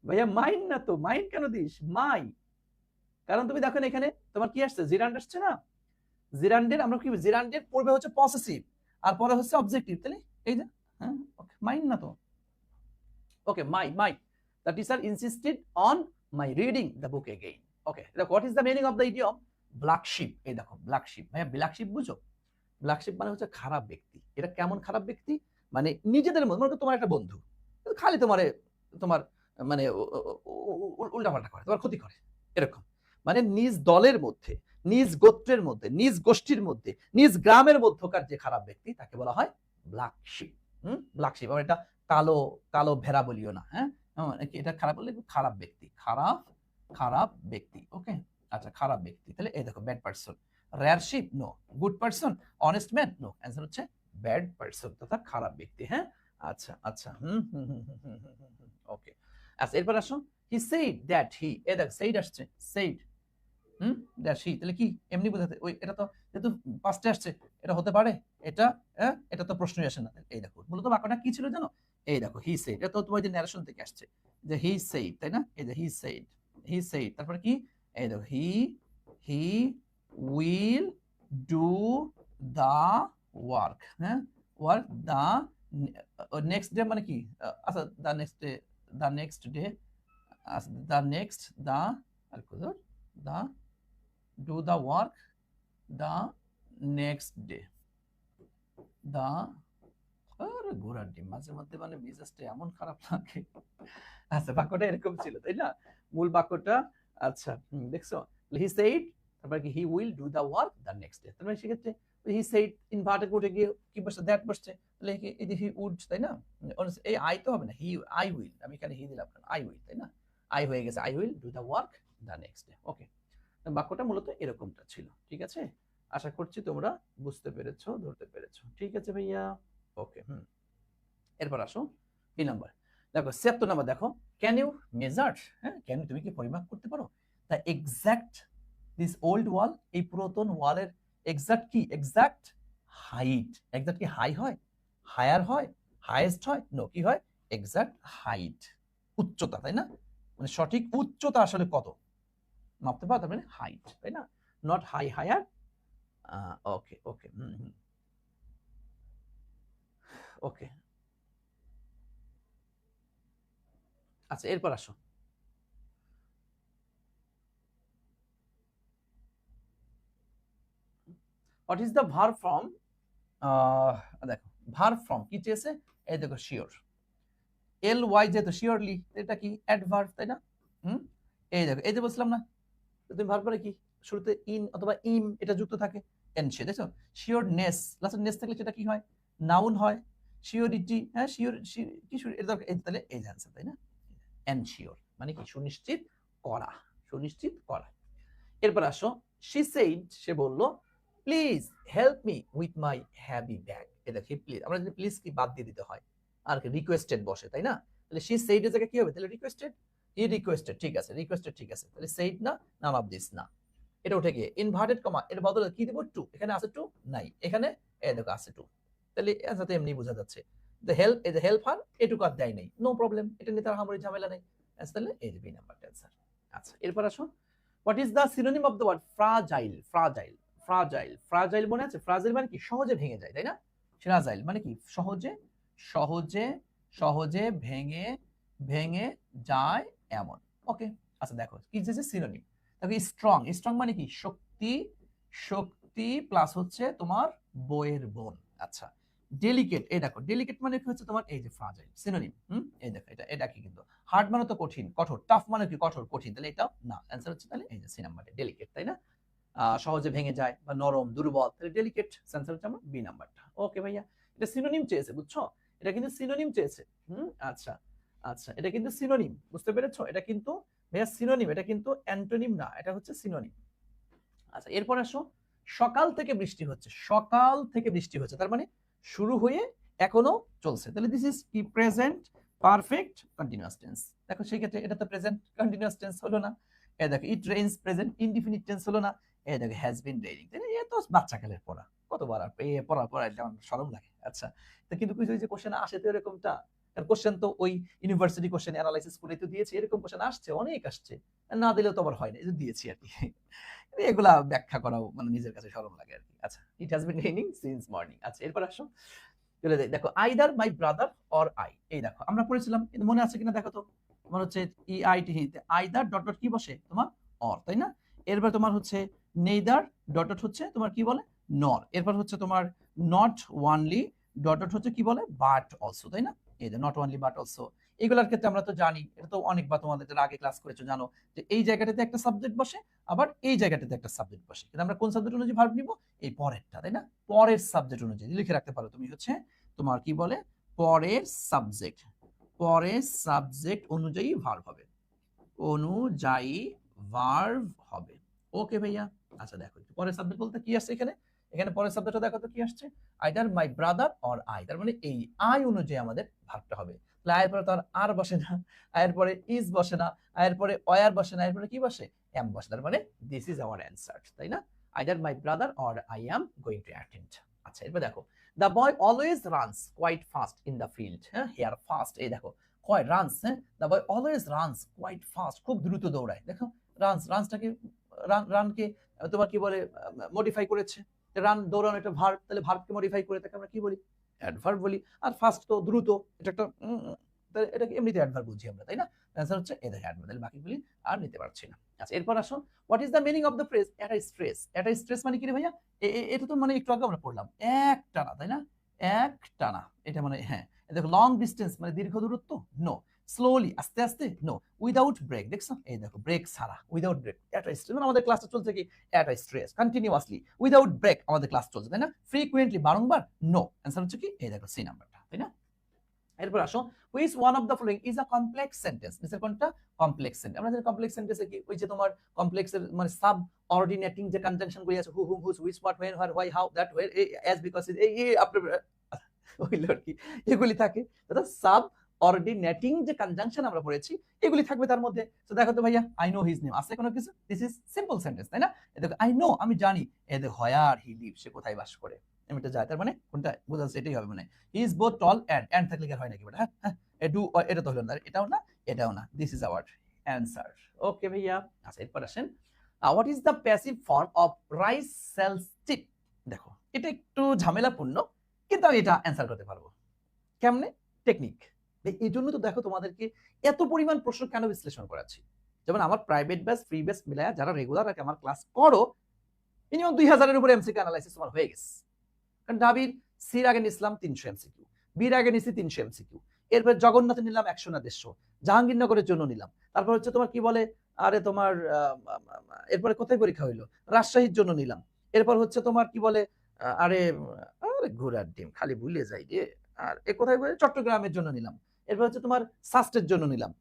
ভাইয়া, মাইন না তো, মাইন কেন দিস? মাই, কারণ তুমি দেখো এখানে তোমার কি আসছে? জিরান্ড আসছে না? জিরান্ডের আমরা কি, জিরান্ডের পূর্বে হচ্ছে পসেসিভ আর পরে হচ্ছে অবজেক্টিভ, তাহলে এই যে, হ্যাঁ ওকে, মাইন না তো। Okay, my, my. The teacher insisted on my reading the book again. Okay, what is the meaning of the idiom black sheep? এই দেখো ব্ল্যাক শিপ, ভাইয়া ব্ল্যাক শিপ বুঝো? ব্ল্যাক শিপ মানে হচ্ছে খারাপ ব্যক্তি। এটা কেমন খারাপ ব্যক্তি? মানে নিজেদের মধ্যে, মানে তোমার একটা বন্ধু খালি তোমার মানে উল্টাপাল্টা করে, তোমার ক্ষতি করে, এরকম। মানে নিজ দলের মধ্যে, নিজ গোত্রের মধ্যে, নিজ গোষ্ঠীর মধ্যে, নিজ গ্রামের মধ্যকার যে খারাপ ব্যক্তি তাকে বলা হয় ব্ল্যাক শিপ। Black sheep. এটা কালো, কালো ভেড়া বলিও না, হ্যাঁ, এটা খারাপ বললে খারাপ ব্যক্তি, খারাপ, খারাপ ব্যক্তি। ওকে, আচ্ছা, খারাপ ব্যক্তি। তাহলে এই দেখো bad person. Rare ship no, good person, honest man no, answer হচ্ছে ব্যাড পারসন, তথা খারাপ ব্যক্তি। হ্যাঁ, আচ্ছা আচ্ছা, ওকে। আচ্ছা, এরপর আসো, হি সেইড দ্যাট হি, এ দেখ সেইড আসছে, সেইড, দ্যাট হি, তাহলে কি এমনি বোঝাতে, ওই এটা তো যেহেতু পাস্টে আসছে, এটা হতে পারে, এটা, হ্যাঁ, এটা তো প্রশ্নই আসে না। এই দেখো মূলত বাক্যটা কি ছিল জানো? এই দেখো হি সেইড, এটা তো তোমার যে ন্যারেশন থেকে আসছে, যে হি সেইড, তাই না? এই যে হি সেইড, হি সেইড, তারপরে কি? এই দেখো he will do the work, হ্যাঁ, ওয়ার্ক দা নেক্সট ডে, মানে কি? আচ্ছা, the next day, the next day, the next, the, আর কত, the, do the work the next day, the, আরে ঘোড়ার ডিম, মাঝে মধ্যে মানে মেজাজটা এমন খারাপ লাগে। আচ্ছা, বাক্যটা এরকম ছিল, তাই না? মূল বাক্যটা, আচ্ছা, দেখছো? হি সেইড, তারপর কি? He will do the work the next day. তারপরে সেক্ষেত্রে হি সেইড ইনভার্টেড কোটে গিয়ে কি বসছে? দ্যাট বসছে, তাহলে এই যে হি উড, তাই না? এই আই তো হবে না, হি, আই উইল, আমি এখানে হি দিলাম কেন? আই উইল, তাই না? আই হয়ে গেছে, I will do the work the next day. Okay, বাক্যটা মূলত এরকমটা ছিল, ঠিক আছে? আশা করছি তোমরা বুঝতে পেরেছো, ধরতে পেরেছো, ঠিক আছে ভাইয়া? ওকে, এরপর আসো বি নাম্বার। দেখো ৭৬ নাম্বার, দেখো ক্যান ইউ মেজার, হ্যাঁ, ক্যান, তুমি কি পরিমাপ করতে পারো দ্য এক্সাক্ট দিস ওল্ড ওয়াল, এই পুরাতন ওয়ালের এক্সাক্ট কি? Exact height. এক্সাক্ট কি হাই হয়, হায়ার হয়, হাইয়েস্ট হয়? নো, কি হয়? এক্সাক্ট হাইট, উচ্চতা, তাই না? মানে সঠিক উচ্চতা আসলে কত মাপতে পারো, তার মানে হাইট, তাই না? Not high, higher. Okay okay, okay, আচ্ছা, এরপর আসো, what is the verb form, দেখো ভার্ব ফ্রম কি চেয়েছে? এই দেখো শিওর, এল ওয়াই, যেহেতু শিওরলি, এটা কি অ্যাডভার্ব, তাই না? এই দেখো, এই যে বলছিলাম না, তুমি ভার্ব পরে কি শুরুতে ইন অথবা ইম এটা যুক্ত থাকে, এনশিওর, দেখছো? শিওরনেস, লাস্টে নেস থাকলে সেটা কি হয়? নাউন হয়। শিওরিটি, হ্যাঁ, শিওর, কি শিওর, এটা তাহলে এই অ্যান্সার, তাই না? এনশিওর মানে কি? সুনিশ্চিত করা, সুনিশ্চিত করা। এরপর আসো, শি সেইড, সে বলল, please help me with my heavy bag. এ দেখি প্লিজ, আমরা যদি প্লিজ কি বাদ দিয়ে দিতে হয়, আর কি রিকোয়েস্টেড বসে, তাই না? তাহলে শি সেইড এর জায়গায় কি হবে? তাহলে রিকোয়েস্টেড, হি রিকোয়েস্টেড, ঠিক আছে, রিকোয়েস্টেড, ঠিক আছে। তাহলে সেইড না, নাম অফ দিস না, এটা উঠে গিয়ে ইনভার্টেড কমা, এর বদলে কি দিব? টু, এখানে আছে টু নাই, এখানে এই দেখো আছে টু, তাহলে অ্যান্সার তো এমনি বোঝা যাচ্ছে। দ্য হেল্প হার এটুকু আর দেয় নাই, নো প্রবলেম, এটা নিয়ে তার হামারি ঝামেলা নেই। তাহলে এই যে বি নাম্বারটা অ্যান্সার। আচ্ছা এরপর আসো, what is the synonym of the word fragile? Fragile, fragile, fragile মনে আছে? ফ্রাজাইল মানে কি? সহজে ভেঙে যায়, তাই না? ফ্রাজাইল মানে কি? সহজে সহজে সহজে ভেঙে ভেঙে যায় এমন। ওকে, আচ্ছা দেখো কি যে সিনোনিম। দেখো স্ট্রং, স্ট্রং মানে কি? শক্তি, শক্তি প্লাস হচ্ছে তোমার বইয়ের বোন। আচ্ছা ডেলিকেট, এই দেখো ডেলিকেট মানে কি হচ্ছে তোমার এই যে ফ্রাজাইল সিনোনিম। এই দেখো এটা কি কিন্তু হার্ড মানে তো কঠিন, কঠোর, টাফ মানে কি? কঠোর, কঠিন, তাহলে এটা না, অ্যান্সার হচ্ছে তাহলে এই যে সি নাম্বারটা ডেলিকেট, তাই না? সহজে ভেঙে যায় বা নরম, দুর্বল, তাহলে ডেলিকেট, অ্যান্সার হচ্ছে আমার বি নাম্বারটা। ওকে ভাইয়া, এটা সিনোনিম চেয়েছে, বুঝছো? এটা কিন্তু সিনোনিম চেয়েছে। আচ্ছা আচ্ছা, এটা কিন্তু সিনোনিম, বুঝতে পেরেছো? এটা কিন্তু ভাইয়া সিনোনিম, এটা কিন্তু অ্যান্টোনিম না, এটা হচ্ছে সিনোনিম। আচ্ছা এরপর আসো, সকাল থেকে বৃষ্টি হচ্ছে, সকাল থেকে বৃষ্টি হচ্ছে, তার মানে শুরু হয়ে এখনো চলছে, তাহলে দিস ইজ কি? Present perfect continuous tense. দেখো সেই ক্ষেত্রে এটা তো প্রেজেন্ট কন্টিনিউয়াস টেন্স হলো না। এই দেখো it rains, present indefinite tense হলো না। এই দেখো হ্যাজ বিন রেইনিং, তাই না? এ তো বাচ্চাকালের পড়া, কতবার আর পড়া যেমন শরম লাগে। আচ্ছা তো কিন্তু কিছু যে কোশ্চেন আসে তো এরকমটা, কারণ কোশ্চেন তো ওই ইউনিভার্সিটি কোশ্চেন অ্যানালাইসিস করে তো দিয়েছি, এরকম কোশ্চেন আসছে, অনেক আসছে, না দিলেও তো আবার হয় না, এই যে দিয়েছি আর কি। এগুলা ব্যাখ্যা করাও মানে নিজের কাছে শরম লাগে আর কি। আচ্ছা it has been raining since morning. আচ্ছা এরপর আসো, চলে যাই, দেখো either my brother or I, এই দেখো আমরা পড়েছিলাম, মনে আছে কিনা দেখো তো, তোমার হচ্ছে E I T either dot dot কি বসে? তোমার অর, তাই না? এরপর তোমার হচ্ছে নেইদার ডট ডট হচ্ছে তোমার কি বলে? নর। এরপর হচ্ছে তোমার নট ওয়ানলি ডট ডট হচ্ছে কি বলে? বাট অলসো, তাই না? এই যে নট ওয়ানলি বাট অলসো, এগুলোর ক্ষেত্রে আমরা তো জানি, এটা তো অনেকবার তোমাদের আগে ক্লাস করেছো, জানো যে এই জায়গাটাতে একটা সাবজেক্ট বসে, আবার এই জায়গাটাতে একটা সাবজেক্ট বসে, কিন্তু আমরা কোন সাবজেক্ট অনুযায়ী ভার্ব নিব? এই পরেরটা, তাই না? পরের সাবজেক্ট অনুযায়ী লিখে রাখতে পারো তুমি হচ্ছে তোমার কি বলে? পরের সাবজেক্ট, পরের সাবজেক্ট অনুযায়ী ভার্ব হবে, অনুযায়ী ভার্ব হবে। ওকে ভাইয়া, আচ্ছা দেখো পরের সাবজেক্ট বলতে কি আসছে এখানে? এখানে পরের সাবজেক্টটা দেখো তো কি আসছে? Either my brother or I, তার মানে এই আই অনুযায়ী আমাদের ভার্বটা হবে। আয়ের পরে তো আর বসে না, আয়ের পরে ইজ বসে না, আয়ের পরে অয়ার বসে না, এর পরে কি বসে? এম বসে, তার মানে দিস ইজ আওয়ার অ্যান্সার, তাই না? Either my brother or I am going to attend. আচ্ছা এরপর দেখো, the boy always runs quite fast in the field. হ্যাঁ হিয়ার ফাস্ট, এই দেখো কোয়াইট রানস, হ্যাঁ the boy always runs quite fast, খুব দ্রুত দৌড়ায়। দেখো রানস, রানসটাকে রানকে তোমার কি বলে? মডিফাই করেছে, রান দৌড়ানো একটা ভার্ব, তাহলে ভার্বকে মডিফাই করে তাকে আমরা কি বলি? অ্যাডভার্ব বলি। আর ফাস্ট তো দ্রুত, এটা একটা এটাকে এমনিতে অ্যাডভার্ব বুঝি আমরা, তাই না? অ্যান্সার হচ্ছে এই দেখো অ্যাডভার্ব, তাহলে বাকিগুলি আর নিতে পারছি না। আচ্ছা এরপর আসো, what is the meaning of the phrase at a stress? At a stress মানে কি রে ভাইয়া? এটা তো মানে একটু আগে আমরা পড়লাম, এক টানা, তাই না? এক টানা, এটা মানে হ্যাঁ। দেখো লং ডিস্টেন্স মানে দীর্ঘ দূরত্ব, নো। স্লোলি আস্তে আস্তে, নো। উইদাউট ব্রেক, দেখছো এই দেখো ব্রেক ছাড়া, উইদাউট ব্রেক এট আ স্ট্রেস, মানে আমাদের ক্লাসটা চলছে কি? এট আ স্ট্রেস, কন্টিনিউয়াসলি উইদাউট ব্রেক আমাদের ক্লাস চলছে, তাই না? ফ্রিকুয়েন্টলি বারংবার, নো। অ্যান্সার হচ্ছে কি? এই দেখো সি নাম্বারটা, তাই না? এরপর আসো, which one of the following is a complex sentence? নিচের কোনটা কমপ্লেক্স সেন্টেন্স? আমরা জানি কমপ্লেক্স সেন্টেন্সে কি ওই যে তোমার কমপ্লেক্সের মানে সাব অর্ডিনেটিং যে কনজাংশন গুলি আছে, who whom whose which what when where why how that where as because এই আপনার ওইগুলো আর কি, এগুলি থাকে, দাদা সাব অর্ডিনেটিং যে কনজাংশন আমরা পড়েছি এগুলি থাকবে তার মধ্যে। তো দেখো তো ভাইয়া, আই নো হিজ নেম আছে কোনো কিছু? দিস ইজ সিম্পল সেন্টেন্স, তাই না? দেখো আই নো আমি জানি, এ দেখো হোয়ার হি লিভ সে কোথায় বাস করে, এমনটা যায়, তার মানে কোনটা বোঝা যাচ্ছে? এটাই হবে, মানে he is both tall and থাকলে কি আর হয় নাকি বেটা? হ্যাঁ হ্যাঁ, ডু এটা তো হলো না, এটাও না এটাও না, this is our answer. Okay ভাইয়া, আচ্ছা এরপর আসেন, what is the passive form of rice sells cheap? দেখো এটা একটু ঝামেলাপূর্ণ, কিন্তু আমি এটা অ্যান্সার করতে পারবো। কেমনে? টেকনিক। এই জন্য তো দেখো তোমাদেরকে এত পরিমাণ প্রশ্ন কেন বিশ্লেষণ করাচ্ছি। যেমন আমার প্রাইভেট ব্যাচ ফ্রি ব্যাচ মিলায়া যারা রেগুলার আর আমার ক্লাস করো, মিনিমাম 2000-এর উপরে এমসিকিউ অ্যানালাইসিস তোমার হয়ে গেছে। কারণ ঢাবির সির আগে নিছিলাম 300 এমসিকিউ, বীর আগে নিছি 300 এমসিকিউ, এরপর জগন্নাথে নিলাম 100 না 150, জাহাঙ্গীরনগরের জন্য নিলাম, তারপর হচ্ছে তোমার কি বলে আরে তোমার এরপরে কোথায় পরীক্ষা হইলো? রাজশাহীর জন্য নিলাম, এরপর হচ্ছে তোমার কি বলে আরে আরে ঘোড়ার ডিম খালি ভুলে যাই রে, আর এ কোথায় বলে চট্টগ্রামের জন্য নিলাম, এরপর হচ্ছে তোমার সাস্টের জন্য নিলাম।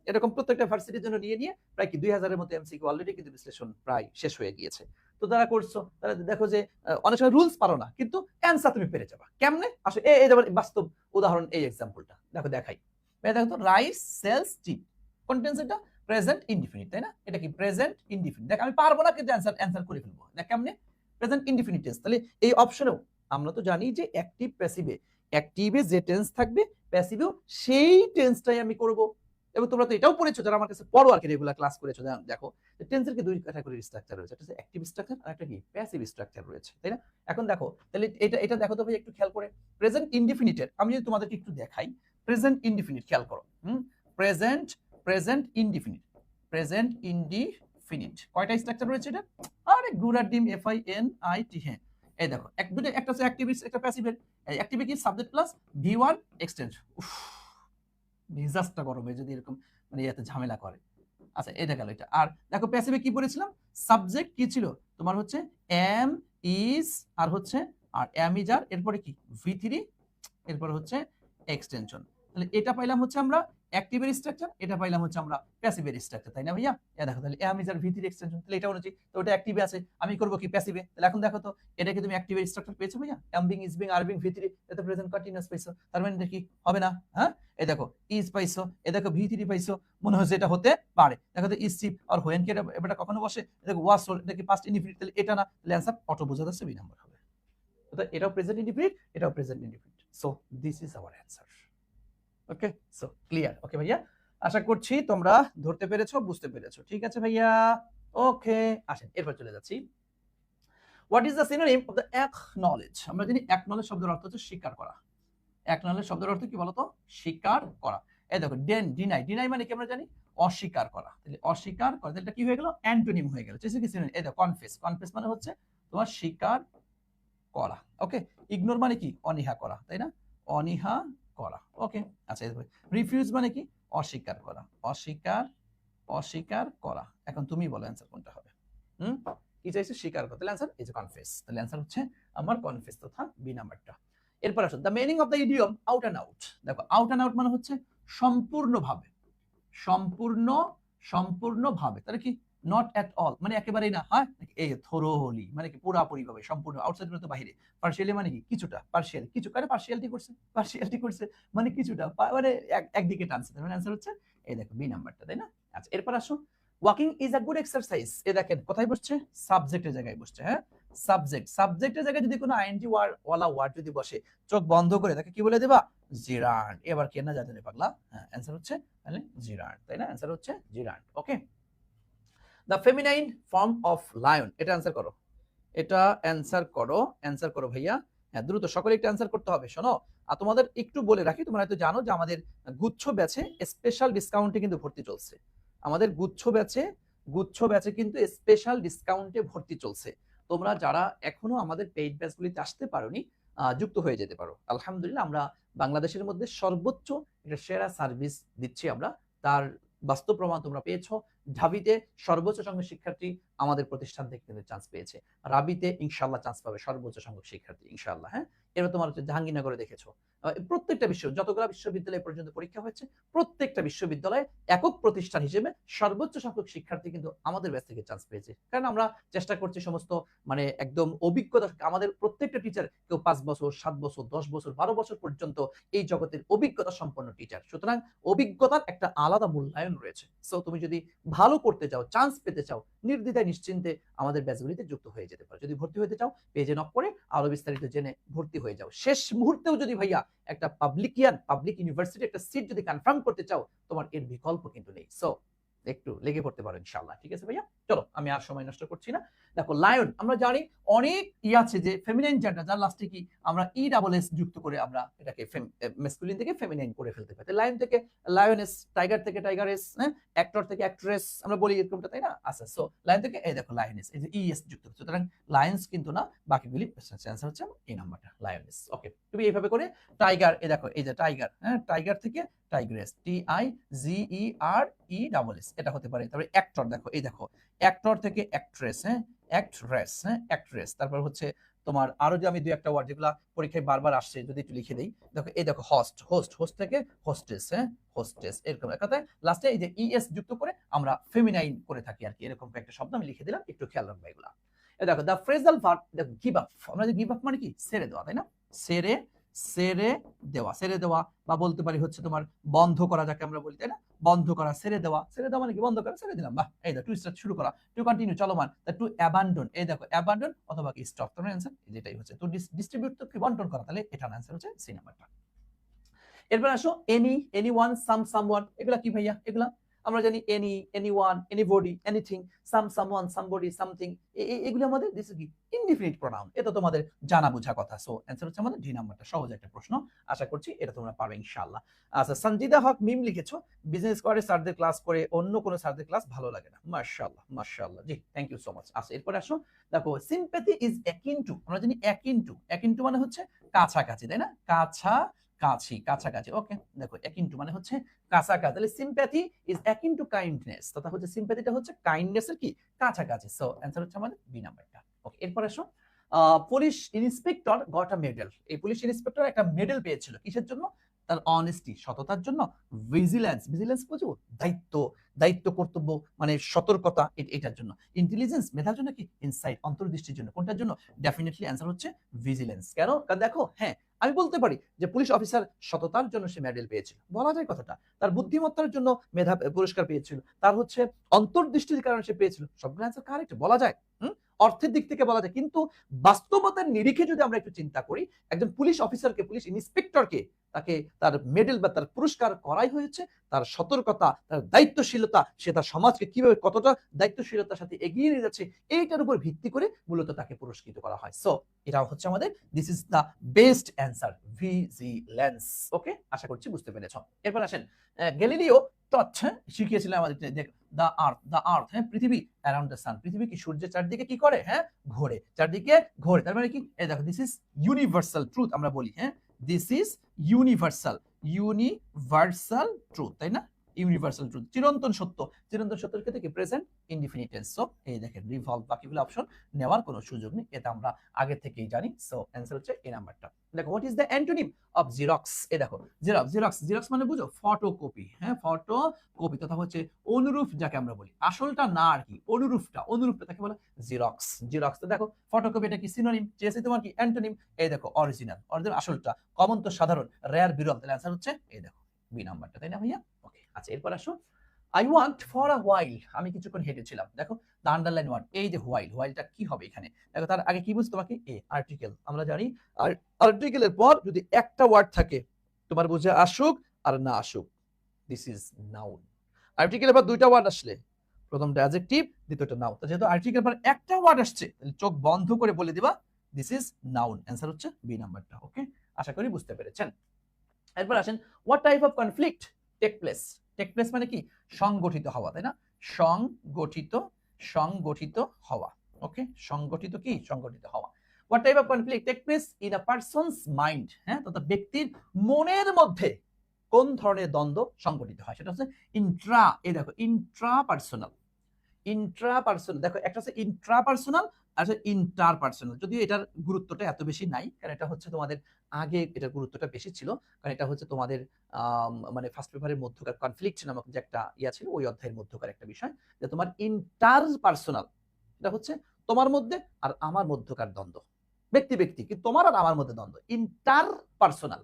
এরকম প্রত্যেকটা ভার্সিটির জন্য নিয়ে প্রায় কি 2000-এর মতো এমসিকিউ অলরেডি কিন্তু বিশ্লেষণ প্রায় শেষ হয়ে গিয়েছে। তো যারা করছো তারা দেখো যে অনেক সময় রুলস পারো না, কিন্তু অ্যান্সার তুমি পেরে যাবা। কেমনে? আসলে এই যেমন বাস্তব উদাহরণ, এই এক্সাম্পলটা দেখো দেখাই। দেখো তো রাইস সেলস চিপ, কোন টেন্স এটা? প্রেজেন্ট ইনডিফিনিট, তাই না? এটা কি প্রেজেন্ট ইনডিফিনিট? দেখ আমি পারবো না কিন্তু অ্যান্সার করে ফেলবো। দেখ কেমনে? প্রেজেন্ট ইনডিফিনিট টেন্স, তাহলে এই অপশনেও আমরা তো জানি যে অ্যাক্টিভ প্যাসিভে, অ্যাক্টিভে যে টেন্স থাকবে প্যাসিভেও সেই টেন্সটাই আমি করব। এবং তোমরা তো এটাও পড়েছো যারা আমার কাছে পড়ো আর কি, রেগুলার ক্লাস করেছো, দেখো টেন্সের কি দুই ক্যাটাগরির স্ট্রাকচার রয়েছে, একটা হচ্ছে অ্যাক্টিভ স্ট্রাকচার আর একটা কি প্যাসিভ স্ট্রাকচার রয়েছে, তাই না? এখন দেখো তাহলে এটা এটা দেখো তো ভাই একটু খেয়াল করে, প্রেজেন্ট ইনডিফিনিটের আমি যদি তোমাদেরকে একটু দেখাই, প্রেজেন্ট ইনডিফিনিট খেয়াল করো, present present indefinite, present indefinite কয়টা স্ট্রাকচার রয়েছে এটা? আরে গুড়ার ডিম, F I N I T, হ্যাঁ এই দেখো এক দুটো, একটা হচ্ছে অ্যাক্টিভ একটা প্যাসিভের। অ্যাক্টিভে কি subject plus V one extend, মেজাজটা গরম হয় যদি এরকম মানে এত ঝামেলা করে। আচ্ছা এটা গেল এটা। আর দেখো প্যাসিভে কি বলেছিলাম, সাবজেক্ট কি ছিল তোমার হচ্ছে এম ইজ, আর হচ্ছে আর এম ইজ, আর এরপরে কি ভি থ্রি, এরপরে হচ্ছে এক্সটেনশন। তাহলে এটা পাইলাম হচ্ছে আমরা অ্যাক্টিভের স্ট্রাকচার, এটা পাইলাম হচ্ছে আমরা প্যাসিভের স্ট্রাকচার, তাই না ভাইয়া? দেখো তাহলে am is are V three extension, তাহলে এটা অনুযায়ী তো ওটা অ্যাক্টিভে আছে, আমি করব কি প্যাসিভে। তাহলে এখন দেখো তো এটা কি তুমি অ্যাক্টিভের স্ট্রাকচার পেয়েছো ভাইয়া? Am being, is being, are being, V three, এটা প্রেজেন্ট কন্টিনিউয়াস পাইছো, তার মানে এটা কি হবে না? হ্যাঁ এই দেখো ইজ পাইছো, এ দেখো ভি থ্রি পাইছো, মনে হচ্ছে এটা হতে পারে। দেখো তো ইজ সিপ আর হোয়েন কে এটা কখনো বসে, দেখো ওয়াজ সোল, এটা কি পাস্ট ইনডিফিনিট, তাহলে এটা না, তাহলে অ্যানসার অটো বোঝা যাচ্ছে বি নাম্বার হবে। তো এটাও প্রেজেন্ট ইনডিফিনিট, এটাও present indefinite, so this is our answer. Okay, so clear? Okay ভাইয়া, আশা করছি তোমরা ধরতে পেরেছো, বুঝতে পেরেছো। ঠিক আছে ভাইয়া, ওকে আসেন এরপর চলে যাচ্ছি। What is the synonym of the acknowledge? আমরা জানি অ্যাকনলেজ শব্দের অর্থ হচ্ছে স্বীকার করা। অ্যাকনলেজ শব্দের অর্থ কি বলতো? স্বীকার করা। এই দেখো ডিনাই, ডিনাই মানে কি আমরা জানি অস্বীকার করা, তাহলে অস্বীকার করা, তাহলে এটা কি হয়ে গেল? অ্যান্টোনিম হয়ে গেল। কি সিনোনিম? এই দেখো কনফেস, কনফেস মানে হচ্ছে তোমার স্বীকার করা। ওকে, ইগনোর মানে কি অনীহা করা, তাই না? অনীহা করা। ওকে আচ্ছা, রিফিউজ মানে কি অস্বীকার করা, অস্বীকার করা। এখন তুমি বলো অ্যানসার কোনটা হবে? কি চাইছে? স্বীকার করা, তাহলে অ্যানসার ইজ কনফেস, তাহলে অ্যানসার হচ্ছে আমার কনফেস তথা বি নাম্বারটা। এরপর আসো the meaning of the idiom out and out. দেখো আউট অ্যান্ড আউট মানে হচ্ছে সম্পূর্ণভাবে, সম্পূর্ণভাবে, তাহলে কি নট এট অল মানে একেবারেই না, হয় এই থোরোলি মানে কি পুরাপুরি ভাবে, সম্পূর্ণ, আউটসাইড মানে তো বাইরে, পার্শিয়ালি মানে কি কিছুটা, পার্শিয়াল কিছু করে পার্শিয়ালিটি করছে মানে কিছুটা, মানে একদিকে টানছে, তার মানে অ্যানসার হচ্ছে এই দেখো বি নাম্বারটা, তাই না? আচ্ছা এরপর আসো walking is a good exercise. এ দেখেন কোথায় বসছে? সাবজেক্টের জায়গায় বসছে। হ্যাঁ সাবজেক্টের জায়গায় যদি কোনো আইএনজি ওয়ার্ড যদি বসে, চোখ বন্ধ করে তাকে কি বলে দেবা? জিরান্ড। এবার কে না জানে পাগলা? হ্যাঁ অ্যানসার হচ্ছে তাহলে জিরান্ড, তাই না? অ্যানসার হচ্ছে জিরান্ড। ওকে, the feminine form of lion, এটা অ্যানসার করো, এটা অ্যানসার করো ভাইয়া। হ্যাঁ দ্রুত সকলে একটু অ্যানসার করতে হবে। শোনো, আর তোমাদের একটু বলে রাখি, তোমরা হয়তো জানো যে আমাদের গুচ্ছ ব্যাচে স্পেশাল ডিসকাউন্টে কিন্তু ভর্তি চলছে। আমাদের গুচ্ছ ব্যাচে কিন্তু স্পেশাল ডিসকাউন্টে ভর্তি চলছে। তোমরা যারা এখনো আমাদের পেইড ব্যাচগুলিতে আসতে পারোনি, যুক্ত হয়ে যেতে পারো। আলহামদুলিল্লাহ আমরা বাংলাদেশের মধ্যে সর্বোচ্চ এটা সেরা সার্ভিস দিচ্ছি আমরা, তার বাস্তব প্রমাণ তোমরা পেয়েছো। ঢাবিতে সর্বোচ্চ সংখ্যক শিক্ষার্থী আমাদের প্রতিষ্ঠান থেকে কিন্তু চান্স পেয়েছে, রাবিতে ইনশাআল্লাহ চান্স পাবে সর্বোচ্চ সংখ্যক শিক্ষার্থী ইনশাআল্লাহ। হ্যাঁ এবার তোমার হচ্ছে জাহাঙ্গীরনগরে দেখেছো, প্রত্যেকটা যতগুলো বিশ্ববিদ্যালয় পর্যন্ত পরীক্ষা হয়েছে, প্রত্যেকটা বিশ্ববিদ্যালয়ে একক প্রতিষ্ঠান হিসেবে সর্বোচ্চ সংখ্যক শিক্ষার্থী কিন্তু আমাদের ব্যাচ থেকে চান্স পেয়েছে। কারণ আমরা চেষ্টা করছি সমস্ত মানে একদম অভিজ্ঞতা, আমাদের প্রত্যেকটা টিচার কেউ 5 বছর 7 বছর 10 বছর 12 বছর পর্যন্ত এই জগতের অভিজ্ঞতা সম্পন্ন টিচার, সুতরাং অভিজ্ঞতার একটা আলাদা মূল্যায়ন রয়েছে। সো তুমি যদি ভালো করতে চাও, চান্স পেতে চাও, নির্দ্বিধায় নিশ্চিন্তে আমাদের ব্যাচগুলিতে যুক্ত হয়ে যেতে পারো। যদি ভর্তি হতে চাও পেজে নক করে আরো বিস্তারিত জেনে ভর্তি হয়ে যাও। শেষ মুহূর্তেও যদি ভাইয়া একটা পাবলিক ইউনিভার্সিটি একটা সিট যদি কনফার্ম করতে চাও, তোমার এর বিকল্প কিন্তু নেই। সো একটু লেগে পড়তে পারো ইনশাআল্লাহ। ঠিক আছে ভাইয়া, চলো আমি আর সময় নষ্ট করছি না। দেখো লায়ন আমরা জানি অনেক আছে যে ফেমিনাইন জেন্ডার, যার লাস্টে কি আমরা ESS যুক্ত করে আমরা এটাকে মেসকুলিন থেকে ফেমিনাইন করে ফেলতে পারি। লায়ন থেকে লায়নেস, টাইগার থেকে টাইগারেস, হ্যাঁ অ্যাক্টর থেকে অ্যাক্ট্রেস আমরা বলি এরকমটা, তাই না? আচ্ছা সো লায়ন থেকে এই দেখো লায়নেস, এই যে ES যুক্ত হচ্ছে, সুতরাং লায়ন্স কিন্তু না, বাকিগুলি অ্যানসার হচ্ছে এই নাম্বারটা লায়নেস। ওকে, তুমি এইভাবে করে টাইগার, এই দেখো এই যে টাইগার, হ্যাঁ টাইগার থেকে টাইগ্রেস, TIGERESS এটা হতে পারে। তারপরে অ্যাক্টর, দেখো এই দেখো অ্যাক্টর থেকে অ্যাক্ট্রেস, হ্যাঁ অ্যাক্ট্রেস। তারপর হচ্ছে তোমার আরো যে আমি দুই একটা ওয়ার্ড যেগুলো পরীক্ষায় বারবার আসছে যদি একটু লিখে দেই, দেখো এই দেখো হোস্ট থেকে হোস্টেস, হ্যাঁ হোস্টেস, এরকম কথায় লাস্টে এই যে ES যুক্ত করে আমরা ফেমিনাইন করে থাকি আর কি, এরকম একটা শব্দ আমি লিখে দিলাম, একটু খেয়াল রাখবে এগুলা। দেখো দ্য ফ্রেজাল ভার্ব, দেখো গিভ আপ, আমরা যে গিভ আপ মানে কি ছেড়ে দেওয়া, তাই না? ছেড়ে ছেড়ে দেওয়া, ছেড়ে দেওয়া, বা বলতে পারি হচ্ছে তোমার বন্ধ করা, যাকে আমরা বলি, তাই না? বন্ধ করা, ছেড়ে দেওয়া, ছেড়ে দেওয়া মানে কি? বন্ধ করা, ছেড়ে দিলাম, বাহ, এই দেখো টু স্টার্ট, শুরু করা, টু কন্টিনিউ, চলমান, টু অ্যাবান্ডন, এই দেখো অ্যাবান্ডন অথবা কি স্টপ, তোমার অ্যান্সার যেটাই হচ্ছে। তো ডিস্ট্রিবিউট তো কি বন্টন করা, তাহলে এটার অ্যান্সার হচ্ছে সি নাম্বারটা। এরপর আসো এনি, এনিওয়ান, সামওয়ান, এগুলা কি ভাইয়া? এগুলা আমরা জানি any, anyone, anybody, anything, someone, somebody, something, এগুলো আমাদের দিস ইজ কি ইনডিফিনিট প্রোনাউন। এটা তোমাদের জানা বোঝা কথা। সো অ্যানসার হচ্ছে আমাদের ডি নাম্বারটা। সহজ একটা প্রশ্ন, আশা করছি এটা তোমরা পারবে ইনশাআল্লাহ। আচ্ছা, সঞ্জিদা হক মিম লিখেছো, বিজনেস করে স্যারদের ক্লাস করে অন্য কোনো স্যারদের ক্লাস ভালো লাগে না। মাশাআল্লাহ, মাশাআল্লাহ, জি থ্যাংক ইউ সো মাচ। আচ্ছা, এরপর আসো, দেখো সিম্প্যাথি ইজ অ্যাকিন টু, আমরা জানি অ্যাকিন টু মানে হচ্ছে কাছাকাছি, তাই না? কাছাকাছি, ওকে। দেখো অ্যাকিন টু মানে হচ্ছে কাছাকাছি, তাহলে sympathy is akin to kindness, তথা হচ্ছে সিম্প্যাথিটা হচ্ছে কাইন্ডনেসের কি কাছাকাছি। সো অ্যানসার হচ্ছে আমাদের বি নাম্বারটা। ওকে, এরপর আসো, police inspector got a medal, এই পুলিশ ইন্সপেক্টর একটা মেডেল পেয়েছিল, কিসের জন্য? তার অনেস্টি, সততার জন্য। ভিজিলেন্স বুঝো, দায়িত্ব কর্তব্য মানে সতর্কতা, এটার জন্য। ইন্টেলিজেন্স, মেধার জন্য। কি ইনসাইট, অন্তর্দৃষ্টির জন্য। কোনটার জন্য? ডেফিনেটলি অ্যান্সার হচ্ছে ভিজিলেন্স। কেন? কারণ দেখো, হ্যাঁ আমি বলতে পারি যে পুলিশ অফিসার সততার জন্য সে মেডেল পেয়েছিল, বলা যায় কথাটা। তার বুদ্ধিমত্তার জন্য মেধা পুরস্কার পেয়েছিল, তার হচ্ছে অন্তর্দৃষ্টির কারণে সে পেয়েছিল, সবগুলো অ্যান্সার কারেক্ট বলা যায়। অর্থের দিক থেকে বলা যায়, কিন্তু বাস্তবতার নিরিখে যদি আমরা একটু চিন্তা করি, একজন পুলিশ অফিসারকে, পুলিশ ইন্সপেক্টরকে, তাকে তার মেডেল বা তার পুরস্কার করাই হয়েছে তার সতর্কতা, তার দায়িত্বশীলতা, সে তার সমাজকে কিভাবে কতটা দায়িত্বশীলতার সাথে এগিয়ে নিয়ে যাচ্ছে, এইটার উপর ভিত্তি করে মূলত তাকে পুরস্কৃত করা হয়। সো এটাও হচ্ছে আমাদের this is the best answer, vigilance. Okay, আশা করছি বুঝতে পেরেছ। এরপর আসেন, গ্যালিলিও তথ্য শিখিয়েছিলেন আমাদের, দ্য আর্থ, হ্যাঁ পৃথিবী, অ্যারাউন্ড দ্য সান, পৃথিবী কি সূর্যের চারদিকে কি করে? হ্যাঁ ঘোরে, চারদিকে ঘোরে। তার মানে কি? এই দেখো দিস ইজ ইউনিভার্সাল ট্রুথ, আমরা বলি, হ্যাঁ দিস ইজ ইউনিভার্সাল ট্রুথ, তাই না? ইউনিভার্সাল ট্রুথ, চিরন্তন সত্যের ক্ষেত্রে কি প্রেজেন্ট ইনডিফিনিট টেন্স। সো এই দেখেন রিভলভ, বাকিগুলো অপশন নেওয়ার কোনো সুযোগ নেই, এটা আমরা আগে থেকেই জানি। সো অ্যান্সার হচ্ছে এই নাম্বারটা। দেখো what is the antonym of xerox, এই দেখো জেরক্স মানে বুঝো ফটোকপি, হ্যাঁ ফটোকপি, তথা হচ্ছে অনুরূপ, যাকে আমরা বলি। আসলটা না আর কি, অনুরূপটা তাকে বলে জেরক্স। তো দেখো ফটোকপি, এটা কি সিনোনিম, চেয়েছি তোমার কি অ্যান্টোনিম, এই দেখো অরিজিনাল আসলটা, কমন তো সাধারণ, রেয়ার বিরল, তাহলে অ্যান্সার হচ্ছে এই দেখো বি নাম্বারটা, তাই না ভাইয়া? ওকে, আচ্ছা এরপর আসো, I want for a while, আমি কিছুক্ষণ হেঁটেছিলাম। দেখো দ্য আন্ডারলাইন ওয়ার্ড, এই যে হোয়াইলটা কি হবে এখানে? দেখো তার আগে কি বুঝতে, তোমাকে আর্টিকেল, আমরা জানি আর্টিকেলের পর যদি একটা ওয়ার্ড থাকে, তোমার বুঝে আসুক আর না আসুক, দিস ইজ নাউন। আর্টিকেলের পর দুইটা ওয়ার্ড আসলে, প্রথমটা অ্যাডজেক্টিভ, দ্বিতীয়টা নাউন। তো যেহেতু আর্টিকেলের পর একটা ওয়ার্ড আসছে, তাহলে চোখ বন্ধ করে বলে দিবা দিস ইজ নাউন। অ্যান্সার হচ্ছে বি নাম্বারটা। ওকে, আশা করি বুঝতে পেরেছেন। এরপর আসেন, what type of conflict take place মানে কি? সংগঠিত হওয়া, তাই না? সংগঠিত হওয়া। ওকে, সংগঠিত হওয়া। What type of conflict take place in a person's mind, হ্যাঁ তথা ব্যক্তির মনের মধ্যে কোন ধরনের দ্বন্দ্ব সংগঠিত হয়? সেটা হচ্ছে এই দেখো ইন্ট্রাপার্সোনাল, দেখো একটা হচ্ছে ইন্ট্রাপার্সোনাল, আর ইন্টারপার্সোনাল। যদিও এটার গুরুত্বটা এত বেশি নাই, কারণ এটা হচ্ছে তোমাদের আগে এটার গুরুত্বটা বেশি ছিল, কারণ এটা হচ্ছে তোমাদের মানে ফার্স্ট পেপারের মধ্যকার কনফ্লিক্ট নামক যে একটা ইয়া ছিল, ওই অধ্যায়ের মধ্যকার একটা বিষয়, যে তোমার ইন্টারপার্সোনাল, এটা হচ্ছে তোমার মধ্যে আর আমার মধ্যকার দ্বন্দ্ব, ব্যক্তি কি তোমার আর আমার মধ্যে দ্বন্দ্ব, ইন্টারপার্সোনাল।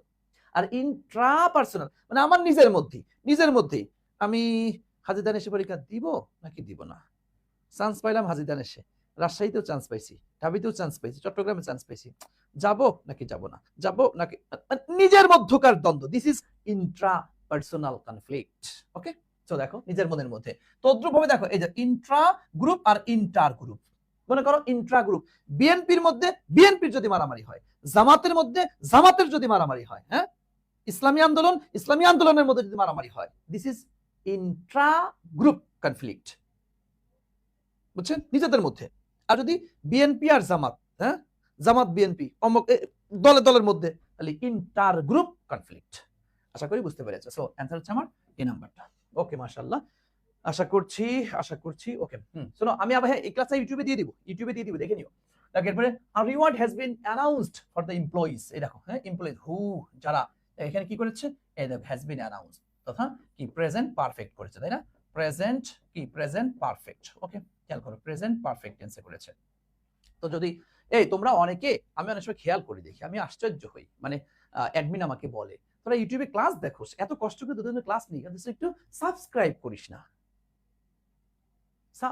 আর ইন্ট্রাপার্সোনাল মানে আমার নিজের মধ্যেই আমি হাজিদান এসে পরীক্ষা দিব নাকি দিব না, চান্স পাইলাম হাজিদান এসে, রাজশাহীতেও চান্স পাইছি, ঢাবিতেও চান্স পাইছি, চট্টগ্রামে চান্স পাইছি, যাবো নাকি যাব না, যাবো নাকি, নিজের মধ্যকার দ্বন্দ্ব, this is intrapersonal conflict. Okay, তো দেখো নিজের মনের মধ্যে তদ্রুপভাবে দেখো এই যে ইন্ট্রা গ্রুপ আর ইন্টার গ্রুপ। মনে করো ইন্ট্রা গ্রুপ, বিএনপির মধ্যে বিএনপির যদি মারামারি হয়, জামাতের মধ্যে জামাতের যদি মারামারি হয়, হ্যাঁ ইসলামী আন্দোলনের মধ্যে যদি মারামারি হয়, this is Intra group conflict, বুঝছেন, নিজেদের মধ্যে। আর যদি বিএনপি আর জামাত, হ্যাঁ জামাত বিএনপি অমুক দলের মধ্যে, তাহলে ইন্টার গ্রুপ কনফ্লিক্ট। আশা করি বুঝতে পেরেছো। সো অ্যান্সার হচ্ছে আমার এই নাম্বারটা। ওকে, মাশাআল্লাহ, আশা করছি। ওকে, শোনো আমি আবার এই ক্লাসটা ইউটিউবে দিয়ে দিব, দেখে নিও। এরপরে আর reward has been announced for the employees, এই দেখো, হ্যাঁ এমপ্লয়িজ যারা এখানে কি করেছে, এই দেখো হ্যাজ বিন অ্যানাউন্সড তথা কি প্রেজেন্ট পারফেক্ট করেছে, তাই না? Present perfect. ওকে, খেয়াল করো প্রেজেন্ট পারফেক্ট টেন্সে করেছে। তো যদি তোমরা অনেকে, আমি অনেক সময় খেয়াল করে দেখি, আমি আশ্চর্য হই, মানে অ্যাডমিন আমাকে বলে, তোরা ইউটিউবে ক্লাস দেখোস, এত কষ্ট করে তোদের ক্লাস নিই, কিন্তু একটু সাবস্ক্রাইব করিস না।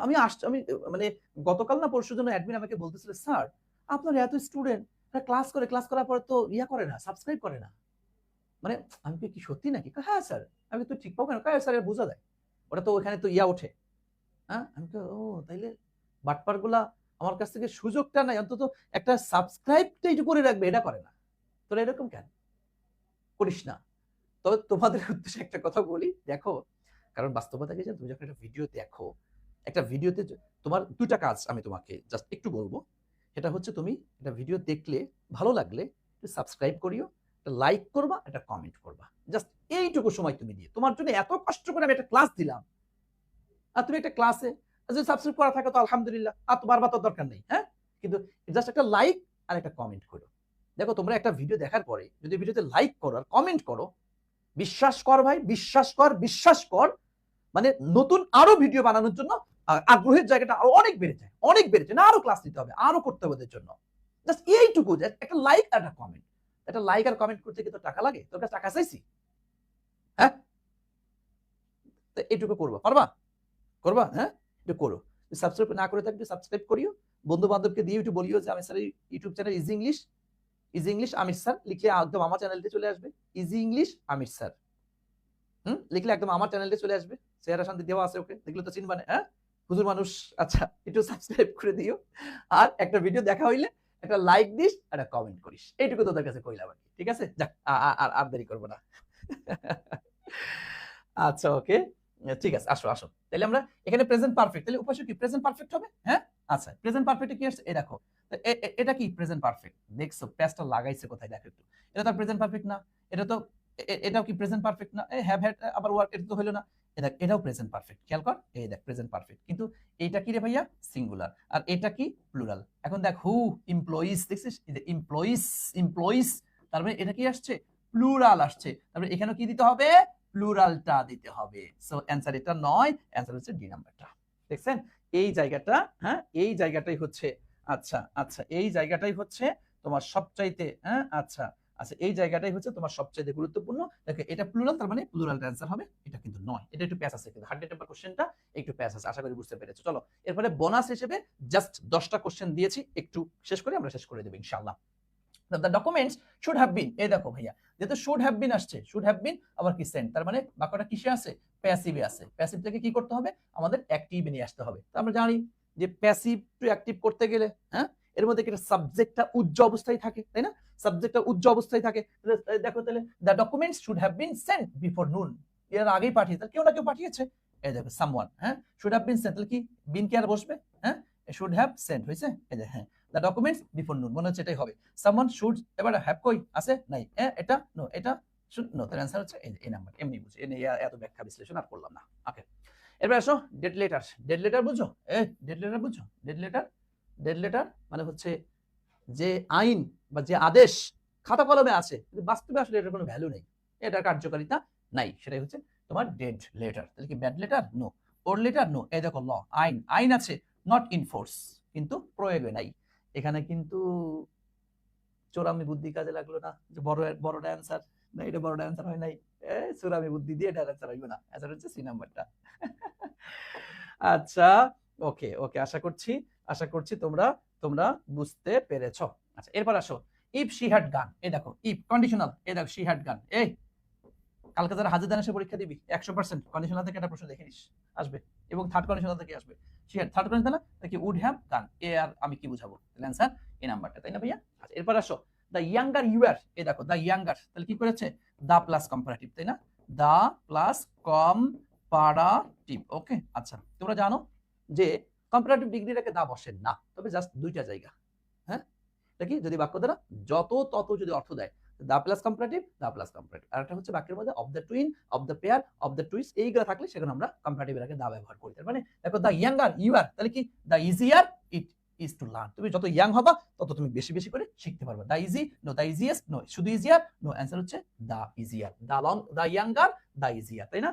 আমি আমি মানে গতকাল না পরশু জন্য অ্যাডমিন আমাকে বলতেছিল, স্যার আপনার এত স্টুডেন্ট ক্লাস করে, ক্লাস করার পরে তো ইয়া করে না, সাবস্ক্রাইব করে না। মানে আমি কি সত্যি নাকি? হ্যাঁ স্যার। আমি তো ঠিক পাবো কেন? স্যার বোঝা যায়, ওটা তো ওখানে তো ইয়া ওঠে। হ্যাঁ, আমি তো ও তাইলে বাটপার গুলা আমার কাছ থেকে সুযোগটা নাই, অন্তত একটা সাবস্ক্রাইবটা একটু করে রাখবে, এটা করে না। তোরা এরকম কেন করিস না? তবে তোমাদের উদ্দেশ্যে একটা কথা বলি, দেখো, কারণ বাস্তবতা কি, তুমি যখন একটা ভিডিও দেখো, একটা ভিডিওতে তোমার দুটা কাজ আমি তোমাকে জাস্ট একটু বলবো। সেটা হচ্ছে তুমি একটা ভিডিও দেখলে ভালো লাগলে সাবস্ক্রাইব করিও, একটা লাইক করবা, একটা কমেন্ট করবা, জাস্ট এইটুকু সময় তুমি দিয়ে, তোমার জন্য এত কষ্ট করে আমি একটা ক্লাস দিলাম, আর তুমি একটা ক্লাসে যদি সাবস্ক্রাইব করা থাকে তো আলহামদুলিল্লাহ, আর তো বারবার তো দরকার নেই। হ্যাঁ, কিন্তু জাস্ট একটা লাইক আর একটা কমেন্ট করো। দেখো, তোমরা একটা ভিডিও দেখার পরে যদি ভিডিওতে লাইক করো আর কমেন্ট করো, বিশ্বাস কর ভাই, বিশ্বাস কর, মানে নতুন আরো ভিডিও বানানোর জন্য আগ্রহের জায়গাটা আরো অনেক বেড়ে যায়, অনেক বেড়ে যায়, না আরো ক্লাস নিতে হবে, আরো করতে হবে ওদের জন্য। জাস্ট এইটুকু, একটা লাইক আর একটা কমেন্ট। একটা লাইক আর কমেন্ট করতে কি তো টাকা লাগে? তোর কাছে টাকা চাইছি? হ্যাঁ, তো এইটুকু করবা, পারবা? করবা? হ্যাঁ, একটু করো। সাবস্ক্রাইব না করে থাকলে সাবস্ক্রাইব করিও, বন্ধু বান্ধবকে দিয়ে একটু বলিও যে আমি sir YouTube channel easy English Aamir sir লিখলে একদম আমার চ্যানেলটা চলে আসবে, ইজি ইংলিশ আমির স্যার। লিখলে একদম আমার চ্যানেলটা চলে আসবে, চেহারা শান্তি দেওয়া আছে, ওকে দেখলে তো চিনবা না। হ্যাঁ, হুজুর মানুষ। আচ্ছা, একটু সাবস্ক্রাইব করে দিও, আর একটা ভিডিও দেখা হইলে একটা লাইক দিস আর একটা কমেন্ট করিস, এইটুকু তোদের কাছে কইলাম আর কি। ঠিক আছে, যাক, আর দেরি করবো না। আচ্ছা, ওকে, ঠিক আছে, আসো আসো। তাহলে আমরা এখানে প্রেজেন্ট পারফেক্ট, তাহলে উপায় কি প্রেজেন্ট পারফেক্ট হবে? হ্যাঁ, আচ্ছা, প্রেজেন্ট পারফেক্টে কি আসছে? এই দেখো, এটা কি প্রেজেন্ট পারফেক্ট? দেখছো পেজটা লাগাইছে কোথায়, দেখো একটু। এটা তো প্রেজেন্ট পারফেক্ট না। এটা তো এটাও কি প্রেজেন্ট পারফেক্ট না? হ্যাভ হ্যাড আবার ওয়ার্ক, এটা তো হলো না। এটাও প্রেজেন্ট পারফেক্ট, খেয়াল কর, এই দেখ প্রেজেন্ট পারফেক্ট, কিন্তু এইটা কি রে ভাইয়া? সিঙ্গুলার। আর এটা কি? প্লুরাল। এখন দেখ, হু এমপ্লয়িজ, দেখছিস এই যে এমপ্লয়িজ, তার মানে এটা কি আসছে? প্লুরাল আসছে। তারপরে এখানেও কি দিতে হবে? প্লুরালটা দিতে হবে। সো অ্যানসার এটা নয়, অ্যানসার হচ্ছে ডি নাম্বারটা। দেখছেন এই জায়গাটা? হ্যাঁ, এই জায়গাটাই হচ্ছে, আচ্ছা আচ্ছা, এই জায়গাটাই হচ্ছে তোমার সবচাইতে, হ্যাঁ, আচ্ছা আচ্ছা, এই জায়গাটাই হচ্ছে তোমার সবচাইতে গুরুত্বপূর্ণ। দেখো, এটা প্লুরাল, তার মানে প্লুরালটা অ্যানসার হবে, এটা কিন্তু নয়। এটা একটু প্যাচ আছে, কিন্তু 100 নাম্বার কোশ্চেনটা একটু প্যাচ আছে, আশা করি বুঝতে পেরেছো। চলো, এরপরে বোনাস হিসেবে জাস্ট 10টা কোশ্চেন দিয়েছি, একটু শেষ করে আমরা শেষ করে দেব ইনশাআল্লাহ। The documents should have been, এই দেখো ভাইয়া, যেহেতু শুড হ্যাভ বিন আসছে, শুড হ্যাভ বিন আবার কি সেন্ট, তার মানে বাক্যটা কিসে আছে? প্যাসিভে আছে। প্যাসিভ থেকে কি করতে হবে? আমাদের অ্যাক্টিভে নিয়ে আসতে হবে। তো আমরা জানি যে প্যাসিভ টু অ্যাক্টিভ করতে গেলে, হ্যাঁ, এর মধ্যে কি সাবজেক্টটা উজ্জ অবস্থায় থাকে, তাই না? সাবজেক্টটা উজ্জ অবস্থায় থাকে। দেখো তাহলে the documents should have been sent before নুন, এর আগেই পাঠিয়েছে, কেউ না কেউ পাঠিয়েছে। এই দেখো সামওয়ান, হ্যাঁ, শুড হ্যাভ বিন সেন্ট, তাহলে কি বিন কি আর বসবে? হ্যাঁ, শুড হ্যাভ সেন্ট হয়েছে, এই যে, হ্যাঁ, দ্য ডকুমেন্টস বিফোর নুন, মনে হচ্ছে এটাই হবে। সামওয়ান শুড, এবার হ্যাভ কই আছে? নাই। এটা নো, এটা শুড নো, তার অ্যানসার হচ্ছে এই নাম্বার। এমনি বুঝি, এত ব্যাখ্যা বিশ্লেষণ আর করলাম না। ওকে, এরপর আসো ডেড লেটার। ডেড লেটার বুঝো? ডেড লেটার বুঝো? ডেড লেটার মানে হচ্ছে যে আইন বা যে আদেশ খাতা কলমে আছে, কিন্তু বাস্তবে আসলে এটার কোনো ভ্যালু নেই, এটার কার্যকারিতা নাই, সেটাই হচ্ছে তোমার ডেড লেটার। তাহলে কি ব্যাড লেটার? নো। ওর লেটার? নো। এই দেখো ল, আইন, আইন আছে, নট ইন ফোর্স, কিন্তু প্রয়োগে নাই। এখানে কিন্তু চোরামি বুদ্ধি কাজে লাগলো না, যে বড়টা অ্যান্সার না, এটা বড়টা অ্যান্সার হয় নাই। চোরামি বুদ্ধি দিয়ে এটা অ্যান্সার হইব না, অ্যান্সার হচ্ছে সি নাম্বারটা। আচ্ছা, ওকে ওকে, আশা করছি তোমরা তোমরা বুঝতে পেরেছো। আচ্ছা, এরপর আসো ইফ শি হ্যাড গান। এই দেখো ইফ কন্ডিশনাল, এই দেখো শি হ্যাড গান। এই কালকে যারা হাজির দানে পরীক্ষা দিবি 100% কন্ডিশনাল থেকে একটা প্রশ্ন দেখে নিস, আসবে, এবং থার্ড কন্ডিশনাল থেকে আসবে। শি হ্যাড, থার্ড কন্ডিশনাল নাকি উড হ্যাভ গান, এ আর আমি কি বুঝাবো? তাহলে অ্যান্সার এই নাম্বারটা, তাই না ভাইয়া? আচ্ছা, এরপর আসো দ্য ইয়াঙ্গার ইউ আর। এই দেখো দ্য ইয়াঙ্গার, তাহলে কি করেছে? দা প্লাস কম্পারেটিভ, তাই না? The plus কম্পারাটিভ। ওকে, আচ্ছা, তোমরা জানো যে কম্পারেটিভ ডিগ্রি রেখে দা বসে না, তবে জাস্ট দুইটা জায়গা। হ্যাঁ, এটা কি যদি বাক্য দ্বারা যত তত যদি অর্থ দেয়, the plus comparative, the plus comparative. আর একটা হচ্ছে বাক্যের মধ্যে of the twin, of the pair, of the twins, এইগুলো থাকলে সেখানে আমরা কম্পারেটিভের আগে দা ব্যবহার করি। তার মানে দেখো দা ইয়াঙ্গার ইউ আর, তাহলে কি the easier it is to learn. তুমি যত ইয়াং হবা তত তুমি বেশি বেশি করে শিখতে পারবে। দা ইজি, নো। দা ইজিয়েস্ট, নো। শুধু ইজিয়ার, নো। অ্যান্সার হচ্ছে দা ইজিয়ার। দা ইয়াঙ্গার, দা ইজিয়ার, তাই না?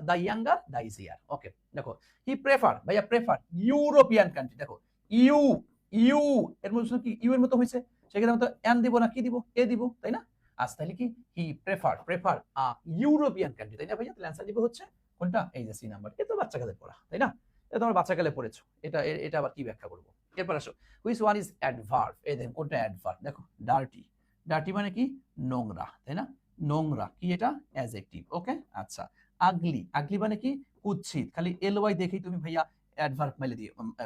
দা ইয়াঙ্গার, দা ইজিয়ার। ওকে, দেখো হি প্রেফার, ভাইয়া প্রেফার ইউরোপিয়ান কান্ট্রি। দেখো ইউ এর মধ্যে কি ইউ এর মতো হয়েছে, সেক্ষেত্রে আমরা তো এন দিব না কি দিব, এ দিব, তাই না? আজ তাহলে কি হি প্রেফার ইউরোপিয়ান কান্ট্রি, তাই না ভাইয়া? তাহলে অ্যান্সার দিব হচ্ছে কোনটা, এই যে সি নাম্বার। এটা তো বাচ্চাকালে পড়া, তাই না? এটা তোমরা বাচ্চাকালে পড়েছো। এটা আবার কি ব্যাখ্যা করবো? এরপর আসো, হুইচ ওয়ান ইজ অ্যাডভার্ব। এই দেখেন কোনটা অ্যাডভার্ব, দেখো ডার্টি। ডার্টি মানে কি? নোংরা, তাই না? নোংরা কি এটা? অ্যাডজেক্টিভ। ওকে, আচ্ছা। আগলি, আগলি মানে কি? কুৎসিত। খালি এলওয়াই দেখেই তুমি ভাইয়া অ্যাডভার্ব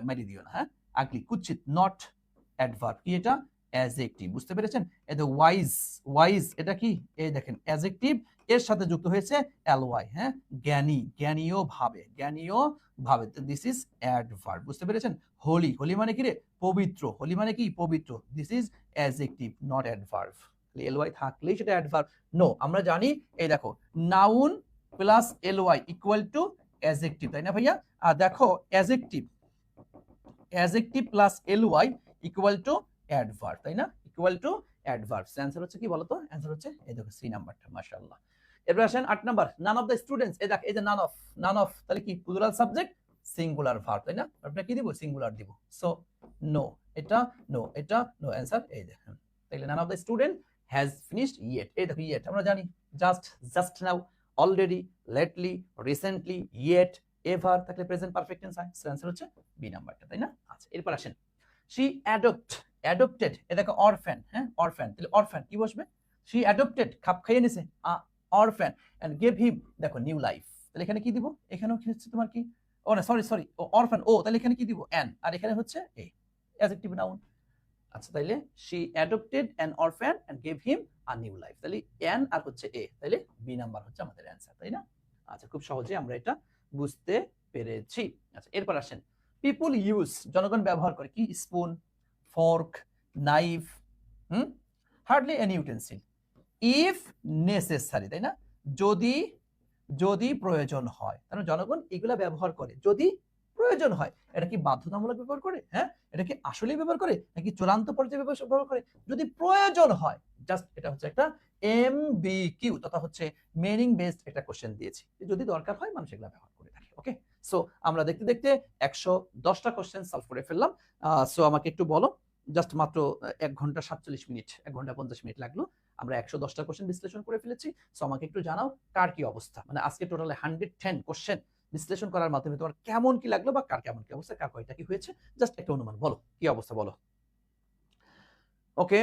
মেরে দিও না, হ্যাঁ? আগলি কুৎসিত, নট অ্যাডভার্ব। কি এটা? অ্যাডজেক্টিভ। বুঝতে পেরেছেন? এই যে ওয়াইজ, ওয়াইজ এটা কি? এই দেখেন অ্যাডজেক্টিভ, এর সাথে যুক্ত হয়েছে এলওয়াই, হ্যাঁ? জ্ঞানী, জ্ঞানীয় ভাবে, জ্ঞানীয় ভাবে, দিস ইজ অ্যাডভার্ব। বুঝতে পেরেছেন? হোলি, হোলি মানে কি রে? পবিত্র। হোলি মানে কি? পবিত্র। This is adjective, not adverb. LY থাকলেই সেটা অ্যাডভার্ব। নো, আমরা জানি, এই দেখো noun plus LY equal to adjective, তাই না ভাইয়া? আর দেখো adjective, adjective plus LY equal to adverb, তাই না? Equal to adverb. অ্যান্সার হচ্ছে কি বলতো? অ্যান্সার হচ্ছে এই দেখো সি নাম্বারটা, মাশাআল্লাহ। এরপর আসেন 8 number, none of the students. এই দেখ, এই যে নান অফ, নান অফ তাহলে কি? প্লুরাল সাবজেক্ট, সিঙ্গুলার ভার্ব, তাই না? আমরা কি দিব? সিঙ্গুলার দিব। সো নো, এটা নো, এটা নো। অ্যান্সার এই যে, তাহলে none of the student has finished yet. এই দেখো ইয়েট আমরা জানি, just, just now, already, lately, recently, yet, ever থাকলে প্রেজেন্ট পারফেক্ট টেন্স হয়। অ্যান্সার হচ্ছে বি নাম্বারটা, তাই না? আচ্ছা, এরপর আসেন, শি অ্যাডপ্টেড। এ দেখো অরফ্যান, হ্যাঁ? অরফ্যান, তাহলে অরফ্যান কি বসবে? শি অ্যাডপ্টেড, খাপ খাইয়ে নিছে, অরফ্যান, এন্ড গেভ হিম, দেখো নিউ লাইফ। তাহলে এখানে কি দিব? এখানেও কি হচ্ছে তোমার কি? ও না, সরি, ও অরফ্যান, ও তাহলে এখানে কি দিব? অ্যান, আর এখানে হচ্ছে এ, অ্যাডজেক্টিভ নাউন। আচ্ছা, তাইলে she adopted an orphan and gave him a new life. তাহলে অ্যান আর হচ্ছে এ, তাহলে বি নাম্বার হচ্ছে আমাদের অ্যান্সার, তাই না? আচ্ছা, খুব সহজে আমরা এটা বুঝতে পেরেছি। আচ্ছা, এরপর আসেন, পিপল ইউজ, জনগণ ব্যবহার করে কি? Spoon, fork, knife, hardly any utensil, if necessary, তাই না? যদি, যদি প্রয়োজন হয়, তাহলে জনগণ এগুলা ব্যবহার করে যদি প্রয়োজন হয়। এটা কি বাধ্যতামূলক ব্যবহার করে? হ্যাঁ, এটা কি আসলেই ব্যবহার করে নাকি চূড়ান্ত পর্যায়ে ব্যবহার করে? যদি প্রয়োজন হয়, জাস্ট এটা হচ্ছে একটা এমবিকিউ তথা হচ্ছে মিনিং বেসড একটা কোশ্চেন দিয়েছি, যদি দরকার হয় মানুষ এগুলা ব্যবহার করে থাকে। ওকে, সো আমরা দেখতে দেখতে 110টা কোশ্চেন সলভ করে ফেললাম। সো আমাকে একটু বলো, জাস্ট মাত্র 1 ঘন্টা 47 মিনিট, 1 ঘন্টা 50 মিনিট লাগলো, আমরা 110টা কোশ্চেন বিশ্লেষণ করে ফেলেছি। সো আমাকে একটু জানাও কার কি অবস্থা, মানে আজকে টোটালে 110 কোশ্চেন বিশ্লেষণ করার মাধ্যমে তোমার কেমন কি লাগলো, বা কার কেমন কি অবস্থা, কার কয়টা কি হয়েছে, জাস্ট একটা অনুমান বলো, কি অবস্থা বলো। ওকে,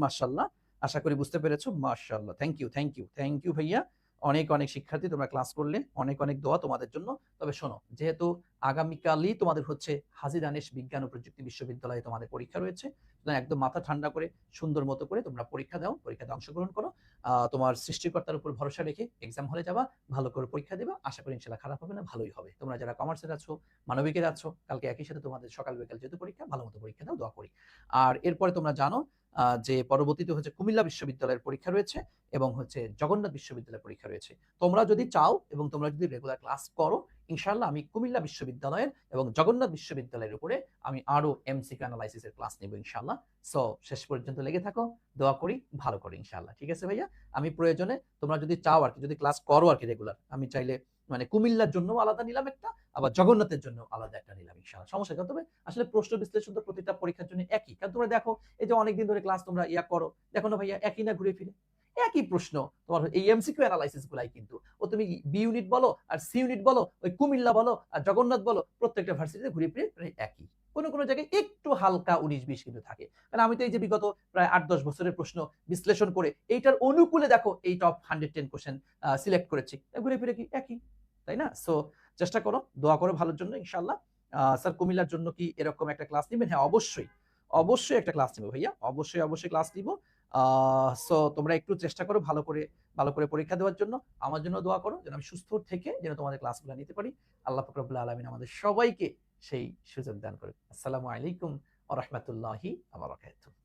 মাশাআল্লাহ, আশা করি বুঝতে পেরেছো। মাশাআল্লাহ, থ্যাংক ইউ ভাইয়া। অনেক অনেক শিক্ষার্থী তোমরা ক্লাস করলে, অনেক অনেক দোয়া তোমাদের জন্য। তবে শোনো, যেহেতু আগামীকালই তোমাদের হচ্ছে হাজী দানেশ বিজ্ঞান ও প্রযুক্তি বিশ্ববিদ্যালয়ে তোমাদের পরীক্ষা রয়েছে, সুতরাং একদম মাথা ঠান্ডা করে সুন্দর মতো করে তোমরা পরীক্ষা দাও, পরীক্ষাতে অংশগ্রহণ করো। তোমার সৃষ্টিকর্তার উপর ভরসা রেখে এক্সাম হলে যাবা, ভালো করে পরীক্ষা দেবা, আশা করি ইনশাআল্লাহ খারাপ হবে না, ভালোই হবে। তোমরা যারা কমার্সের আছো, মানবিকের আছো, কালকে একই সাথে তোমাদের সকাল বিকাল যেহেতু পরীক্ষা, ভালো মতো পরীক্ষা দাও, দোয়া করি। আর এরপরে তোমরা জানো যে পরবর্তীতে হচ্ছে কুমিল্লা বিশ্ববিদ্যালয়ের পরীক্ষা রয়েছে এবং হচ্ছে জগন্নাথ বিশ্ববিদ্যালয়ের পরীক্ষা রয়েছে। তোমরা যদি চাও এবং তোমরা যদি রেগুলার ক্লাস করো, ইনশাআল্লাহ আমি কুমিল্লা বিশ্ববিদ্যালয়ের এবং জগন্নাথ বিশ্ববিদ্যালয়ের উপরে আমি আরো এমসিকিউ অ্যানালাইসিসের ক্লাস নেব ইনশাআল্লাহ। সো শেষ পর্যন্ত লেগে থাকো, দোয়া করি ভালো করে ইনশাআল্লাহ। ঠিক আছে ভাইয়া, আমি প্রয়োজনে তোমরা যদি চাও আর কি, যদি ক্লাস করো আর কি রেগুলার, আমি চাইলে মানে কুমিল্লার জন্য আলাদা নিলাম একটা, আবার জগন্নাথের জন্য আলাদা একটা নিলাম ইনশাআল্লাহ, সমস্যা নেই। তবে আসলে প্রশ্ন বিশ্লেষণ তো প্রতিটা পরীক্ষার জন্য একই, কারণ তোমরা দেখো এই যে অনেকদিন ধরে ক্লাস তোমরা করো, দেখো না ভাইয়া একই না, ঘুরে ফিরে একই প্রশ্ন। তোমার এই এমসিকিউ অ্যানালাইসিস গুলাই কিন্তু, ও তুমি বি ইউনিট বলো আর সি ইউনিট বলো, ওই কুমিল্লা বলো আর জগন্নাথ বলো, প্রত্যেকটা ভার্সিটিতে ঘুরে ফিরে প্রায় একই। কোনো কোনো জায়গায় একটু হালকা 19-20 কিন্তু থাকে। কারণ আমি তো এই যে বিগত প্রায় 8-10 বছরের প্রশ্ন বিশ্লেষণ করে এইটার অনুকূলে দেখো এই টপ 110 কোশ্চেন সিলেক্ট করেছি, ঘুরে ফিরে কি একই, তাই না? সো চেষ্টা করো, দোয়া করো ভালোর জন্য ইনশাআল্লাহ। স্যার কুমিল্লার জন্য কি এরকম একটা ক্লাস নেবেন? হ্যাঁ, অবশ্যই অবশ্যই একটা ক্লাস নেব ভাইয়া, অবশ্যই ক্লাস নিব। সো তোমরা একটু চেষ্টা করো ভালো করে পরীক্ষা দেওয়ার জন্য। আমার জন্য দোয়া করো যেন আমি সুস্থ থেকে যেন তোমাদের ক্লাসগুলো নিতে পারি। আল্লাহ পাক রব্বুল আলামিন আমাদের সবাইকে সেই সুযোগ দান করুন। আসসালামু আলাইকুম ওয়া রাহমাতুল্লাহি ওয়া বারাকাতুহু।